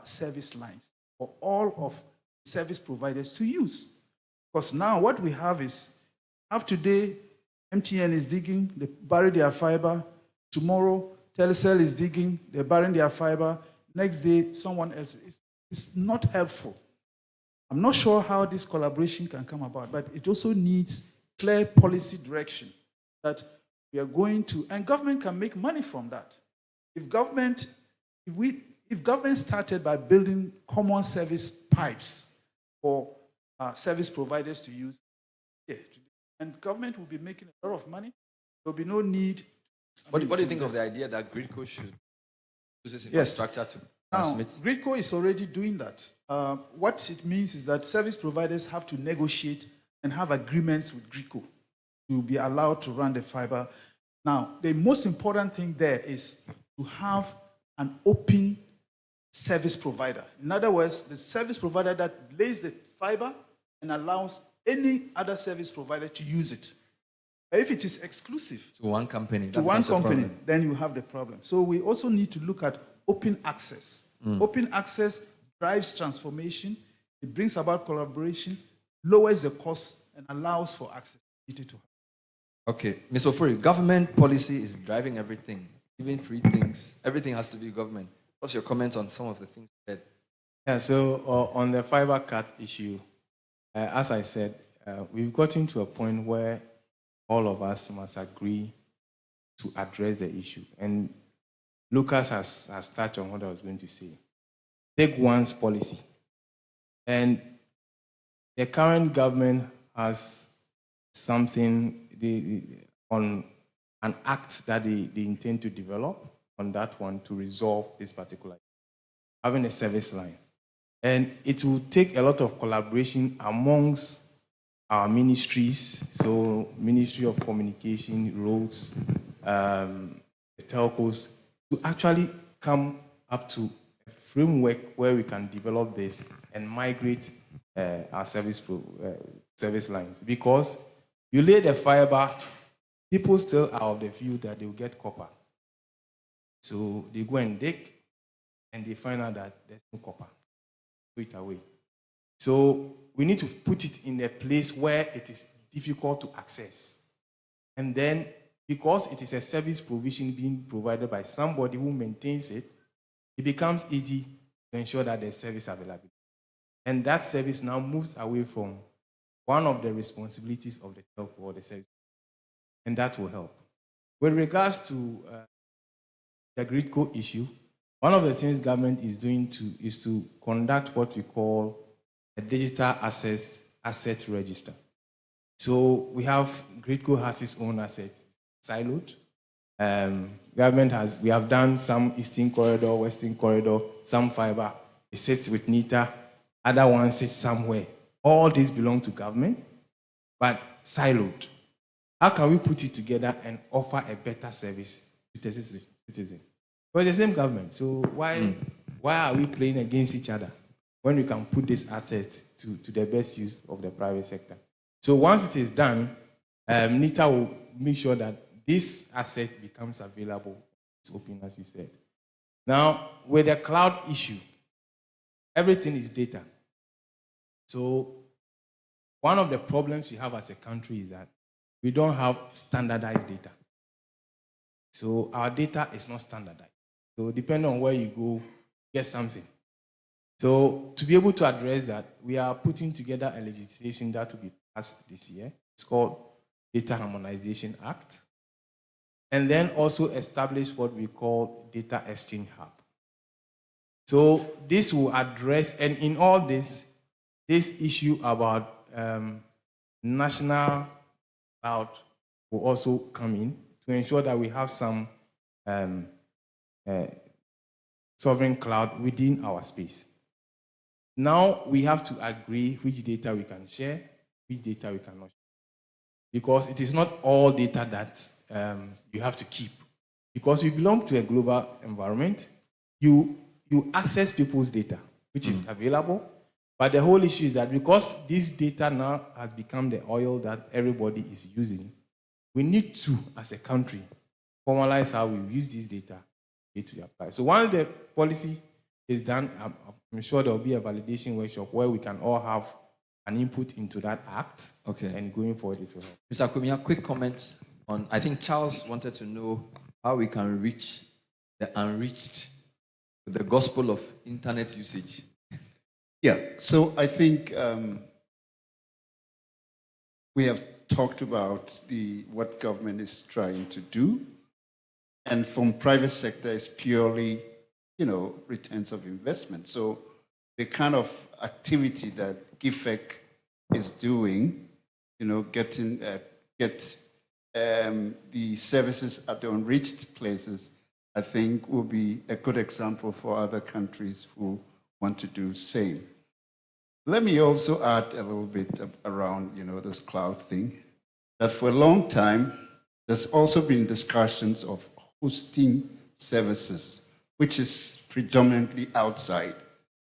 service lines for all of service providers to use. Because now what we have is, today, MTN is digging, they bury their fiber. Tomorrow, Telecel is digging, they're burying their fiber. Next day, someone else. It's not helpful. I'm not sure how this collaboration can come about, but it also needs clear policy direction that we are going to, and government can make money from that. If government started by building common service pipes for service providers to use, and government will be making a lot of money, there will be no need. What do you think of the idea that Gridco should use this infrastructure to transmit? Gridco is already doing that. What it means is that service providers have to negotiate and have agreements with Gridco to be allowed to run the fiber. Now, the most important thing there is to have an open service provider. In other words, the service provider that lays the fiber and allows any other service provider to use it. If it is exclusive to one company, then you have the problem. So we also need to look at open access. Open access drives transformation, it brings about collaboration, lowers the cost, and allows for accessibility to happen. Okay, Ms. Ofori, government policy is driving everything, even free things. Everything has to be government. What's your comment on some of the things you said? Yeah, so on the fiber cut issue, as I said, we've gotten to a point where all of us must agree to address the issue. And Lucas has touched on what I was going to say. Take one's policy. And the current government has something on an act that they intend to develop on that one to resolve this particular issue, having a service line. And it will take a lot of collaboration amongst our ministries, so Ministry of Communication, Roads, the telcos, to actually come up to a framework where we can develop this and migrate our service lines. Because you lay the fiber, people still are of the view that they will get copper. So they go and dig, and they find out that there's no copper. Throw it away. So we need to put it in a place where it is difficult to access. And then, because it is a service provision being provided by somebody who maintains it, it becomes easy to ensure that there's service availability. And that service now moves away from one of the responsibilities of the telco or the service. And that will help. With regards to the grid code issue, one of the things government is doing is to conduct what we call a digital asset register. So we have Gridco has its own asset siloed. We have done some Eastern Corridor, Western Corridor, some fiber. It sits with NITA, other ones sit somewhere. All these belong to government, but siloed. How can we put it together and offer a better service to the citizen? Well, it's the same government, so why are we playing against each other when we can put this asset to the best use of the private sector? So once it is done, NITA will make sure that this asset becomes available. It's open, as you said. Now, with the cloud issue, everything is data. So one of the problems we have as a country is that we don't have standardized data. So our data is not standardized. So depending on where you go, get something. So to be able to address that, we are putting together a legislation that will be passed this year. It's called Data Harmonization Act. And then also establish what we call Data Exchange Hub. So this will address, and in all this issue about national cloud will also come in to ensure that we have some sovereign cloud within our space. Now we have to agree which data we can share, which data we cannot share. Because it is not all data that you have to keep. Because we belong to a global environment, you access people's data, which is available. But the whole issue is that because this data now has become the oil that everybody is using, we need to, as a country, formalize how we use this data to apply. So once the policy is done, I'm sure there will be a validation workshop where we can all have an input into that act. Okay. And going forward, it will help. Mr. Kumia, quick comment on, I think Charles wanted to know how we can reach the unreached with the gospel of internet usage. Yeah, so I think we have talked about what government is trying to do, and from private sector is purely, returns of investment. So the kind of activity that GIFEC is doing, get the services at the unreached places, I think will be a good example for other countries who want to do same. Let me also add a little bit around, this cloud thing, that for a long time, there's also been discussions of hosting services, which is predominantly outside.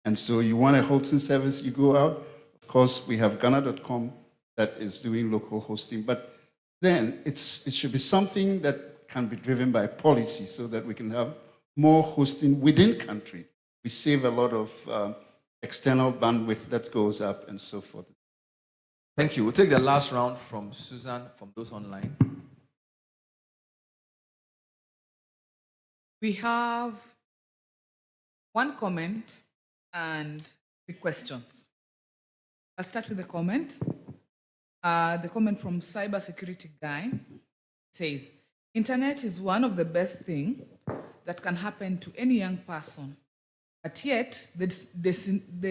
And so you want a hosting service, you go out. Of course, we have Ghana.com that is doing local hosting, but then it should be something that can be driven by policy so that we can have more hosting within country. We save a lot of external bandwidth that goes up and so forth. Thank you. We'll take the last round from Susan, from those online. We have one comment and 3 questions. I'll start with the comment. The comment from cybersecurity guy says, internet is one of the best things that can happen to any young person, but yet the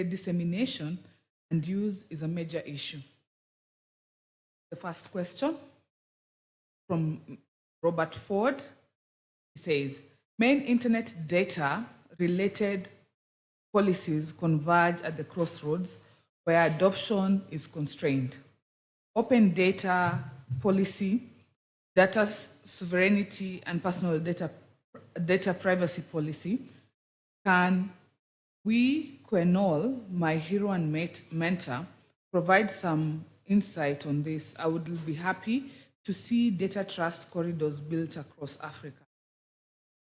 dissemination and use is a major issue. The first question from Robert Ford, he says, main internet data related policies converge at the crossroads where adoption is constrained. Open data policy, data sovereignty, and personal data privacy policy. Can we, Quenol, my hero and mentor, provide some insight on this? I would be happy to see data trust corridors built across Africa.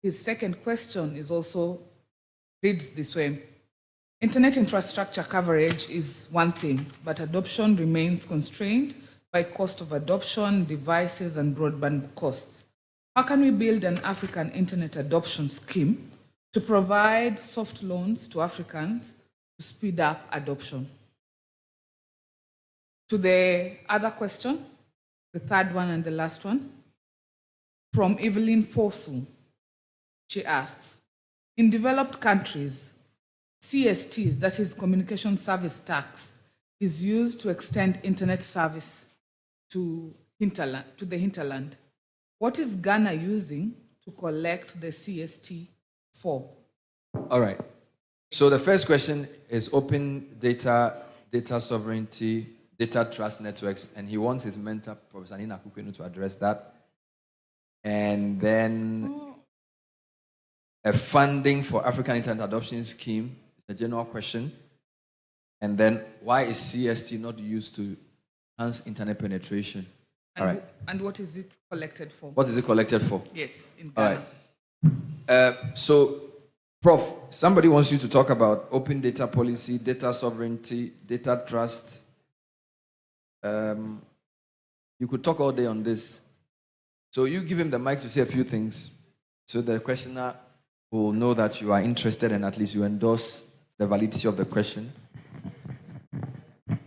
His second question is also reads this way. Internet infrastructure coverage is one thing, but adoption remains constrained by cost of adoption, devices, and broadband costs. How can we build an African internet adoption scheme to provide soft loans to Africans to speed up adoption? To the other question, the third one and the last one, from Evelyn Fosu, she asks, in developed countries, CSTs, that is communication service tax, is used to extend internet service to the hinterland. What is Ghana using to collect the CST for? All right. So the first question is open data sovereignty, data trust networks, and he wants his mentor, Professor Nina Kukwenu, to address that. And then a funding for African internet adoption scheme, a general question. And then why is CST not used to enhance internet penetration? And, all right. And what is it collected for? What is it collected for? Yes, in Ghana. All right. So, Prof, somebody wants you to talk about open data policy, data sovereignty, data trust. You could talk all day on this. So you give him the mic to say a few things so the questioner will know that you are interested and at least you endorse the validity of the question.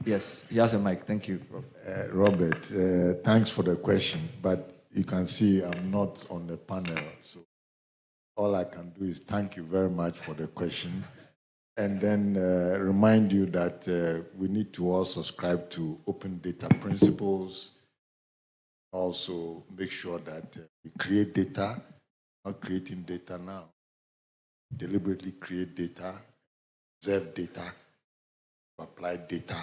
Yes, he has a mic. Thank you, Prof. Robert, thanks for the question, but you can see I'm not on the panel, so all I can do is thank you very much for the question, and then remind you that we need to all subscribe to open data principles, also make sure that we create data, not creating data now, deliberately create data, observe data, apply data,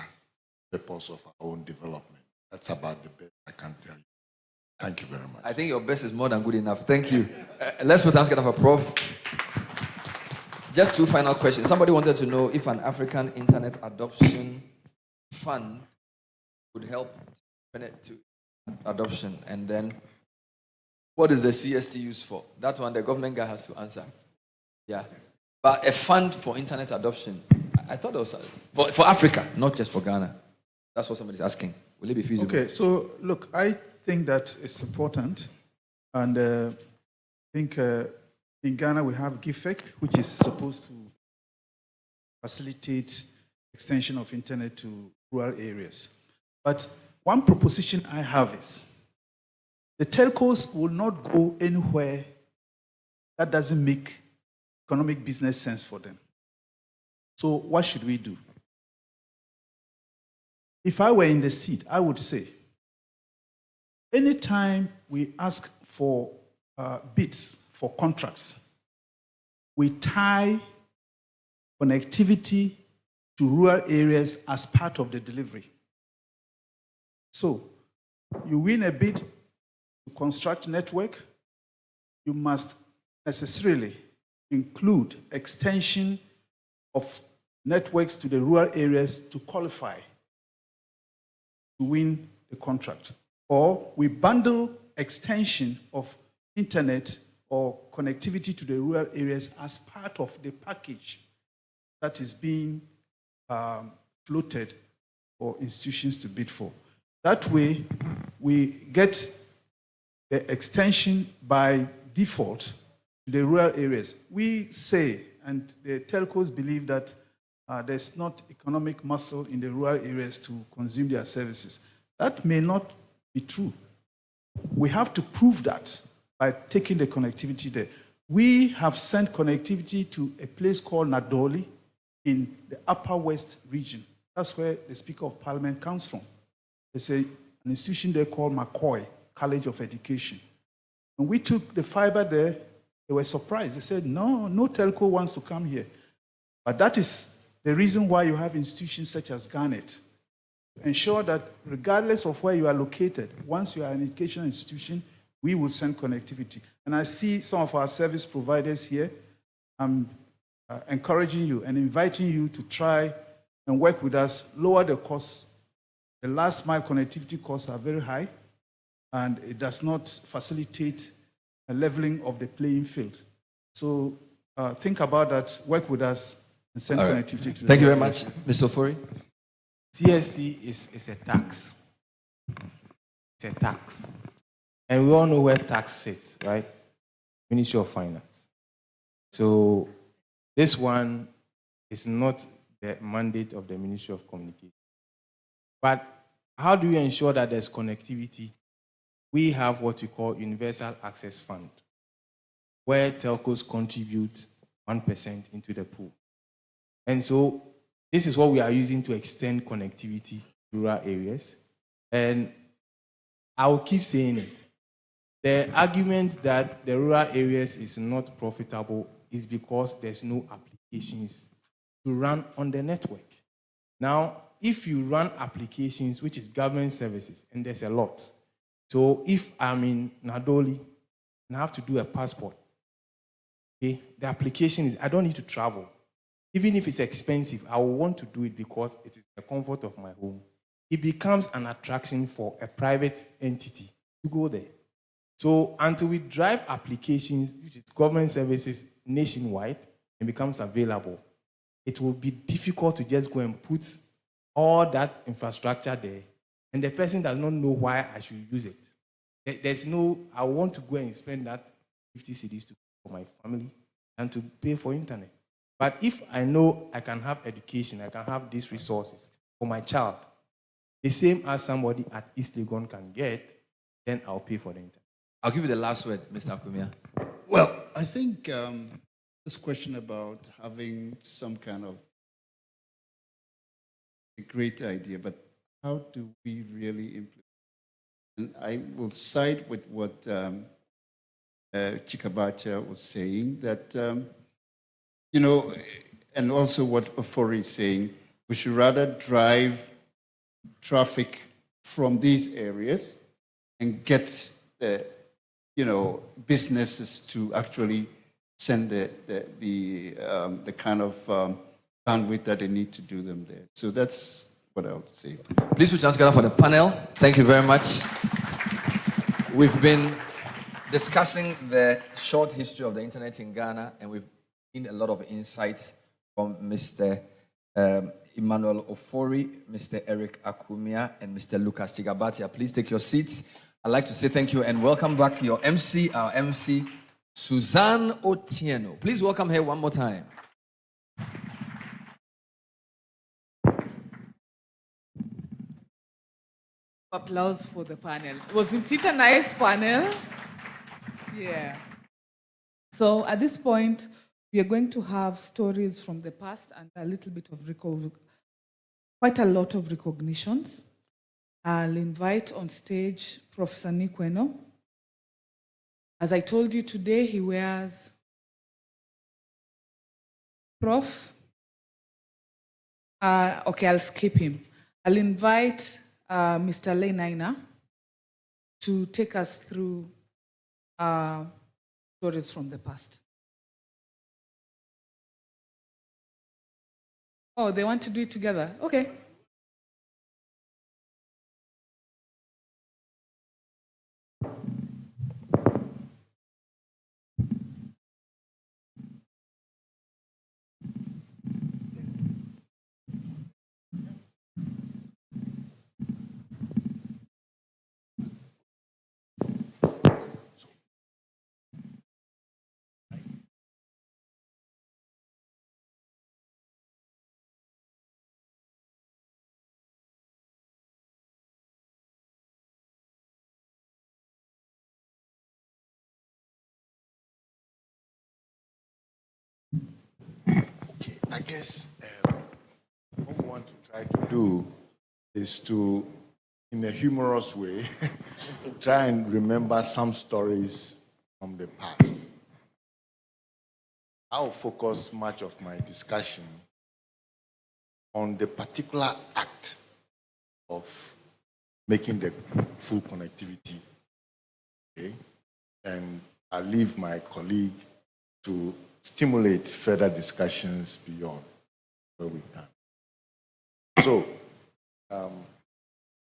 purpose of our own development. That's about the best I can tell you. Thank you very much. I think your best is more than good enough. Thank you. Let's put hands together for Prof. Just 2 final questions. Somebody wanted to know if an African internet adoption fund would help to adoption. And then, what is the CST used for? That one, the government guy has to answer. Yeah. But a fund for internet adoption, I thought it was for Africa, not just for Ghana. That's what somebody's asking. Will it be feasible? Okay, so look, I think that it's important. And I think in Ghana we have GIFEC, which is supposed to facilitate extension of internet to rural areas. But one proposition I have is the telcos will not go anywhere that doesn't make economic business sense for them. So what should we do? If I were in the seat, I would say, anytime we ask for bids for contracts, we tie connectivity to rural areas as part of the delivery. So, you win a bid to construct network, you must necessarily include extension of networks to the rural areas to qualify to win the contract. Or we bundle extension of internet or connectivity to the rural areas as part of the package that is being floated for institutions to bid for. That way, we get the extension by default to the rural areas. We say, and the telcos believe that there's not economic muscle in the rural areas to consume their services. That may not be true. We have to prove that by taking the connectivity there. We have sent connectivity to a place called Nadoli in the Upper West region. That's where the Speaker of Parliament comes from. There's an institution there called McCoy College of Education. When we took the fiber there, they were surprised. They said, no telco wants to come here. But that is the reason why you have institutions such as Garnet. Ensure that regardless of where you are located, once you are an educational institution, we will send connectivity. And I see some of our service providers here. I'm encouraging you and inviting you to try and work with us, lower the costs. The last mile connectivity costs are very high, and it does not facilitate a leveling of the playing field. So think about that, work with us, and send connectivity to the Thank you very much, Mr. Ofori. TSC is a tax. It's a tax. And we all know where tax sits, right? Ministry of Finance. So this one is not the mandate of the Ministry of Communication. But how do you ensure that there's connectivity? We have what we call Universal Access Fund, where telcos contribute 1% into the pool. And so this is what we are using to extend connectivity to rural areas. And I will keep saying it. The argument that the rural areas is not profitable is because there's no applications to run on the network. Now, if you run applications, which is government services, and there's a lot. So if I'm in Nadoli and I have to do a passport, okay, the application is, I don't need to travel. Even if it's expensive, I will want to do it because it is the comfort of my home. It becomes an attraction for a private entity to go there. So until we drive applications, which is government services nationwide, and becomes available, it will be difficult to just go and put all that infrastructure there, and the person does not know why I should use it. There's no, I want to go and spend that 50 cedis to for my family and to pay for internet. But if I know I can have education, I can have these resources for my child, the same as somebody at East Legon can get, then I'll pay for the internet. I'll give you the last word, Mr. Akumia. Well, I think this question about having some kind of a great idea, but how do we really implement? And I will side with what Chikabacha was saying, that, and also what Ofori is saying, we should rather drive traffic from these areas and get the businesses to actually send the kind of bandwidth that they need to do them there. So that's what I would say. Please put your hands together for the panel. Thank you very much. We've been discussing the short history of the internet in Ghana, and we've seen a lot of insights from Mr. Emmanuel Ofori, Mr. Eric Akumia, and Mr. Lucas Chigabatia. Please take your seats. I'd like to say thank you and welcome back your MC, our MC, Suzanne Otieno. Please welcome her one more time. Applause for the panel. Wasn't it a nice panel? Yeah. So at this point, we are going to have stories from the past and a little bit of quite a lot of recognitions. I'll invite on stage Professor Nikweno. As I told you today, he wears Prof. Okay, I'll skip him. I'll invite Mr. Lenaina to take us through stories from the past. Oh, they want to do it together? Okay. Okay, I guess what we want to try to do is to, in a humorous way, try and remember some stories from the past. I'll focus much of my discussion on the particular act of making the full connectivity, okay? And I'll leave my colleague to stimulate further discussions beyond where we can. So,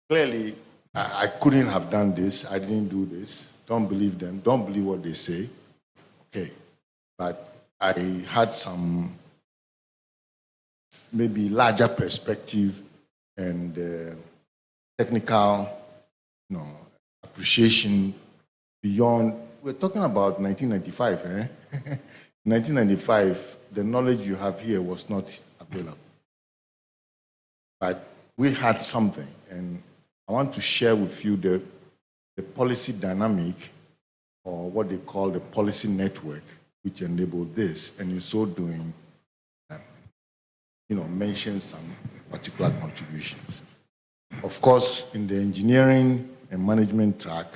clearly, I couldn't have done this. I didn't do this. Don't believe them. Don't believe what they say. Okay. But I had some maybe larger perspective and technical, appreciation beyond. We're talking about 1995, eh? 1995, the knowledge you have here was not available. But we had something, and I want to share with you the policy dynamic, or what they call the policy network, which enabled this, and in so doing, mention some particular contributions. Of course, in the engineering and management track,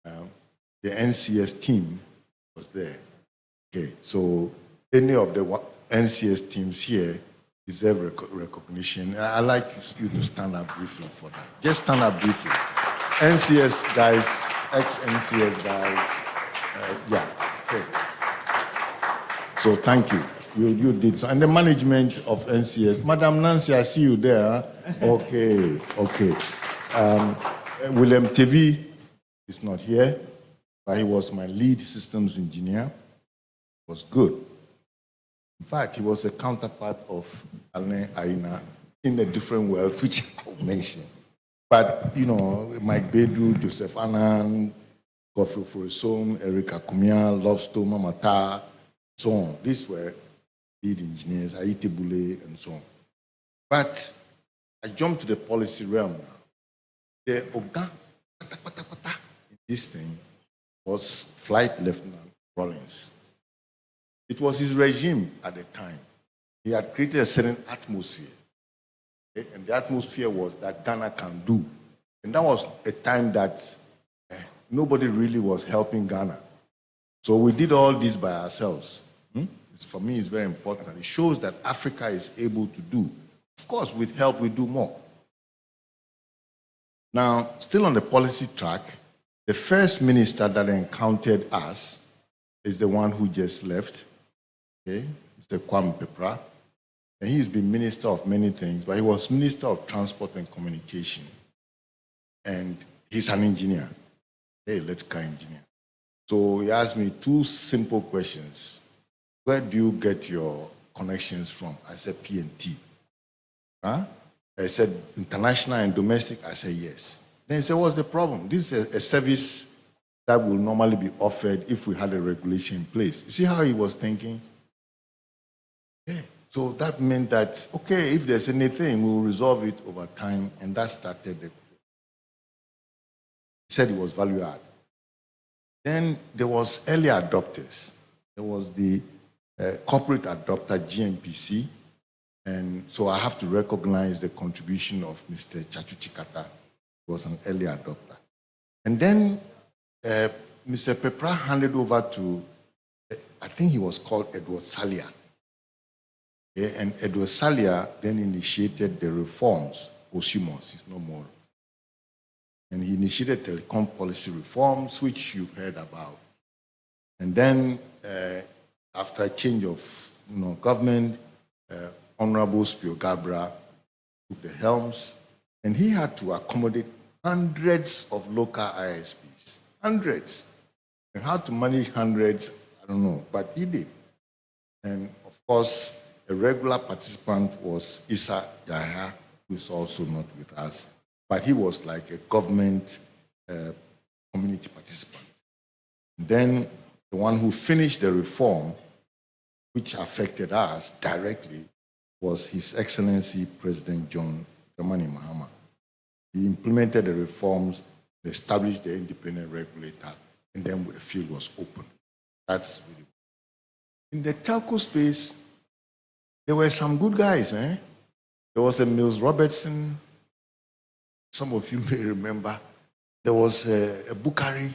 the NCS team was there. Okay, so any of the NCS teams here deserve recognition. I'd like you to stand up briefly for that. Just stand up briefly. NCS guys, ex-NCS guys, yeah. Okay. So thank you. You did so. And the management of NCS, Madam Nancy, I see you there. Okay. William Tevi is not here, but he was my lead systems engineer. Was good. In fact, he was a counterpart of Alain Aina in a different world, which I'll mention. But, Mike Bedu, Joseph Annan, Godfrey Furisom, Eric Akumia, Lovestone, Mamata, so on. These were lead engineers, Aite Boule, and so on. But I jumped to the policy realm now. The Oga in this thing was Flight Lieutenant Rollins. It was his regime at the time. He had created a certain atmosphere. Okay? And the atmosphere was that Ghana can do. And that was a time that nobody really was helping Ghana. So we did all this by ourselves. For me, it's very important. It shows that Africa is able to do. Of course, with help, we do more. Now, still on the policy track, the first minister that encountered us is the one who just left, okay, Mr. Kwame Pepra. And he's been minister of many things, but he was minister of transport and communication. And he's an engineer, an electrical engineer. So he asked me two simple questions. Where do you get your connections from? I said, P&T. Huh? I said, international and domestic? I said, yes. Then he said, what's the problem? This is a service that will normally be offered if we had a regulation in place. You see how he was thinking? Okay. So that meant that, okay, if there's anything, we'll resolve it over time, and that started the... He said it was value add. Then there was early adopters. There was the corporate adopter, GMPC, and so I have to recognize the contribution of Mr. Chachu Chikata, who was an early adopter. And then Mr. Pepra handed over to, I think he was called Edward Salia. Okay? And Edward Salia then initiated the reforms. Osimos is no more. And he initiated telecom policy reforms, which you heard about. And then after a change of government, Honorable Spio Gabra took the helms, and he had to accommodate hundreds of local ISPs. Hundreds. And how to manage hundreds, I don't know, but he did. And of course, a regular participant was Issa Yahya, who is also not with us, but he was like a government community participant. And then the one who finished the reform, which affected us directly, was His Excellency President John Dramani Mahama. He implemented the reforms, established the independent regulator, and then the field was open. That's really... In the telco space, There were some good guys, eh? There was a Mills Robertson. Some of you may remember. There was a Bukari,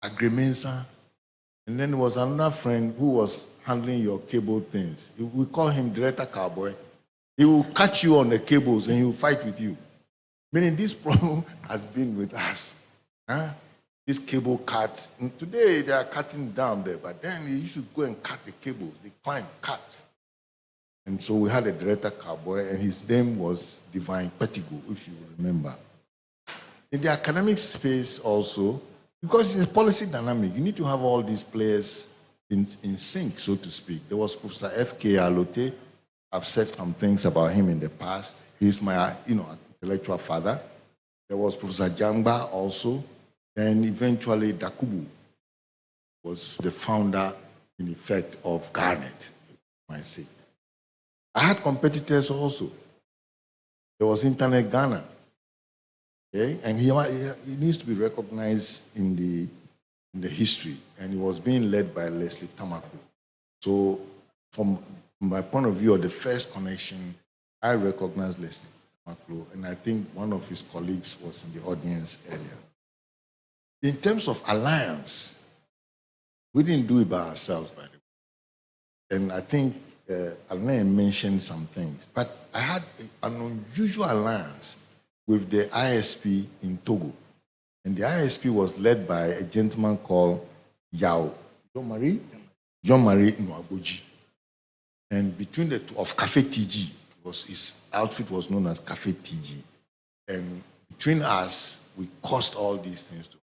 a Agremensa, and then there was another friend who was handling your cable things. We call him Director Cowboy. He will catch you on the cables and he will fight with you. Meaning this problem has been with us. Huh? This cable cut. And today they are cutting down there, but then you should go and cut the cable. They climb, cut. And so we had a Director Cowboy, and his name was Divine Petigo, if you remember. In the academic space also, because it's a policy dynamic, you need to have all these players in sync, so to speak. There was Professor F.K. Alote. I've said some things about him in the past. He's my, intellectual father. There was Professor Jangba also. And eventually Dakubu was the founder, in effect, of Garnet, I say. I had competitors also. There was Internet Ghana. Okay? And he needs to be recognized in the history. And he was being led by Leslie Tamako. So from my point of view, of the first connection, I recognize Leslie Tamako. And I think one of his colleagues was in the audience earlier. In terms of alliance, we didn't do it by ourselves, by the way. And I think Alain mentioned some things. But I had an unusual alliance with the ISP in Togo. And the ISP was led by a gentleman called Jean-Marie Nwagboji. And between the two, of Cafe TG, his outfit was known as Cafe TG. And between us, we caused all these things to happen.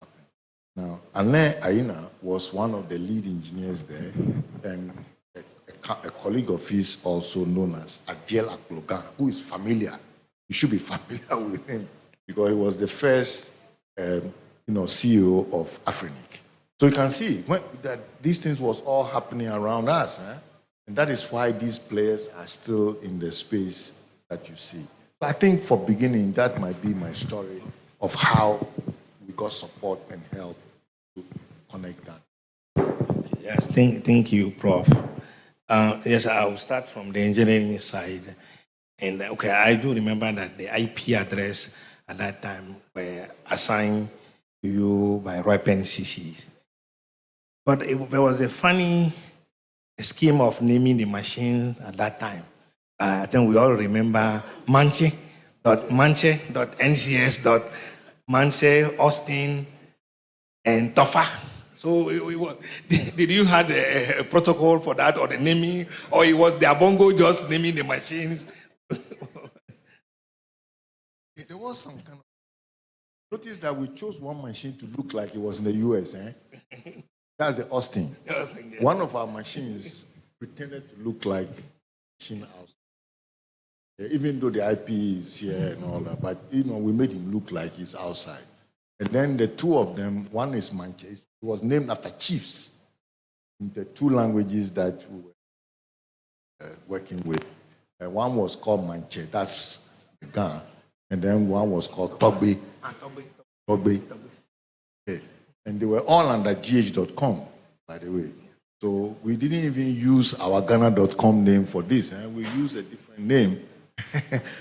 Now, Alain Aina was one of the lead engineers there, and a colleague of his also known as Adiel Akloga, who is familiar. You should be familiar with him because he was the first CEO of Afrinic. So you can see that these things was all happening around us. And that is why these players are still in the space that you see. But I think for beginning, that might be my story of how we got support and help to connect that. Yes, thank you, Prof. Yes, I'll start from the engineering side. And okay, I do remember that the IP address at that time were assigned to you by Roypen CC. But there was a funny scheme of naming the machines at that time. I think we all remember Manche.NCS.Manche, Austin, and Toffa. So did you have a protocol for that or the naming, or it was the Abongo just naming the machines? There was some kind of... Notice that we chose one machine to look like it was in the US. That's the Austin. One of our machines pretended to look like machine house. Even though the IP is here and all that, but we made him look like he's outside. And then the two of them, one is Manche. It was named after chiefs in the two languages that we were working with. One was called Manche, that's the Ghana, and then one was called Togbe. Togbe. Okay. And they were all under gh.com, by the way. So we didn't even use our Ghana.com name for this. We used a different name.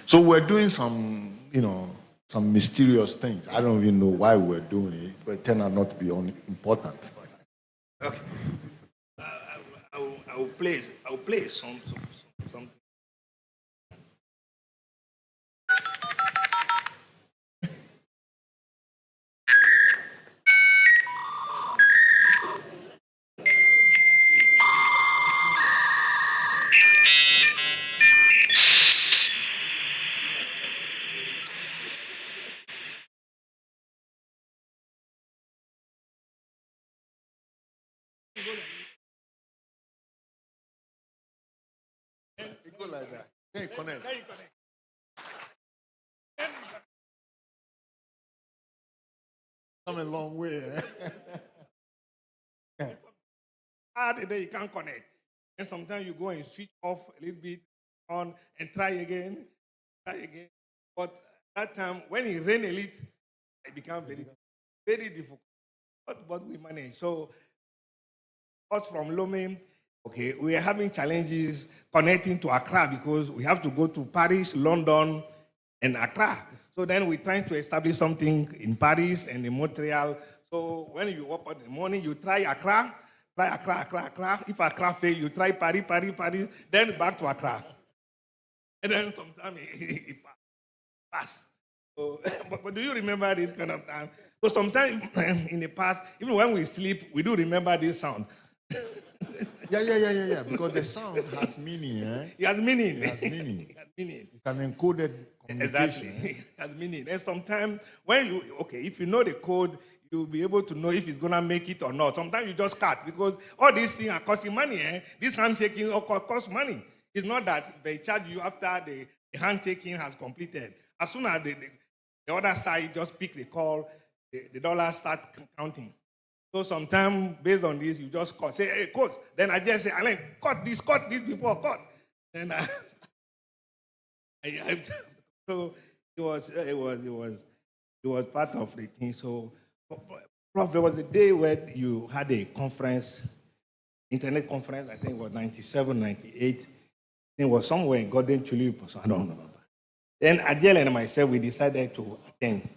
So we're doing some, some mysterious things. I don't even know why we're doing it, but it turned out not to be important. Okay. I will play something. It go like that. Then connect. Come a long way. Hard and then you can't connect. And sometimes you go and switch off a little bit on and try again. But that time when it rained a little, it became very difficult. But we managed. So us from Lomé, Okay, we are having challenges connecting to Accra because we have to go to Paris, London, and Accra. So then we're trying to establish something in Paris and in Montreal. So when you wake up in the morning, you try Accra, Accra. If Accra fail, you try Paris, then back to Accra. And then sometimes it pass. So, but do you remember this kind of time? So sometimes in the past, even when we sleep, we do remember this sound. Yeah. Because the sound has meaning, eh? It has meaning. It has meaning. It has meaning. It's an encoded communication. Exactly. It has meaning. And sometimes if you know the code, you'll be able to know if it's gonna make it or not. Sometimes you just cut because all these things are costing money, eh? This handshaking costs money. It's not that they charge you after the handshaking has completed. As soon as the other side just pick the call, the dollars start counting. So sometimes, based on this, you just cut. Say, hey, coach. Then I just say, Alain, cut this before cut. Then so it was part of the thing. So, Prof, there was a day where you had a conference, internet conference. I think it was 97, 98. It was somewhere in Golden Tulip. So I don't remember. Then Adiel and myself, we decided to attend.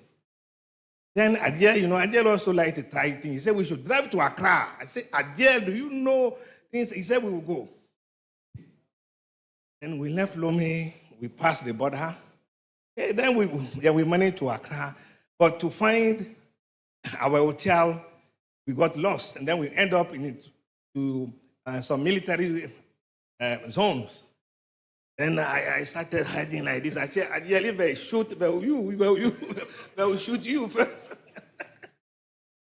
Then Adiel also liked to try things. He said we should drive to Accra. I said, Adiel, do you know things? He said we will go. Then we left Lomé, we passed the border. Then we managed to Accra. But to find our hotel, we got lost. And then we end up some military zones. Then I started hiding like this. I said, Adiel, if they shoot, they will shoot you first.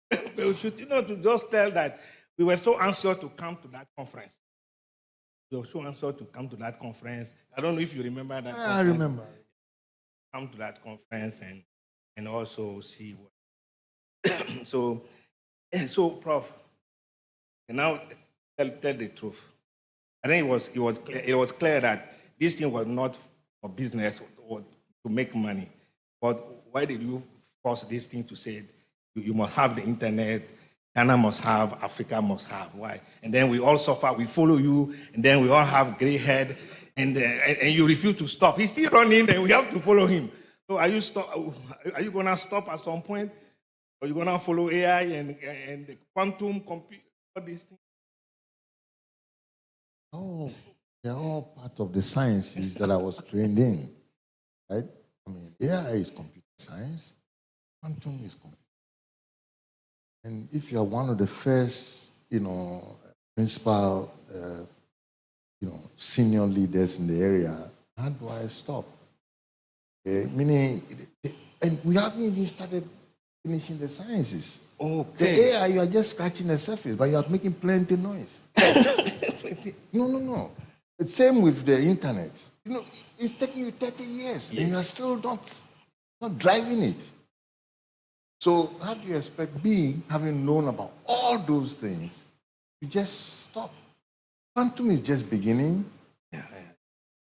They will shoot you. To just tell that we were so anxious to come to that conference. We were so anxious to come to that conference. I don't know if you remember that. I remember. Come to that conference and also see what. so, Prof, now tell the truth. I think it was clear that this thing was not for business or to make money. But why did you force this thing to say you must have the internet, Ghana must have, Africa must have? Why? And then we all suffer, we follow you, and then we all have gray head, and you refuse to stop. He's still running, and we have to follow him. So are you going to stop at some point? Or are you going to follow AI and the quantum computer, all these things? Oh, they're all part of the sciences that I was trained in, right? I mean, AI is computer science, quantum is computer. And if you're one of the first, principal, senior leaders in the area, how do I stop? Meaning, and we haven't even started finishing the sciences. Okay. The AI, you are just scratching the surface, but you are making plenty noise. No. The same with the internet. It's taking you 30 years, and you are still not driving it. So how do you expect having known about all those things, to just stop? Quantum is just beginning. Yeah.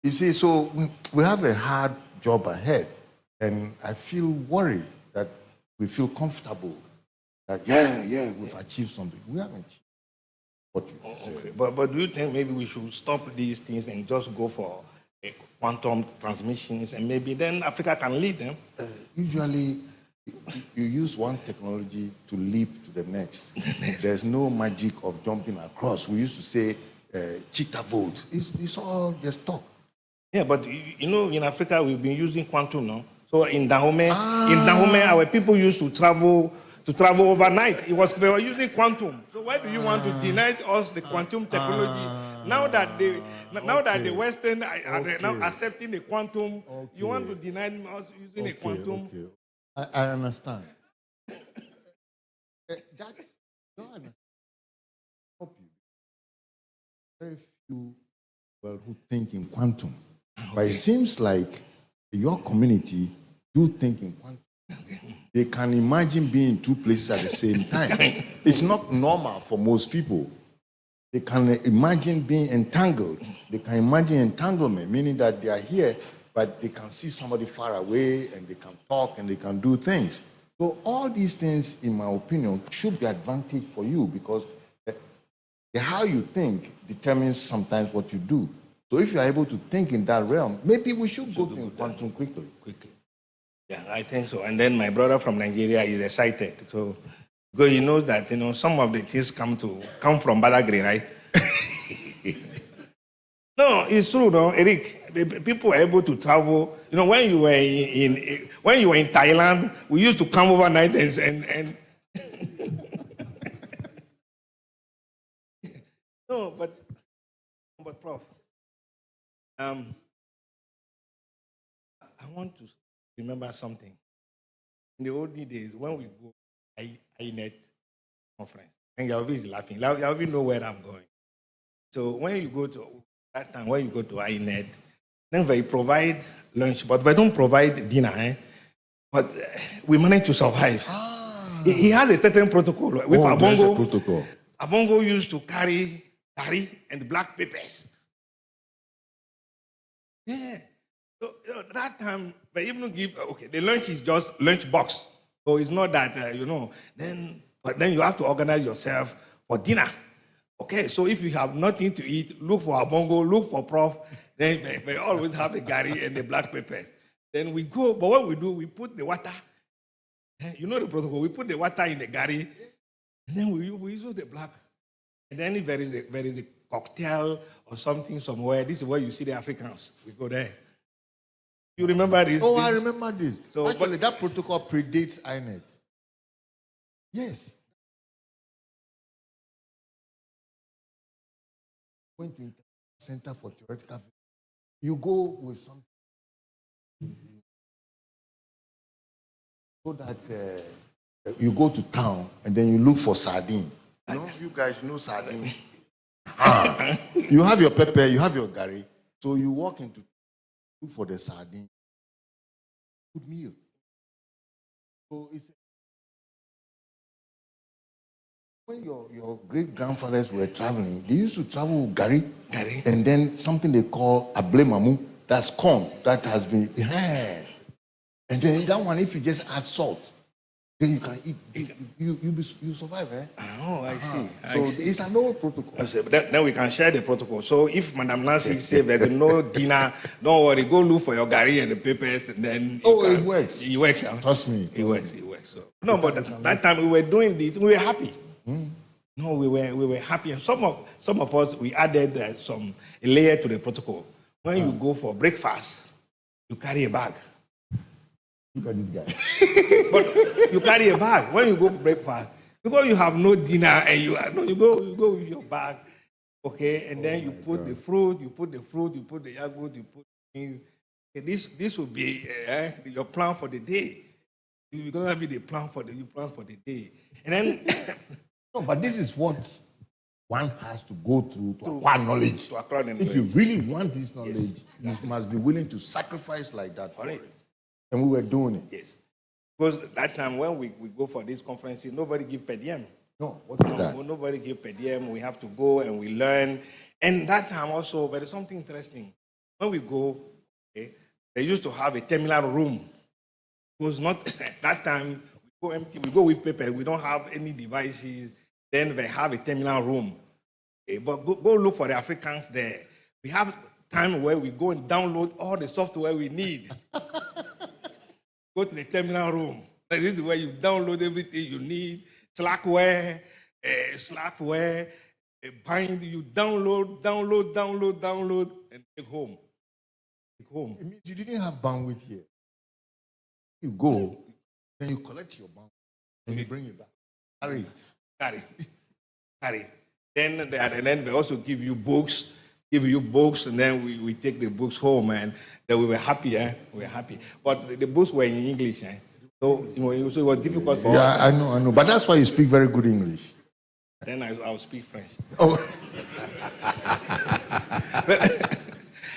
You see, so we have a hard job ahead, and I feel worried that we feel comfortable that, we've achieved something. We haven't achieved what you say. Okay. But do you think maybe we should stop these things and just go for quantum transmissions, and maybe then Africa can lead them? Usually, you use one technology to leap to the next. There's no magic of jumping across. We used to say cheetah vote. It's all just talk. Yeah, but in Africa we've been using quantum now. So in Dahomey, our people used to travel overnight. They were using quantum. So why do you want to deny us the quantum technology? Now that the Western are now accepting the quantum, you want to deny us using a quantum? Okay. I understand. That's no understand. Very few who think in quantum. But it seems like your community do think in quantum. They can imagine being in two places at the same time. It's not normal for most people. They can imagine being entangled. They can imagine entanglement, meaning that they are here, but they can see somebody far away, and they can talk, and they can do things. So all these things, in my opinion, should be advantage for you, because How you think determines sometimes what you do. So if you are able to think in that realm, maybe we should go to quantum quickly. Yeah, I think so. And then my brother from Nigeria is excited. So because he knows that some of the things come from Badagry, right? No, it's true, no, Eric. People are able to travel. When you were in Thailand, we used to come overnight and no, but Prof, I want to remember something. In the olden days, when we go INET conference, and Yalvi is laughing. Yalvi know where I'm going. So when you go to INET, then they provide lunch, but they don't provide dinner. But we manage to survive. He has a certain protocol. With there's a Abongo, protocol. Abongo used to carry curry and black peppers. Yeah. So that time, they even give, the lunch is just lunch box. So it's not that, but then you have to organize yourself for dinner. Okay, so if you have nothing to eat, look for Abongo, look for Prof. Then they always have the curry and the black pepper. Then we go, but what we do, we put the water. You know the protocol. We put the water in the curry, and then we use the black. And then if there is a cocktail or something somewhere, this is where you see the Africans. We go there. You remember this? Oh, I remember this. So, actually, that protocol predates INET. Yes. Went to Center for Theoretical Physics. You go with something so that you go to town and then you look for sardine. You guys know sardine. You have your pepper, you have your gari. So you walk into look for the sardine. Good meal. So it's when your great grandfathers were traveling, they used to travel with gari, and then something they call ablemamu. That's corn that has been and then that one, if you just add salt, then you can eat. You survive, eh? Oh, I see. So it's an old protocol. Then we can share the protocol. So if Madam Nancy says there's no dinner, don't worry, go look for your gari and the papers, and then it works. It works. Trust me. It works. So, no, but that time we were doing this, we were happy. No, we were happy, and some of us we added a layer to the protocol. When you go for breakfast, you carry a bag. Look at this guy. But you carry a bag when you go for breakfast because you have no dinner, and you go with your bag, okay, and then you put the fruit, you put the yogurt, you put things. Okay, this will be your plan for the day. You're gonna be the plan for the day, and then. No, but this is what one has to go through to acquire knowledge. If you really want this knowledge, you must be willing to sacrifice like that for it. And we were doing it. Yes. Because that time when we go for these conferences, nobody give per diem. No, what is that? Nobody give per diem. We have to go and we learn. And that time also, there is something interesting. When we go, they used to have a terminal room. It was not, that time, we go empty, we go with paper, we don't have any devices. Then they have a terminal room. Okay, but go look for the Africans there. We have time where we go and download all the software we need. Go to the terminal room. This is where you download everything you need. Slackware, bind. You download, and take home. It means you didn't have bandwidth here. You go, then you collect your bandwidth, and you bring it back. Carry it. Then they also give you books, and then we take the books home, and then we were happy, We were happy. But the books were in English, So, so it was difficult for us. Yeah, I know. But that's why you speak very good English. Then I'll speak French. Oh.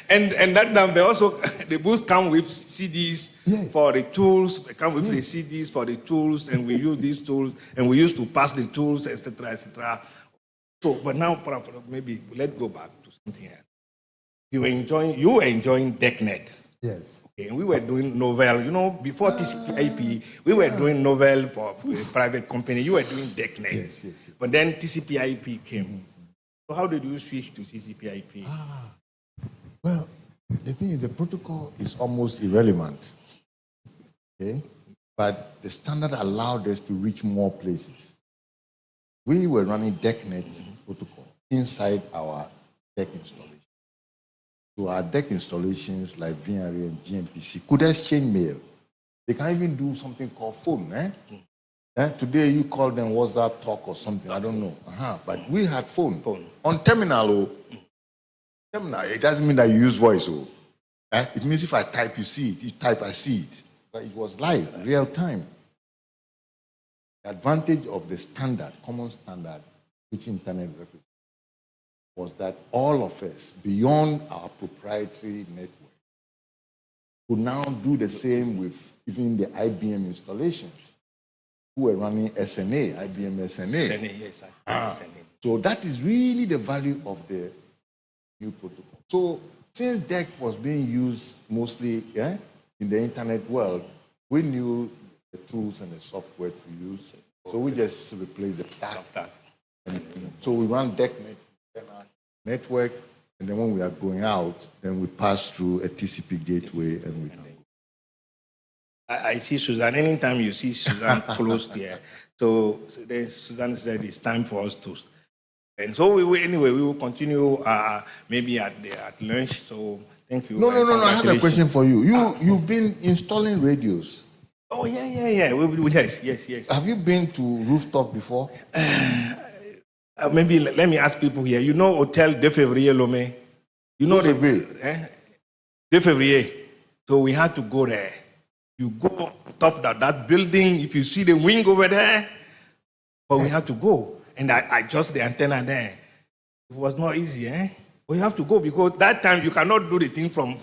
And that time, they also, the books come with CDs for the tools. They come with the CDs for the tools, and we use these tools, and we used to pass the tools, etc., etc. So, but now, maybe let's go back to something else. You were enjoying DECnet. Yes. Okay, and we were doing novel. Before TCP/IP, we were doing novel for a private company. You were doing DECnet. Yes. But then TCP/IP came. So how did you switch to TCP/IP? Well, the thing is, the protocol is almost irrelevant, okay? But the standard allowed us to reach more places. We were running DECnet protocol inside our DEC installation. So our DEC installations like VRA and GMPC could exchange mail. They can even do something called phone. Today you call them WhatsApp talk or something, I don't know. But we had phone. On terminal, terminal, it doesn't mean that you use voice. It means if I type, you see it. You type, I see it. But it was live, real time. The advantage of the standard, common standard, which internet represents, was that all of us, beyond our proprietary network, could now do the same with even the IBM installations, who were running SNA, IBM SNA. SNA, yes. SNA. So that is really the value of the new protocol. So since DEC was being used mostly in the internet world, we knew the tools and the software to use. So we just replaced the stack. So we run DECnet network, and then when we are going out, then we pass through a TCP gateway and we can go. I see Suzanne. Anytime you see Suzanne close here, so then Suzanne said it's time for us to. And so we will continue maybe at lunch. So thank you. No. I have a question for you. You've been installing radios. Oh yeah. Yes. Have you been to rooftop before? Maybe let me ask people here. You know Hotel de Février Lomé? You know de Février. So we had to go there. You go top that building. If you see the wing over there, but we had to go. And I adjust the antenna there. It was not easy, But you have to go because that time you cannot do the thing from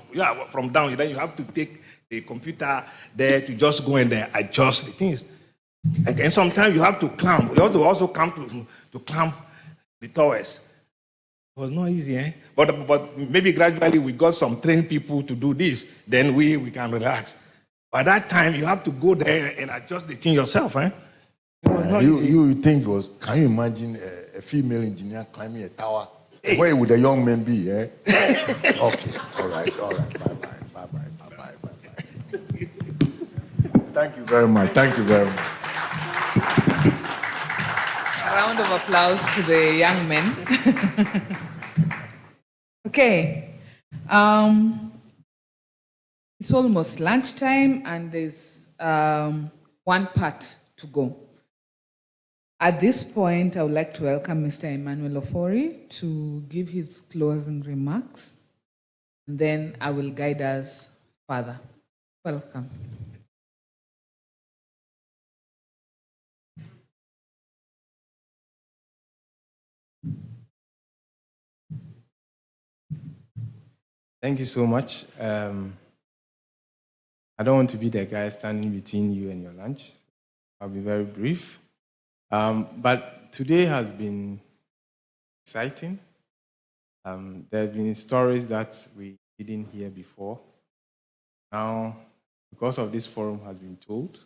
down. Then you have to take the computer there to just go in there, adjust the things. And sometimes you have to clamp. You have to also come to clamp the towers. It was not easy, But maybe gradually we got some trained people to do this. Then we can relax. By that time, you have to go there and adjust the thing yourself, You think it was, can you imagine a female engineer climbing a tower? Hey. Where would a young man be, Okay, all right. Bye-bye. Thank you very much. A round of applause to the young men. Okay. It's almost lunchtime and there's one part to go. At this point, I would like to welcome Mr. Emmanuel Ofori to give his closing remarks, and then I will guide us further. Welcome. Thank you so much. I don't want to be the guy standing between you and your lunch. I'll be very brief. But today has been exciting. There have been stories that we didn't hear before. Now, because of this forum has been told,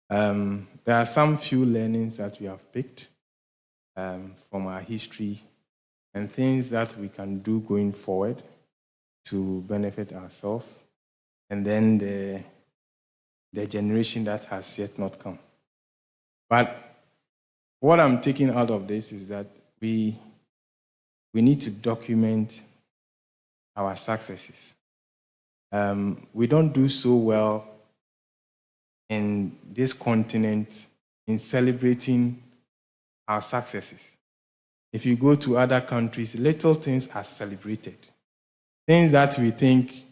there are some few learnings that we have picked from our history and things that we can do going forward to benefit ourselves and then the generation that has yet not come. But what I'm taking out of this is that we need to document our successes. We don't do so well in this continent in celebrating our successes. If you go to other countries, little things are celebrated. Things that we think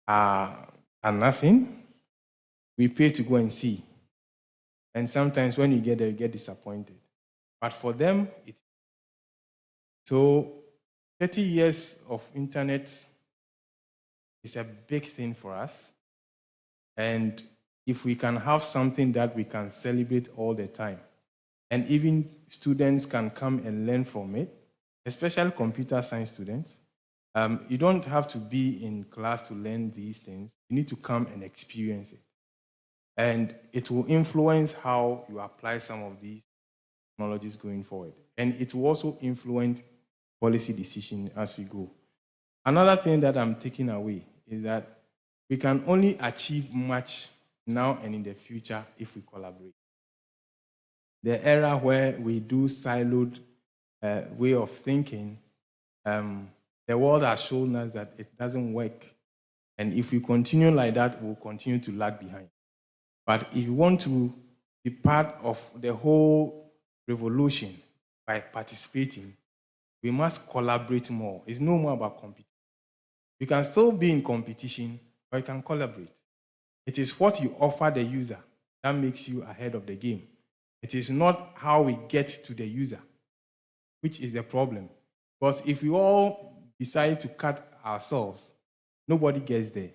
are nothing, we pay to go and see. And sometimes when you get there, you get disappointed. But for them, so 30 years of internet is a big thing for us. And if we can have something that we can celebrate all the time, and even students can come and learn from it, especially computer science students, you don't have to be in class to learn these things. You need to come and experience it. And it will influence how you apply some of these technologies going forward. And it will also influence policy decision as we go. Another thing that I'm taking away is that we can only achieve much now and in the future if we collaborate. The era where we do siloed way of thinking, the world has shown us that it doesn't work. And if we continue like that, we'll continue to lag behind. But if you want to be part of the whole revolution by participating, we must collaborate more. It's no more about competition. You can still be in competition, but you can collaborate. It is what you offer the user that makes you ahead of the game. It is not how we get to the user, which is the problem. Because if we all decide to cut ourselves, nobody gets there.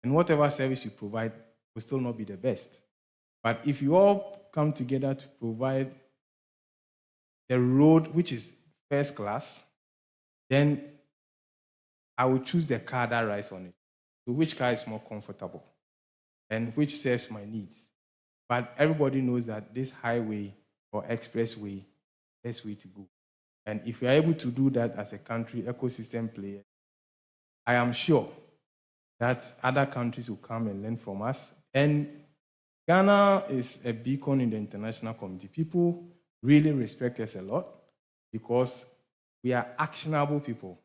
And whatever service you provide will still not be the best. But if you all come together to provide the road which is first class, then I will choose the car that rides on it. So which car is more comfortable and which serves my needs. But everybody knows that this highway or expressway is the best way to go. And if we are able to do that as a country ecosystem player, I am sure that other countries will come and learn from us. And Ghana is a beacon in the international community. People really respect us a lot because we are actionable people.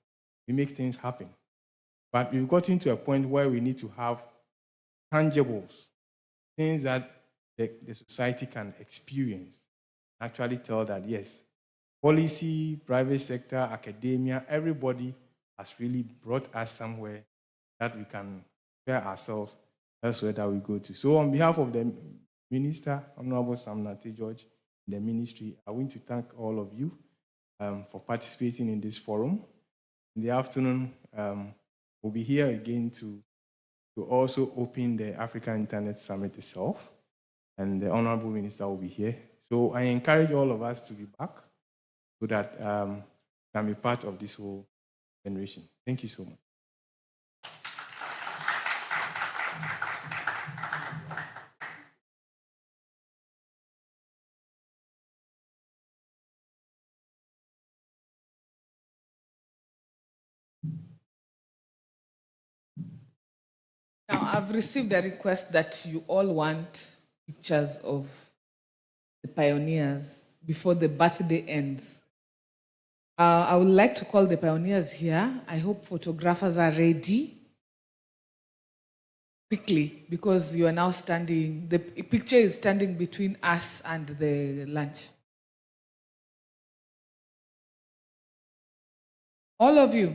We make things happen. But we've gotten to a point where we need to have tangibles, things that the society can experience, actually tell that, yes, policy, private sector, academia, everybody has really brought us somewhere that we can compare ourselves elsewhere that we go to. So on behalf of the Minister, Honorable Sam Nate George, the ministry, I want to thank all of you for participating in this forum. In the afternoon, we'll be here again to also open the African Internet Summit itself, and the Honorable Minister will be here. So I encourage all of us to be back so that we can be part of this whole generation. Thank you so much. Now, I've received a request that you all want pictures of the pioneers before the birthday ends. I would like to call the pioneers here. I hope photographers are ready quickly because you are now standing, the picture is standing between us and the lunch. All of you.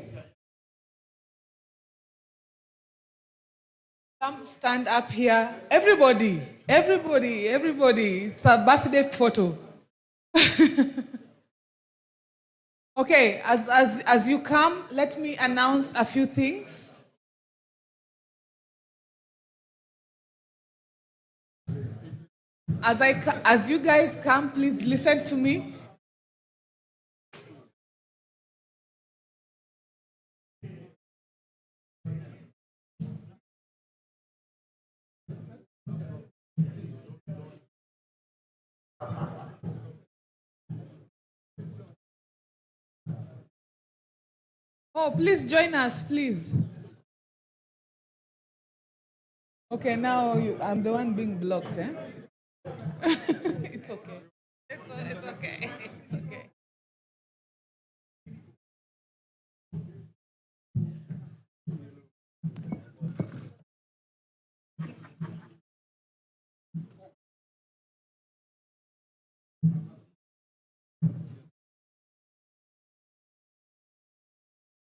Come stand up here. Everybody. It's a birthday photo. Okay, as you come, let me announce a few things. As you guys come, please listen to me. Oh, please join us, please. Okay, now I'm the one being blocked, eh? It's okay. It's okay. It's okay.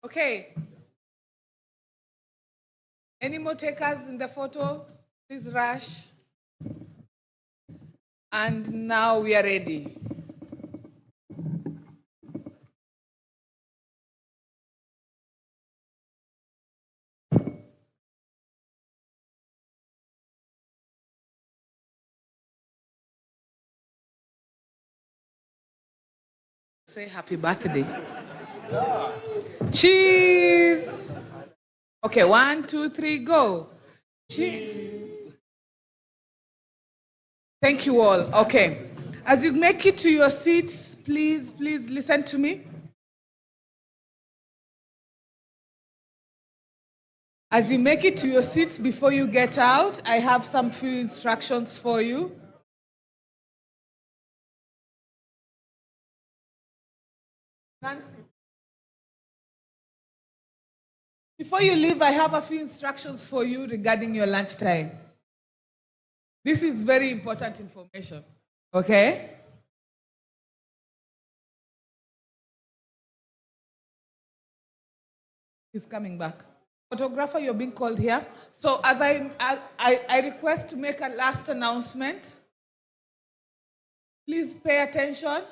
Okay. Any more takers in the photo? Please rush. And now we are ready. Say happy birthday. Cheese. Okay, 1, 2, 3, go. Cheese. Thank you all. Okay. As you make it to your seats, please listen to me. As you make it to your seats before you get out, I have some few instructions for you. Nancy. Before you leave, I have a few instructions for you regarding your lunchtime. This is very important information, okay? He's coming back. Photographer, you're being called here. So as I request to make a last announcement. Please pay attention.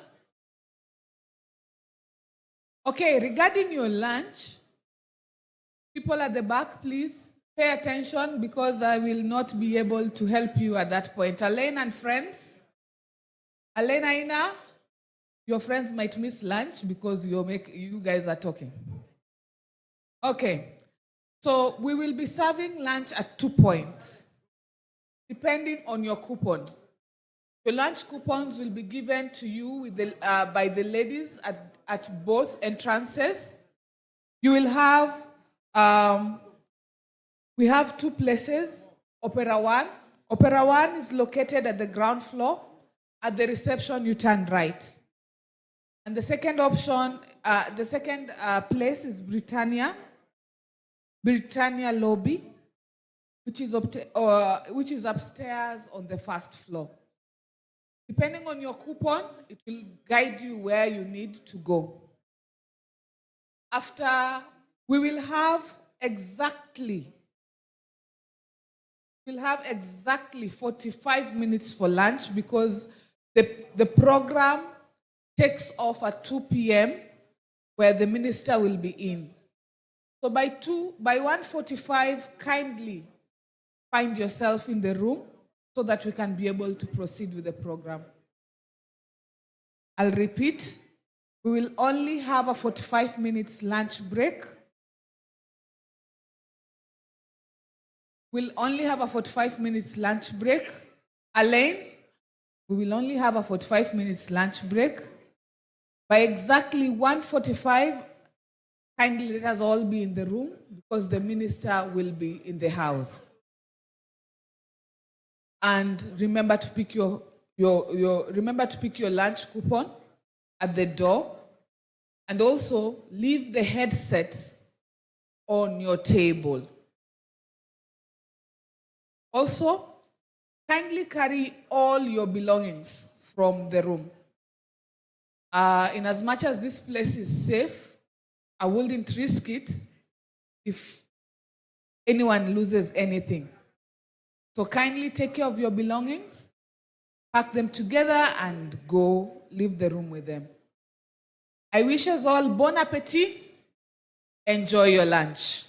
Okay, regarding your lunch, people at the back, please pay attention because I will not be able to help you at that point. Elaine and friends, Elaine, Aina, your friends might miss lunch because you guys are talking. Okay, so we will be serving lunch at 2 points, depending on your coupon. Your lunch coupons will be given to you by the ladies at both entrances. You will have, we have 2 places, Opera One. Opera One is located at the ground floor. At the reception, you turn right. And the second option, the second place is Britannia Lobby, which is upstairs on the first floor. Depending on your coupon, it will guide you where you need to go. After, we will have exactly 45 minutes for lunch because the program takes off at 2 p.m. where the minister will be in. So by 1:45, kindly find yourself in the room so that we can be able to proceed with the program. I'll repeat, we will only have a 45 minutes lunch break. We'll only have a 45 minutes lunch break. Elaine, we will only have a 45 minutes lunch break. By exactly 1:45, kindly let us all be in the room because the minister will be in the house. And remember to pick your lunch coupon at the door, and also leave the headsets on your table. Also, kindly carry all your belongings from the room. In as much as this place is safe, I wouldn't risk it if anyone loses anything. So kindly take care of your belongings, pack them together, and go leave the room with them. I wish us all bon appetit. Enjoy your lunch.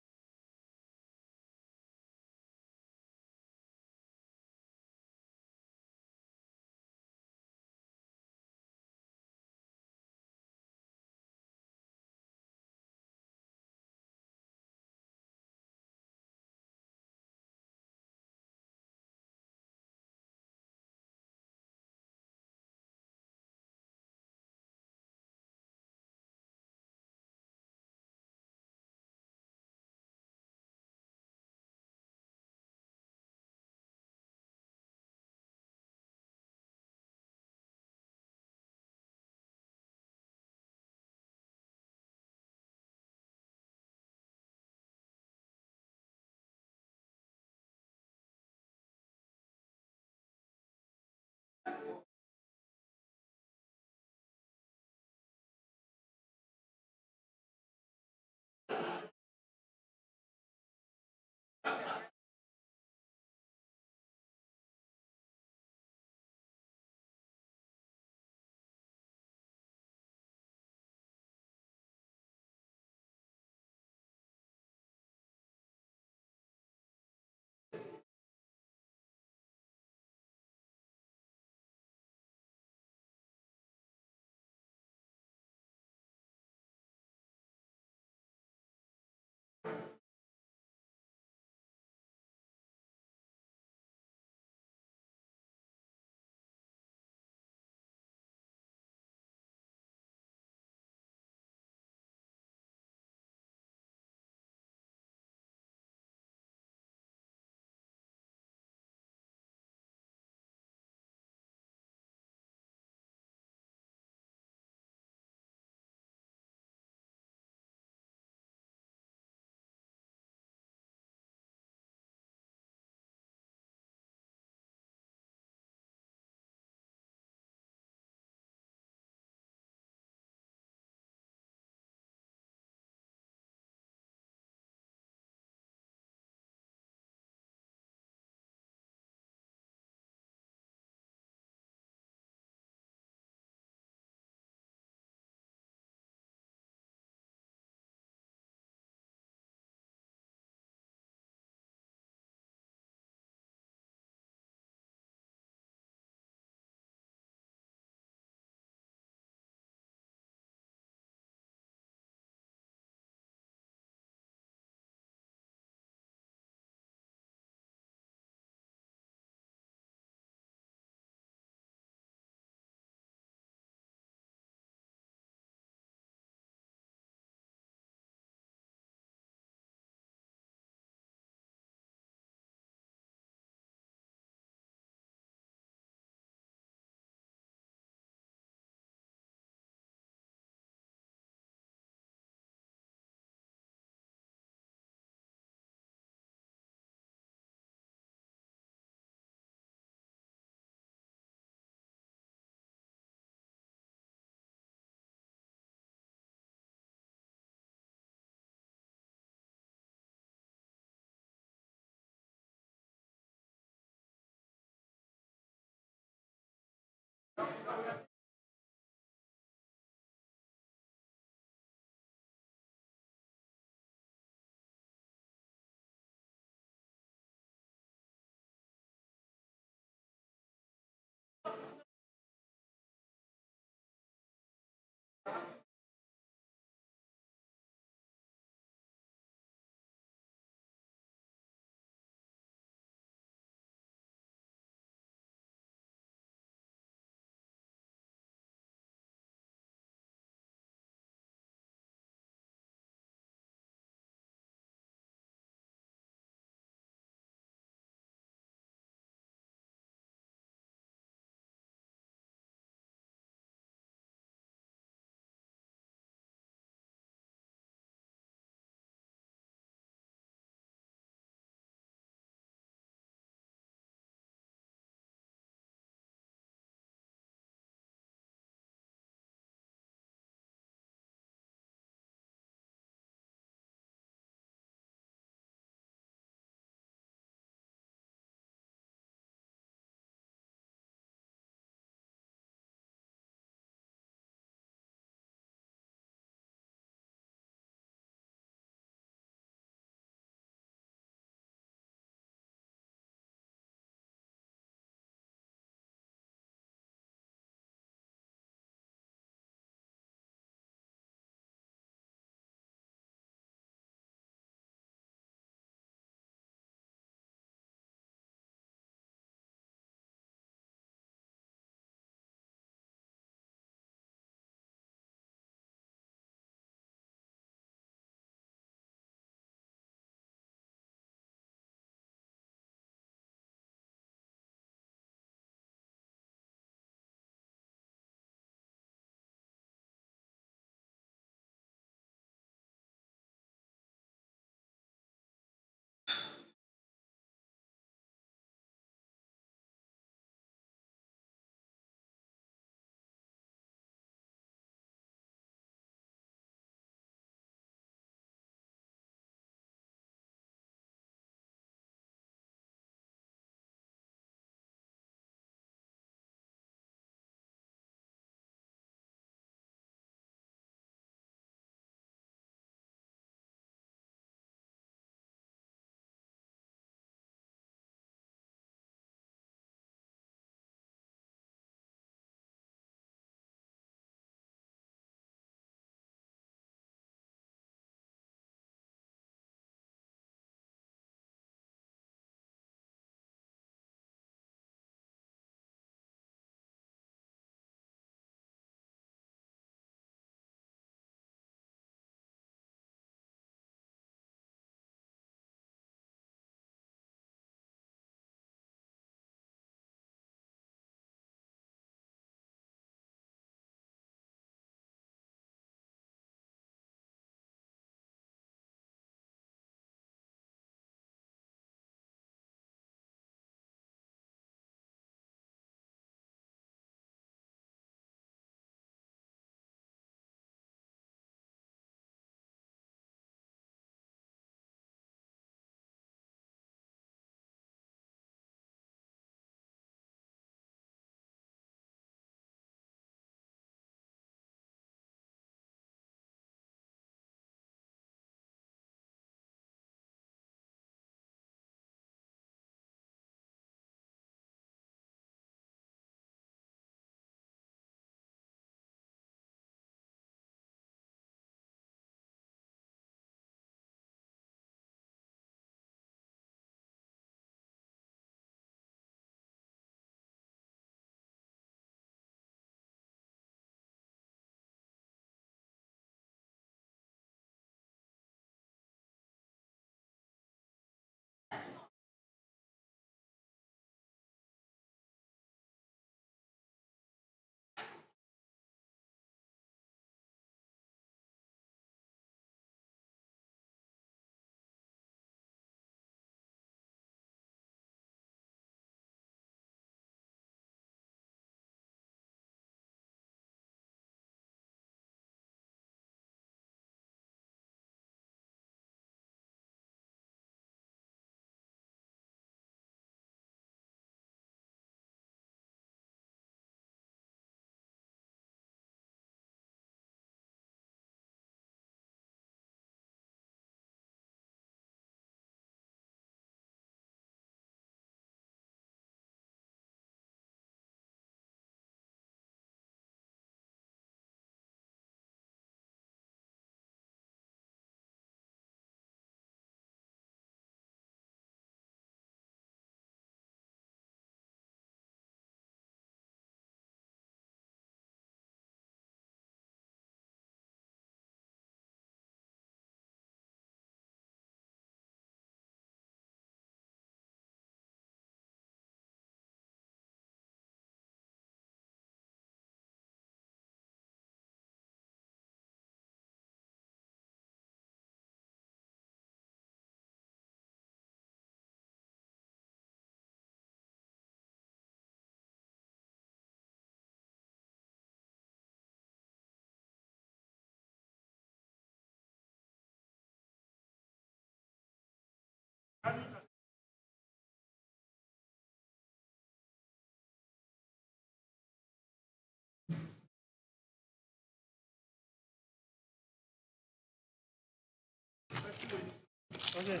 Okay.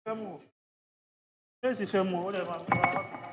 Femo. Where's the Femo? Whatever.